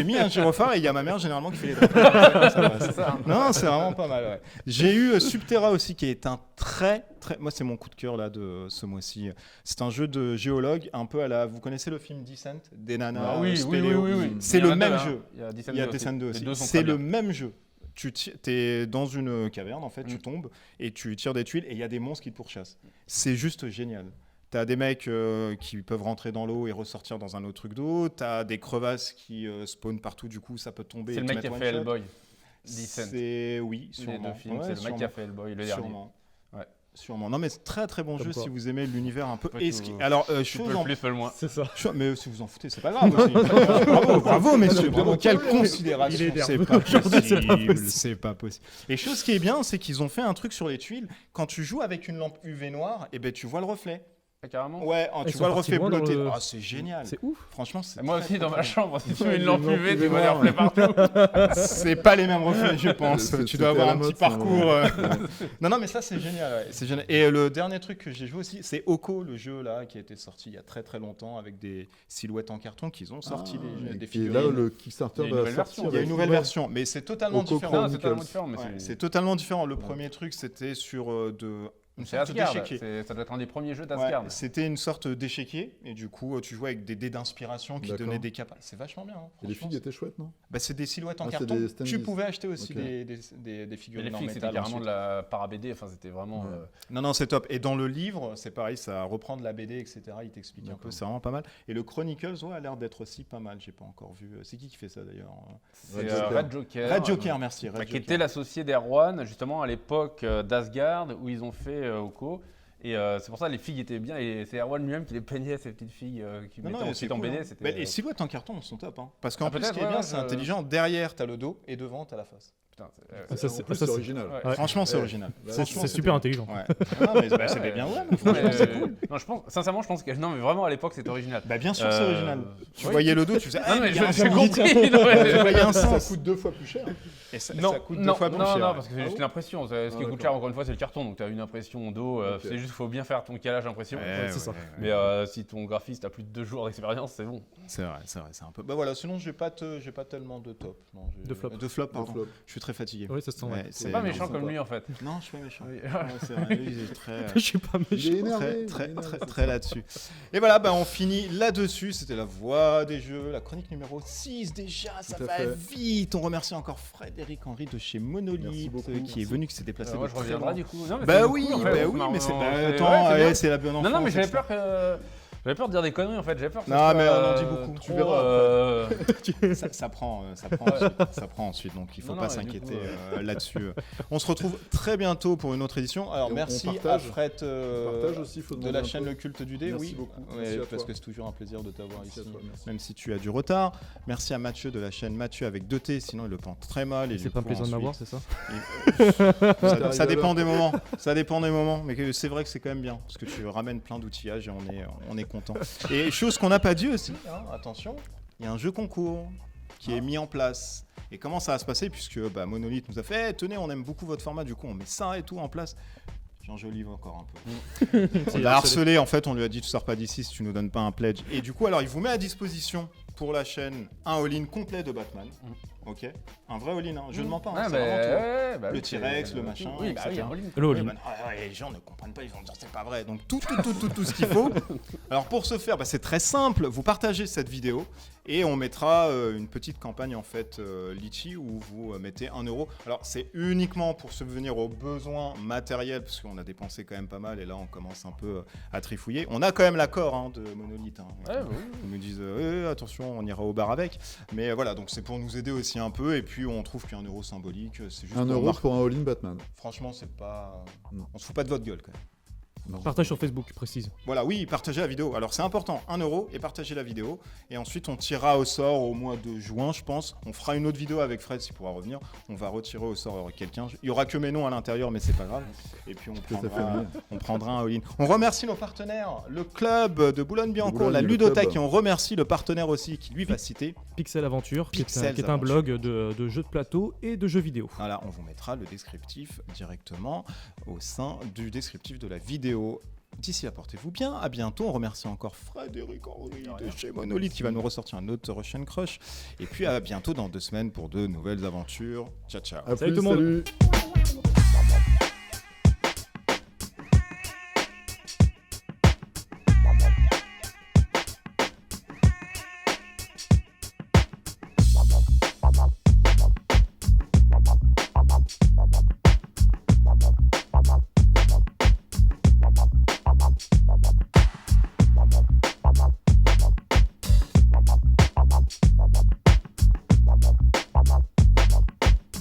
mis un gyrophare et il y a ma mère généralement qui fait les drapeaux. C'est ça. Hein. Non, c'est vraiment pas mal. Ouais. J'ai eu Subterra aussi qui est un très. Moi, c'est mon coup de cœur là de ce mois-ci. C'est un jeu de géologue un peu à la. Vous connaissez le film Descent des nanas Ah oui. C'est Il y en le a même deux, jeu. hein. Il y a Descent 2 aussi. Les deux sont C'est très le bien. même jeu. Tu es dans une caverne, en fait, tu tombes et tu tires des tuiles et il y a des monstres qui te pourchassent. C'est juste génial. T'as des mecs qui peuvent rentrer dans l'eau et ressortir dans un autre truc d'eau. T'as des crevasses qui spawnent partout, du coup ça peut tomber. C'est et le te mec qui a mettre fait one shot. Hellboy. Descent. C'est oui, Les sûrement. deux films, Ouais, c'est le mec sûrement. qui a fait Hellboy, le dernier. Sûrement. Ouais. Sûrement. Non mais c'est très bon Comme jeu quoi. si vous aimez l'univers un peu. Peut Et alors Tu peux chose le en plus, le moins. C'est ça. mais si vous en foutez, c'est pas grave aussi. bravo messieurs, bravo. Quelle considération. Il est C'est nerveux. pas Aujourd'hui, c'est pas possible. possible. C'est pas possible. Et chose qui est bien, c'est qu'ils ont fait un truc sur les tuiles. Quand tu joues avec une lampe UV noire, et ben tu vois le reflet. Ah, carrément. Ouais, Ils tu sont vois le partis reflet loin dans bleuté. le- Ah, c'est génial. C'est ouf. Franchement, c'est Moi très, aussi, dans très ma bien. chambre, si tu mets Ouais, une une lampe lampe UV, tu UV vois les noire, reflets partout. C'est pas les mêmes reflets, je pense. C'est- Tu dois c'était avoir la un petit mode, ça, parcours. ouais. Non, mais ça, c'est génial. Ouais. C'est génial. Et le dernier truc que j'ai joué aussi, c'est Oko, le jeu là qui a été sorti il y a très longtemps avec des silhouettes en carton qu'ils ont sorti des Et figurines. là, le Kickstarter Il y a une va nouvelle sortir. version. Il y a une nouvelle version, mais c'est totalement Oko différent. Non, Chronicles. c'est totalement différent, mais Ouais, c'est. c'est totalement différent. Le premier truc, c'était sur une C'est sorte Asgard. d'échiquier. Ça doit être un des premiers jeux Ouais, d'Asgard. c'était une sorte d'échiquier et du coup tu jouais avec des dés d'inspiration qui D'accord. donnaient des capas. C'est vachement bien. Hein, Et les franchement, figues étaient chouettes, non bah, c'est des silhouettes en Ah, c'est carton. des standees. Tu pouvais acheter aussi Ok. des Mais figurines les en filles, c'était métal. carrément ensuite. de la para-BD. Enfin, c'était vraiment. Ouais. Non, c'est top. Et dans le livre, c'est pareil, ça reprend de la BD, etc. Il t'explique un peu, D'accord. c'est vraiment pas mal. Et le Chronicles, a l'air d'être aussi pas mal. J'ai pas encore vu. C'est qui fait ça d'ailleurs? C'est Red Joker. Red Joker. Red Joker, merci. Red Qui Joker. était l'associé d'Erwan, justement, à l'époque d'Asgard, où ils ont fait Oko. Et c'est pour ça que les filles étaient bien. Et c'est Erwan lui-même qui les peignait, ces petites filles qui Non, mettaient non, ensuite c'est en cool, BD. hein. C'était, Bah, les silhouettes en carton sont top. Hein. Parce qu'en Ah, plus, ce peut-être, qui est bien, ouais, c'est je- intelligent. Derrière, t'as le dos et devant, t'as la face. putain, Ah, ça, En c'est- plus, ça, c'est c'est- original. Ouais. Franchement, c'est Ouais. original. Bah, Franchement, C'est super intelligent. Ouais. Non, mais c'était bien. Ouais, mais Non, franchement, c'est cool. non, sincèrement, je pense que. Non, mais vraiment, à l'époque, c'était original. Bah, bien sûr, c'est original. Tu oui. voyais le dos, tu faisais. Non, mais il y a un j'ai sens. compris. non, mais- Tu voyais un Ça sens. coûte 2 fois plus cher. Et ça Non, coûte non, deux fois plus non, cher. non, parce que c'est Ah juste bon l'impression. Ce qui coûte d'accord. cher, encore une fois, c'est le carton. Donc, tu as une impression d'eau. Ok. C'est juste, faut bien faire ton calage impression. Ouais, c'est ça. Mais si ton graphiste a plus de 2 jours d'expérience, c'est bon. C'est vrai, c'est un peu. Bah voilà, sinon j'ai pas tellement de top. Non, De flop. De flop, pardon. Flop. Je suis très fatigué. Oui, ça se sent. Ouais, Ouais. C'est pas non, méchant c'est comme pas- lui, en fait. Non, je suis pas méchant. Oui. Ouais, c'est vrai, lui, il est très. Je suis pas Il est méchant. énervé. Très, il est très, énervé, très, c'est très ça. là-dessus. Et voilà, bah, on finit là-dessus. C'était la voix des jeux, la chronique numéro 6 déjà. Ça Tout à va fait. vite. On remercie encore Frédéric Henry de chez Merci Monolith beaucoup, qui est merci. venu, qui s'est déplacé Moi, de je très reviendrai loin. du coup. Non, mais Bah c'est oui, cool, en fait, bah c'est oui, marrant. mais c'est. Bah, C'est- attends, ouais, c'est bien. c'est la bonne enfance. Non, mais j'avais etc. peur que. J'avais peur de dire des conneries en fait, j'avais peur que Non, ça mais soit, on en dit beaucoup. Tu trop, verras Ça prend ensuite, donc il faut Non, pas non, mais du s'inquiéter coup, là-dessus. On se retrouve très bientôt pour une autre édition. Alors Et on merci partage. à Fred Partage aussi, faut de demander la un chaîne peu. Le Culte du Dé. Merci Oui, beaucoup. Ouais, Merci à parce toi. que c'est toujours un plaisir de t'avoir Merci ici, à toi, merci. même si tu as du retard. Merci à Mathieu de la chaîne Mathieu avec 2T, sinon il le prend très mal. Et C'est du pas un coup, plaisir de m'avoir, ensuite- c'est ça ça dépend des moments. Ça dépend des moments, mais c'est vrai que c'est quand même bien parce que tu ramènes plein d'outillages et on est content. Et chose qu'on n'a pas dit aussi, hein, attention, il y a un jeu concours qui est mis en place. Et comment ça va se passer puisque Monolith nous a fait tenez, on aime beaucoup votre format, du coup on met ça et tout en place. J'enjolive encore un peu. On l'a harcelé, en fait, on lui a dit tu sors pas d'ici si tu nous donnes pas un pledge. Et du coup, alors il vous met à disposition pour la chaîne un all-in complet de Batman. Ok, un vrai all-in, hein. Je ne mens pas, hein, Ouais, c'est mais vraiment tout. ouais, bah Le oui, T-Rex, c'est- le machin, Oui, bah oui, etc. en ligne. Le all-in. Les gens ne comprennent pas, ils vont dire c'est pas vrai. Donc tout ce qu'il faut. Alors pour ce faire, c'est très simple. Vous partagez cette vidéo et on mettra une petite campagne en fait Litchi où vous mettez 1 €. Alors c'est uniquement pour subvenir aux besoins matériels parce qu'on a dépensé quand même pas mal et là on commence un peu à trifouiller. On a quand même l'accord de Monolith. Hein. Ouais, bah oui. Ils nous disent attention, forcément on ira au bar avec. Mais voilà, donc c'est pour nous aider aussi un peu. Et puis on trouve qu'un euro symbolique, c'est juste 1 euro pour un all-in Batman. Franchement, c'est pas. Non. On se fout pas de votre gueule quand même. Non. Partage sur Facebook, précise. Voilà, oui, partagez la vidéo. Alors c'est important, 1 euro et partagez la vidéo. Et ensuite on tirera au sort au mois de juin, je pense. On fera une autre vidéo avec Fred s'il pourra revenir. On va retirer au sort quelqu'un. Il y aura que mes noms à l'intérieur, mais c'est pas grave. Et puis on prendra un all-in. On remercie nos partenaires, le club de Boulogne-Billancourt, la le Ludothèque, club. et on remercie le partenaire aussi qui lui va citer. Pixel Aventure, qui est Pixels un blog de jeux de plateau et de jeux vidéo. Voilà, on vous mettra le descriptif directement au sein du descriptif de la vidéo. D'ici là, portez-vous bien, à bientôt. On remercie encore Frédéric Henry de chez Monolith qui va nous ressortir un autre Russian Crush. Et puis à bientôt dans 2 semaines pour de nouvelles aventures. Ciao, ciao. À Salut plus, tout le monde. salut.